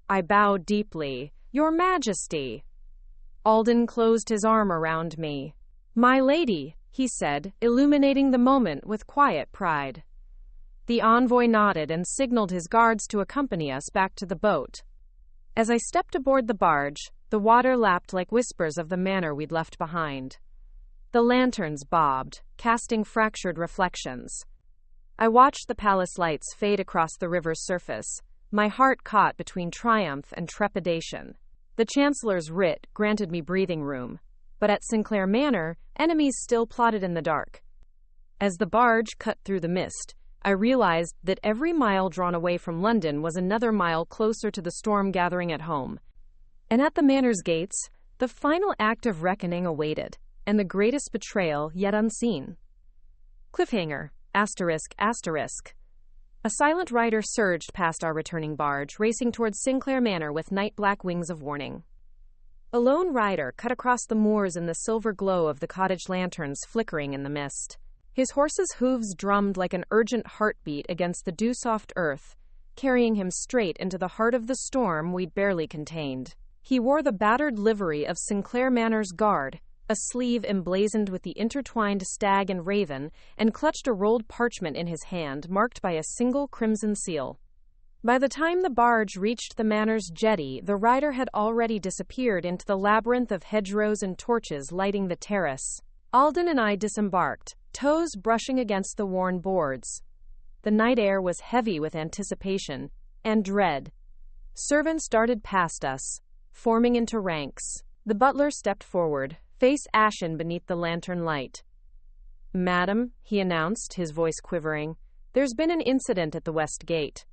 I bowed deeply. Your Majesty. Alden closed his arm around me. My lady, he said, illuminating the moment with quiet pride. The envoy nodded and signaled his guards to accompany us back to the boat. As I stepped aboard the barge, the water lapped like whispers of the manor we'd left behind. The lanterns bobbed, casting fractured reflections. I watched the palace lights fade across the river's surface, my heart caught between triumph and trepidation. The Chancellor's writ granted me breathing room, but at Sinclair Manor, enemies still plotted in the dark. As the barge cut through the mist, I realized that every mile drawn away from London was another mile closer to the storm gathering at home. And at the manor's gates, the final act of reckoning awaited, and the greatest betrayal yet unseen. Cliffhanger, asterisk, asterisk. A silent rider surged past our returning barge, racing towards Sinclair Manor with night-black wings of warning. A lone rider cut across the moors in the silver glow of the cottage lanterns flickering in the mist. His horse's hooves drummed like an urgent heartbeat against the dew-soft earth, carrying him straight into the heart of the storm we'd barely contained. He wore the battered livery of Sinclair Manor's guard, a sleeve emblazoned with the intertwined stag and raven, and clutched a rolled parchment in his hand marked by a single crimson seal. By the time the barge reached the manor's jetty, the rider had already disappeared into the labyrinth of hedgerows and torches lighting the terrace. Alden and I disembarked, toes brushing against the worn boards. The night air was heavy with anticipation and dread. Servants darted past us, forming into ranks. The butler stepped forward, face ashen beneath the lantern light. Madam, he announced, his voice quivering, there's been an incident at the West Gate.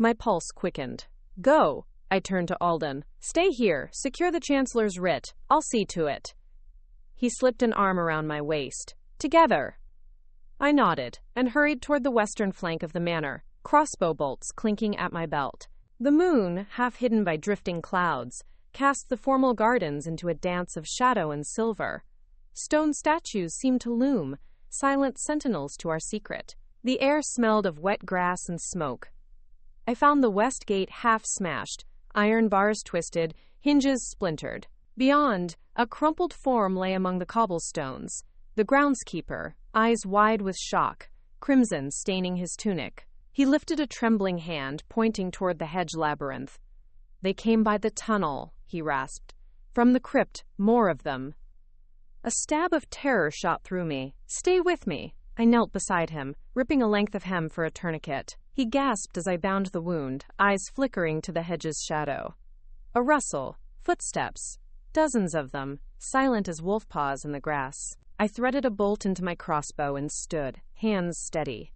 My pulse quickened. Go, I turned to Alden. Stay here, secure the Chancellor's writ. I'll see to it. He slipped an arm around my waist. Together. I nodded and hurried toward the western flank of the manor, crossbow bolts clinking at my belt. The moon, half hidden by drifting clouds, cast the formal gardens into a dance of shadow and silver. Stone statues seemed to loom, silent sentinels to our secret. The air smelled of wet grass and smoke. I found the west gate half smashed, iron bars twisted, hinges splintered. Beyond, a crumpled form lay among the cobblestones. The groundskeeper, eyes wide with shock, crimson staining his tunic. He lifted a trembling hand, pointing toward the hedge labyrinth. They came by the tunnel, he rasped. From the crypt, more of them. A stab of terror shot through me. Stay with me. I knelt beside him, ripping a length of hem for a tourniquet. He gasped as I bound the wound, eyes flickering to the hedge's shadow. A rustle, footsteps, dozens of them, silent as wolf paws in the grass. I threaded a bolt into my crossbow and stood, hands steady.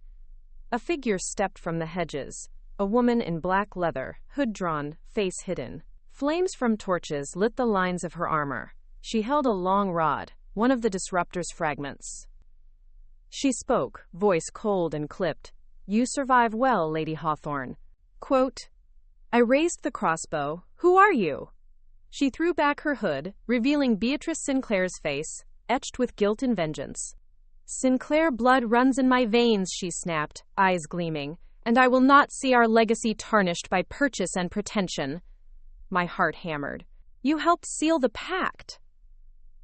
A figure stepped from the hedges, a woman in black leather, hood drawn, face hidden. Flames from torches lit the lines of her armor. She held a long rod, one of the disruptor's fragments. She spoke, voice cold and clipped. You survive well, Lady Hawthorne. Quote, I raised the crossbow. Who are you? She threw back her hood, revealing Beatrice Sinclair's face, etched with guilt and vengeance. Sinclair blood runs in my veins, she snapped, eyes gleaming, and I will not see our legacy tarnished by purchase and pretension. My heart hammered. You helped seal the pact.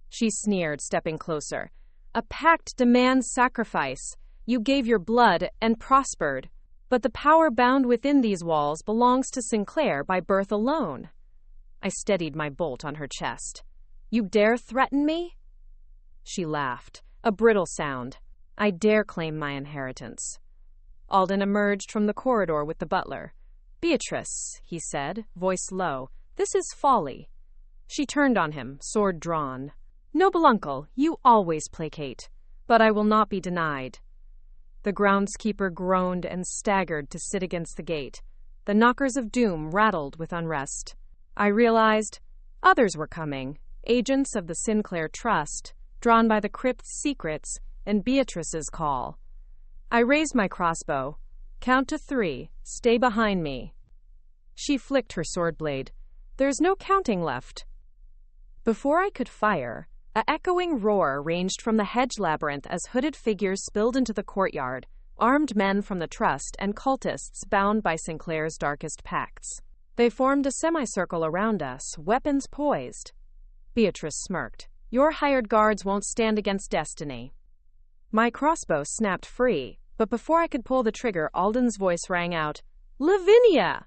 She sneered, stepping closer. A pact demands sacrifice. You gave your blood and prospered. But the power bound within these walls belongs to Sinclair by birth alone. I steadied my bolt on her chest. You dare threaten me? She laughed, A brittle sound. I dare claim my inheritance. Alden emerged from the corridor with the butler. "Beatrice," he said, voice low, "this is folly." She turned on him, sword drawn. "Noble uncle, you always placate, but I will not be denied." The groundskeeper groaned and staggered to sit against the gate. The knockers of doom rattled with unrest. I realized others were coming, agents of the Sinclair Trust, drawn by the crypt's secrets and Beatrice's call. I raised my crossbow. "Count to 3. Stay behind me." She flicked her sword blade. "There's no counting left." Before I could fire, a echoing roar ranged from the hedge labyrinth as hooded figures spilled into the courtyard, armed men from the Trust and cultists bound by Sinclair's darkest pacts. They formed a semicircle around us, weapons poised. Beatrice smirked. "Your hired guards won't stand against destiny." My crossbow snapped free, but before I could pull the trigger, Alden's voice rang out, "Lavinia!"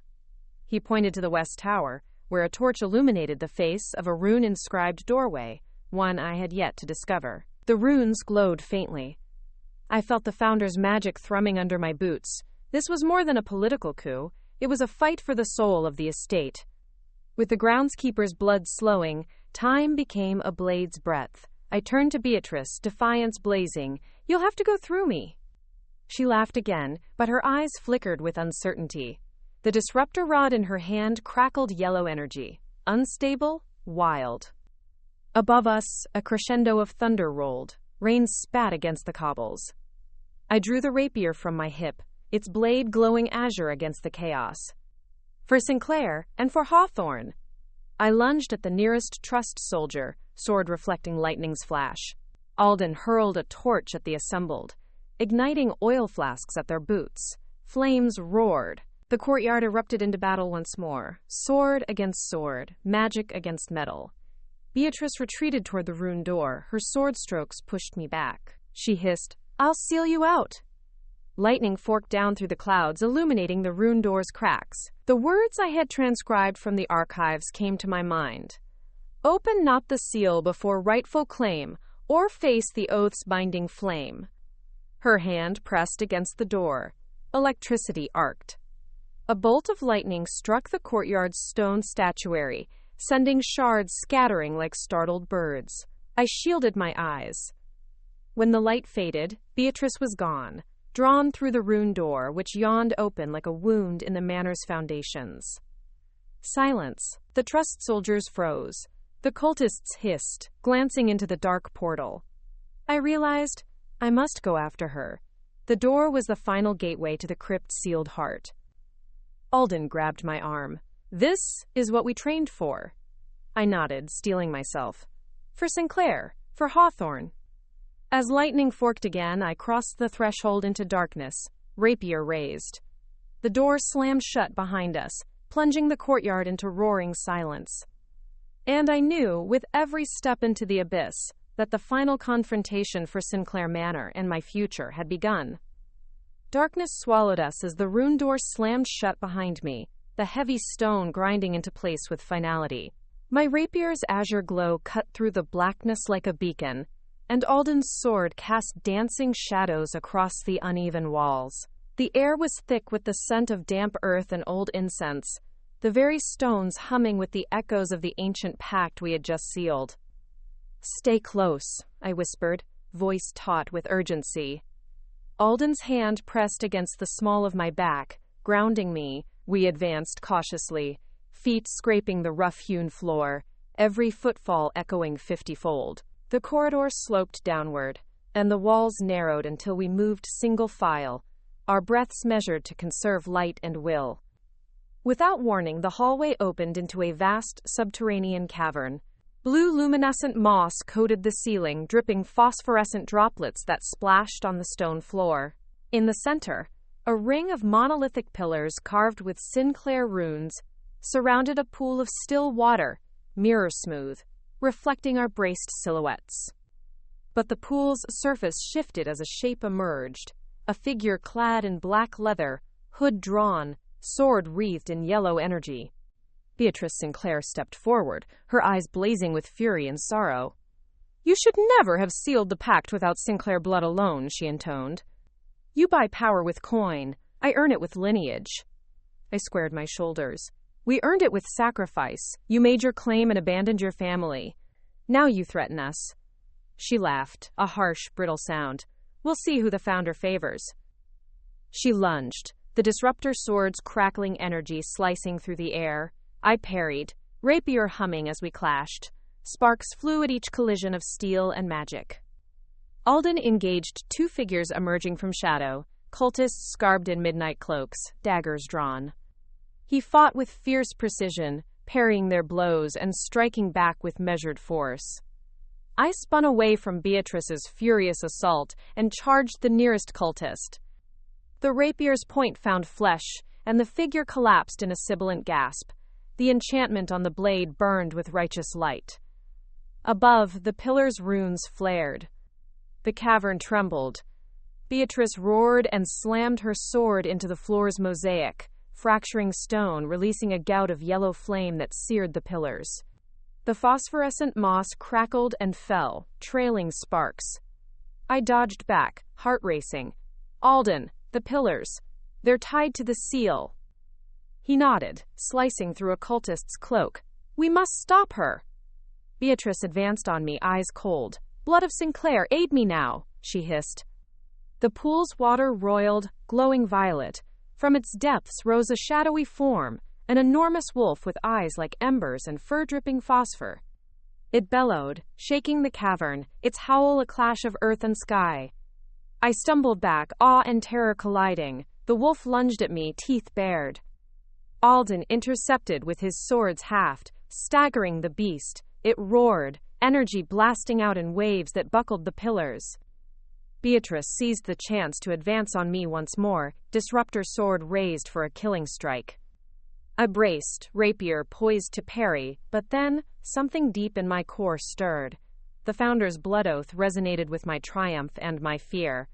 He pointed to the west tower, where a torch illuminated the face of a rune-inscribed doorway, one I had yet to discover. The runes glowed faintly. I felt the Founder's magic thrumming under my boots. This was more than a political coup. It was a fight for the soul of the estate. With the groundskeeper's blood slowing, time became a blade's breadth. I turned to Beatrice, defiance blazing. "You'll have to go through me." She laughed again, but her eyes flickered with uncertainty. The disruptor rod in her hand crackled yellow energy. Unstable, wild. Above us, a crescendo of thunder rolled. Rain spat against the cobbles. I drew the rapier from my hip, its blade glowing azure against the chaos. "For Sinclair, and for Hawthorne." I lunged at the nearest Trust soldier, sword reflecting lightning's flash. Alden hurled a torch at the assembled, igniting oil flasks at their boots. Flames roared. The courtyard erupted into battle once more, sword against sword, magic against metal. Beatrice retreated toward the rune door. Her sword strokes pushed me back. She hissed, "I'll seal you out." Lightning forked down through the clouds, illuminating the rune door's cracks. The words I had transcribed from the archives came to my mind. "Open not the seal before rightful claim, or face the oath's binding flame." Her hand pressed against the door. Electricity arced. A bolt of lightning struck the courtyard's stone statuary, sending shards scattering like startled birds. I shielded my eyes. When the light faded, Beatrice was gone, drawn through the rune door, which yawned open like a wound in the manor's foundations. Silence. The Trust soldiers froze. The cultists hissed, glancing into the dark portal. I realized I must go after her. The door was the final gateway to the crypt's sealed heart. Alden grabbed my arm. "This is what we trained for." I nodded, steeling myself. "For Sinclair, for Hawthorne." As lightning forked again, I crossed the threshold into darkness, rapier raised. The door slammed shut behind us, plunging the courtyard into roaring silence. And I knew, with every step into the abyss, that the final confrontation for Sinclair Manor and my future had begun. Darkness swallowed us as the rune door slammed shut behind me, the heavy stone grinding into place with finality. My rapier's azure glow cut through the blackness like a beacon, and Alden's sword cast dancing shadows across the uneven walls. The air was thick with the scent of damp earth and old incense, the very stones humming with the echoes of the ancient pact we had just sealed. "Stay close," I whispered, voice taut with urgency. Alden's hand pressed against the small of my back, grounding me. We advanced cautiously, feet scraping the rough-hewn floor, every footfall echoing 50-fold. The corridor sloped downward, and the walls narrowed until we moved single file, our breaths measured to conserve light and will. Without warning, the hallway opened into a vast subterranean cavern. Blue luminescent moss coated the ceiling, dripping phosphorescent droplets that splashed on the stone floor. In the center, a ring of monolithic pillars carved with Sinclair runes surrounded a pool of still water, mirror-smooth, reflecting our braced silhouettes. But the pool's surface shifted as a shape emerged, a figure clad in black leather, hood drawn, sword wreathed in yellow energy. Beatrice Sinclair stepped forward, her eyes blazing with fury and sorrow. You should never have sealed the pact without Sinclair blood alone, she intoned. You buy power with coin. I earn it with lineage. I squared my shoulders. We earned it with sacrifice. You made your claim and abandoned your family. Now you threaten us. She laughed, a harsh, brittle sound. We'll see who the founder favors. She lunged, the disruptor sword's crackling energy slicing through the air. I parried, rapier humming as we clashed. Sparks flew at each collision of steel and magic. Alden engaged two figures emerging from shadow, cultists garbed in midnight cloaks, daggers drawn. He fought with fierce precision, parrying their blows and striking back with measured force. I spun away from Beatrice's furious assault and charged the nearest cultist. The rapier's point found flesh, and the figure collapsed in a sibilant gasp. The enchantment on the blade burned with righteous light. Above, the pillar's runes flared. The cavern trembled. Beatrice roared and slammed her sword into the floor's mosaic, fracturing stone, releasing a gout of yellow flame that seared the pillars. The phosphorescent moss crackled and fell, trailing sparks. I dodged back, heart racing. Alden, the pillars. They're tied to the seal. He nodded, slicing through a cultist's cloak. We must stop her. Beatrice advanced on me, eyes cold. Blood of Sinclair, aid me now, she hissed. The pool's water roiled, glowing violet. From its depths rose a shadowy form, an enormous wolf with eyes like embers and fur-dripping phosphor. It bellowed, shaking the cavern, its howl a clash of earth and sky. I stumbled back, awe and terror colliding. The wolf lunged at me, teeth bared. Alden intercepted with his sword's haft, staggering the beast. It roared, energy blasting out in waves that buckled the pillars. Beatrice seized the chance to advance on me once more, disruptor sword raised for a killing strike. I braced, rapier poised to parry, but then, something deep in my core stirred. The founder's blood oath resonated with my triumph and my fear.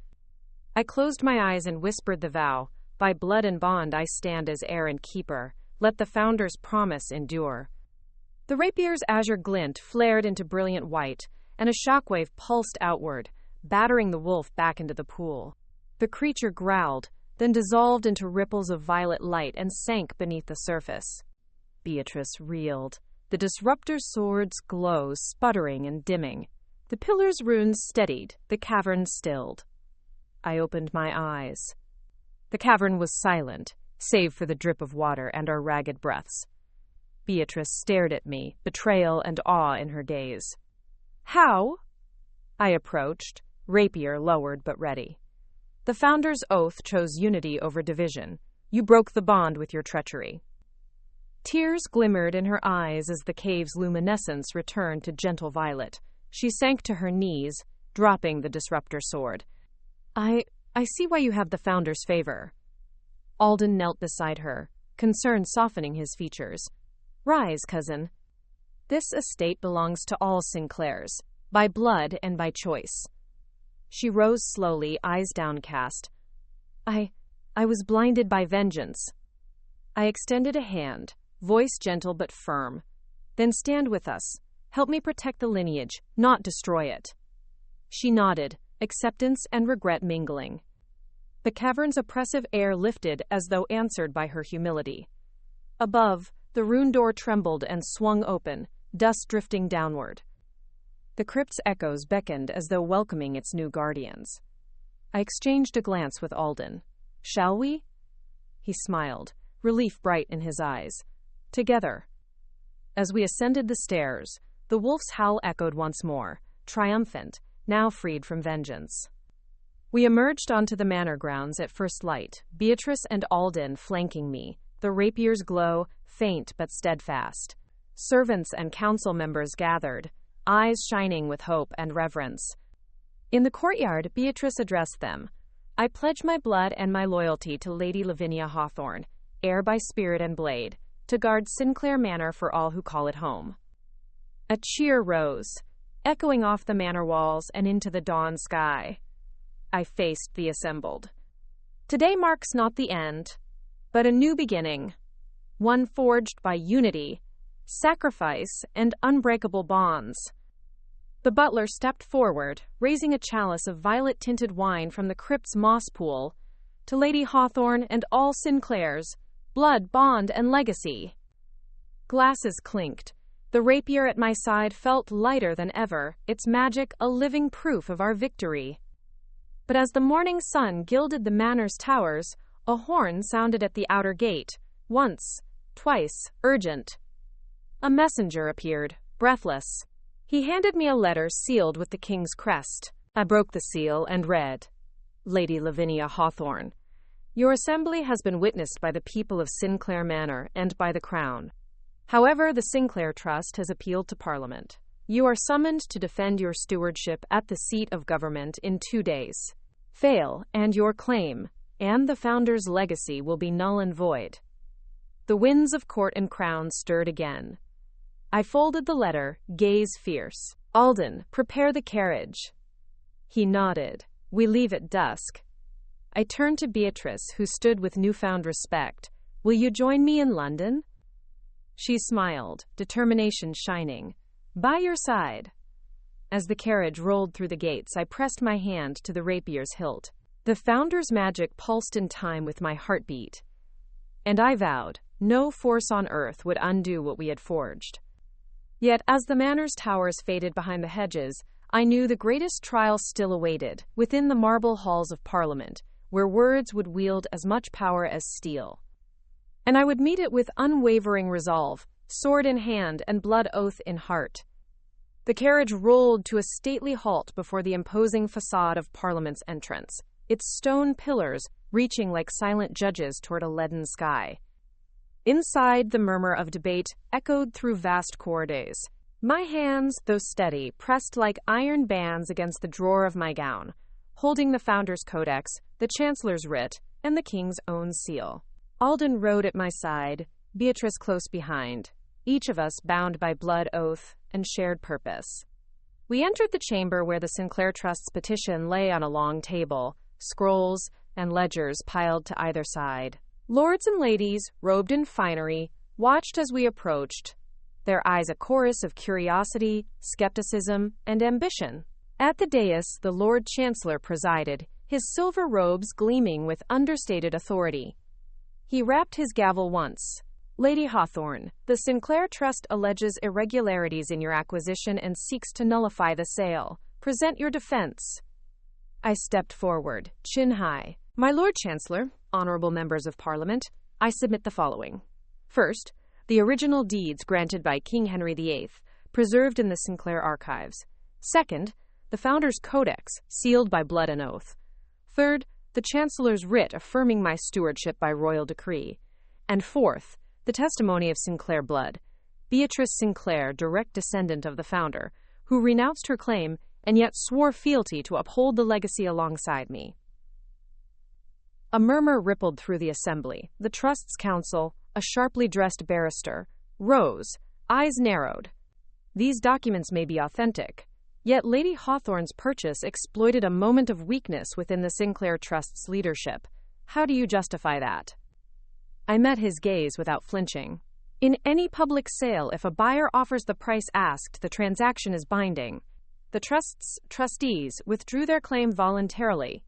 I closed my eyes and whispered the vow. By blood and bond I stand as heir and keeper. Let the founder's promise endure. The rapier's azure glint flared into brilliant white, and a shockwave pulsed outward, battering the wolf back into the pool. The creature growled, then dissolved into ripples of violet light and sank beneath the surface. Beatrice reeled, the disruptor's sword's glow sputtering and dimming. The pillar's runes steadied, the cavern stilled. I opened my eyes. The cavern was silent, save for the drip of water and our ragged breaths. Beatrice stared at me, betrayal and awe in her gaze. How? I approached, rapier lowered but ready. The founder's oath chose unity over division. You broke the bond with your treachery. Tears glimmered in her eyes as the cave's luminescence returned to gentle violet. She sank to her knees, dropping the disruptor sword. I see why you have the founder's favor. Alden knelt beside her, concern softening his features. Rise, cousin. This estate belongs to all Sinclairs, by blood and by choice. She rose slowly, eyes downcast. I was blinded by vengeance. I extended a hand, voice gentle but firm. Then stand with us. Help me protect the lineage, not destroy it. She nodded, acceptance and regret mingling. The cavern's oppressive air lifted as though answered by her humility. Above, the rune door trembled and swung open, dust drifting downward. The crypt's echoes beckoned as though welcoming its new guardians. I exchanged a glance with Alden. Shall we? He smiled, relief bright in his eyes. Together. As we ascended the stairs, the wolf's howl echoed once more, triumphant, now freed from vengeance. We emerged onto the manor grounds at first light, Beatrice and Alden flanking me, the rapier's glow, faint but steadfast. Servants and council members gathered, eyes shining with hope and reverence. In the courtyard, Beatrice addressed them. I pledge my blood and my loyalty to Lady Lavinia Hawthorne, heir by spirit and blade, to guard Sinclair Manor for all who call it home. A cheer rose, echoing off the manor walls and into the dawn sky. I faced the assembled. Today marks not the end, but a new beginning, one forged by unity, sacrifice, and unbreakable bonds. The butler stepped forward, raising a chalice of violet-tinted wine from the crypt's moss pool. To Lady Hawthorne and all Sinclairs, blood, bond, and legacy. Glasses clinked. The rapier at my side felt lighter than ever, its magic a living proof of our victory. But as the morning sun gilded the manor's towers, a horn sounded at the outer gate. Once, twice, urgent. A messenger appeared, breathless. He handed me a letter sealed with the king's crest. I broke the seal and read, Lady Lavinia Hawthorne, your assembly has been witnessed by the people of Sinclair Manor and by the Crown. However, the Sinclair Trust has appealed to Parliament. You are summoned to defend your stewardship at the seat of government in 2 days. Fail, and your claim, and the founder's legacy will be null and void. The winds of court and crown stirred again. I folded the letter, gaze fierce. Alden, prepare the carriage. He nodded. We leave at dusk. I turned to Beatrice, who stood with newfound respect. Will you join me in London? She smiled, determination shining. By your side. As the carriage rolled through the gates, I pressed my hand to the rapier's hilt. The founder's magic pulsed in time with my heartbeat. And I vowed, no force on earth would undo what we had forged. Yet, as the manor's towers faded behind the hedges, I knew the greatest trial still awaited, within the marble halls of Parliament, where words would wield as much power as steel. And I would meet it with unwavering resolve, sword in hand and blood oath in heart. The carriage rolled to a stately halt before the imposing facade of Parliament's entrance, its stone pillars reaching like silent judges toward a leaden sky. Inside, the murmur of debate echoed through vast corridors. My hands, though steady, pressed like iron bands against the drawer of my gown, holding the founder's codex, the chancellor's writ, and the king's own seal. Alden rode at my side, Beatrice close behind, each of us bound by blood oath and shared purpose. We entered the chamber where the Sinclair Trust's petition lay on a long table, scrolls and ledgers piled to either side. Lords and ladies, robed in finery, watched as we approached, their eyes a chorus of curiosity, skepticism, and ambition. At the dais, the Lord Chancellor presided, his silver robes gleaming with understated authority. He rapped his gavel once. Lady Hawthorne, the Sinclair Trust alleges irregularities in your acquisition and seeks to nullify the sale. Present your defense. I stepped forward, chin high. My Lord Chancellor, honorable members of Parliament, I submit the following. First, the original deeds granted by King Henry VIII, preserved in the Sinclair archives. Second, the Founder's Codex, sealed by blood and oath. Third, the Chancellor's writ affirming my stewardship by royal decree. And fourth, the testimony of Sinclair blood, Beatrice Sinclair, direct descendant of the founder, who renounced her claim and yet swore fealty to uphold the legacy alongside me. A murmur rippled through the assembly. The Trust's counsel, a sharply dressed barrister, rose, eyes narrowed. These documents may be authentic, yet Lady Hawthorne's purchase exploited a moment of weakness within the Sinclair Trust's leadership. How do you justify that? I met his gaze without flinching. In any public sale, if a buyer offers the price asked, the transaction is binding. The Trust's trustees withdrew their claim voluntarily.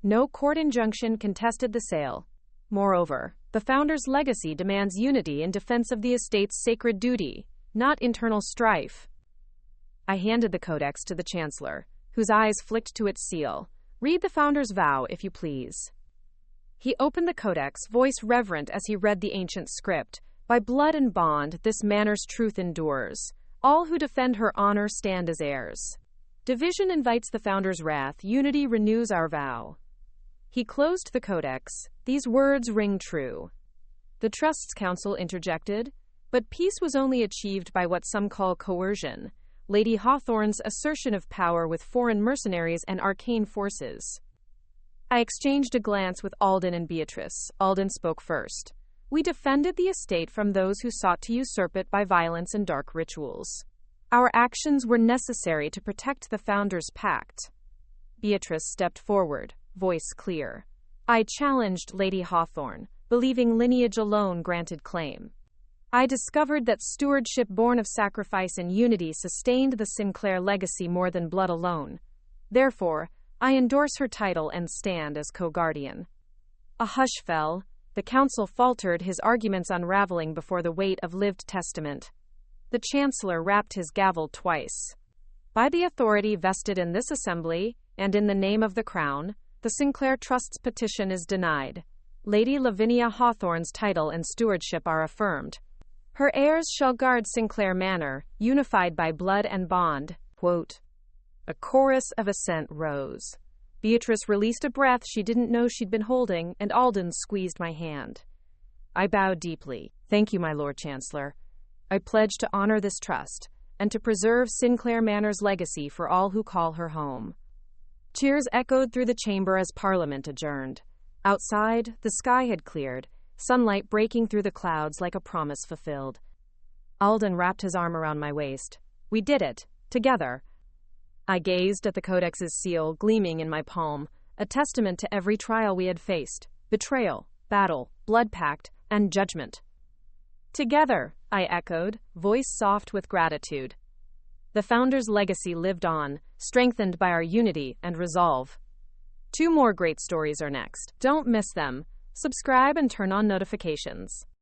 No court injunction contested the sale. Moreover, the founder's legacy demands unity in defense of the estate's sacred duty, not internal strife. I handed the codex to the Chancellor, whose eyes flicked to its seal. Read the founder's vow, if you please. He opened the codex, voice reverent as he read the ancient script. By blood and bond, this manor's truth endures. All who defend her honor stand as heirs. Division invites the founder's wrath. Unity renews our vow. He closed the codex. These words ring true. The Trust's counsel interjected, but peace was only achieved by what some call coercion. Lady Hawthorne's assertion of power with foreign mercenaries and arcane forces. I exchanged a glance with Alden and Beatrice. Alden spoke first. We defended the estate from those who sought to usurp it by violence and dark rituals. Our actions were necessary to protect the founder's pact. Beatrice stepped forward, voice clear. I challenged Lady Hawthorne, believing lineage alone granted claim. I discovered that stewardship born of sacrifice and unity sustained the Sinclair legacy more than blood alone. Therefore, I endorse her title and stand as co-guardian. A hush fell. The counsel faltered, his arguments unraveling before the weight of lived testament. The chancellor rapped his gavel twice. By the authority vested in this assembly, and in the name of the crown, the Sinclair Trust's petition is denied. Lady Lavinia Hawthorne's title and stewardship are affirmed. Her heirs shall guard Sinclair Manor, unified by blood and bond. Quote. A chorus of assent rose. Beatrice released a breath she didn't know she'd been holding, and Alden squeezed my hand. I bowed deeply. Thank you, my Lord Chancellor. I pledge to honor this trust, and to preserve Sinclair Manor's legacy for all who call her home. Cheers echoed through the chamber as Parliament adjourned. Outside, the sky had cleared, sunlight breaking through the clouds like a promise fulfilled. Alden wrapped his arm around my waist. We did it, together. I gazed at the Codex's seal gleaming in my palm, a testament to every trial we had faced: betrayal, battle, blood pact, and judgment. Together, I echoed, voice soft with gratitude. The founder's legacy lived on, strengthened by our unity and resolve. 2 more great stories are next. Don't miss them. Subscribe and turn on notifications.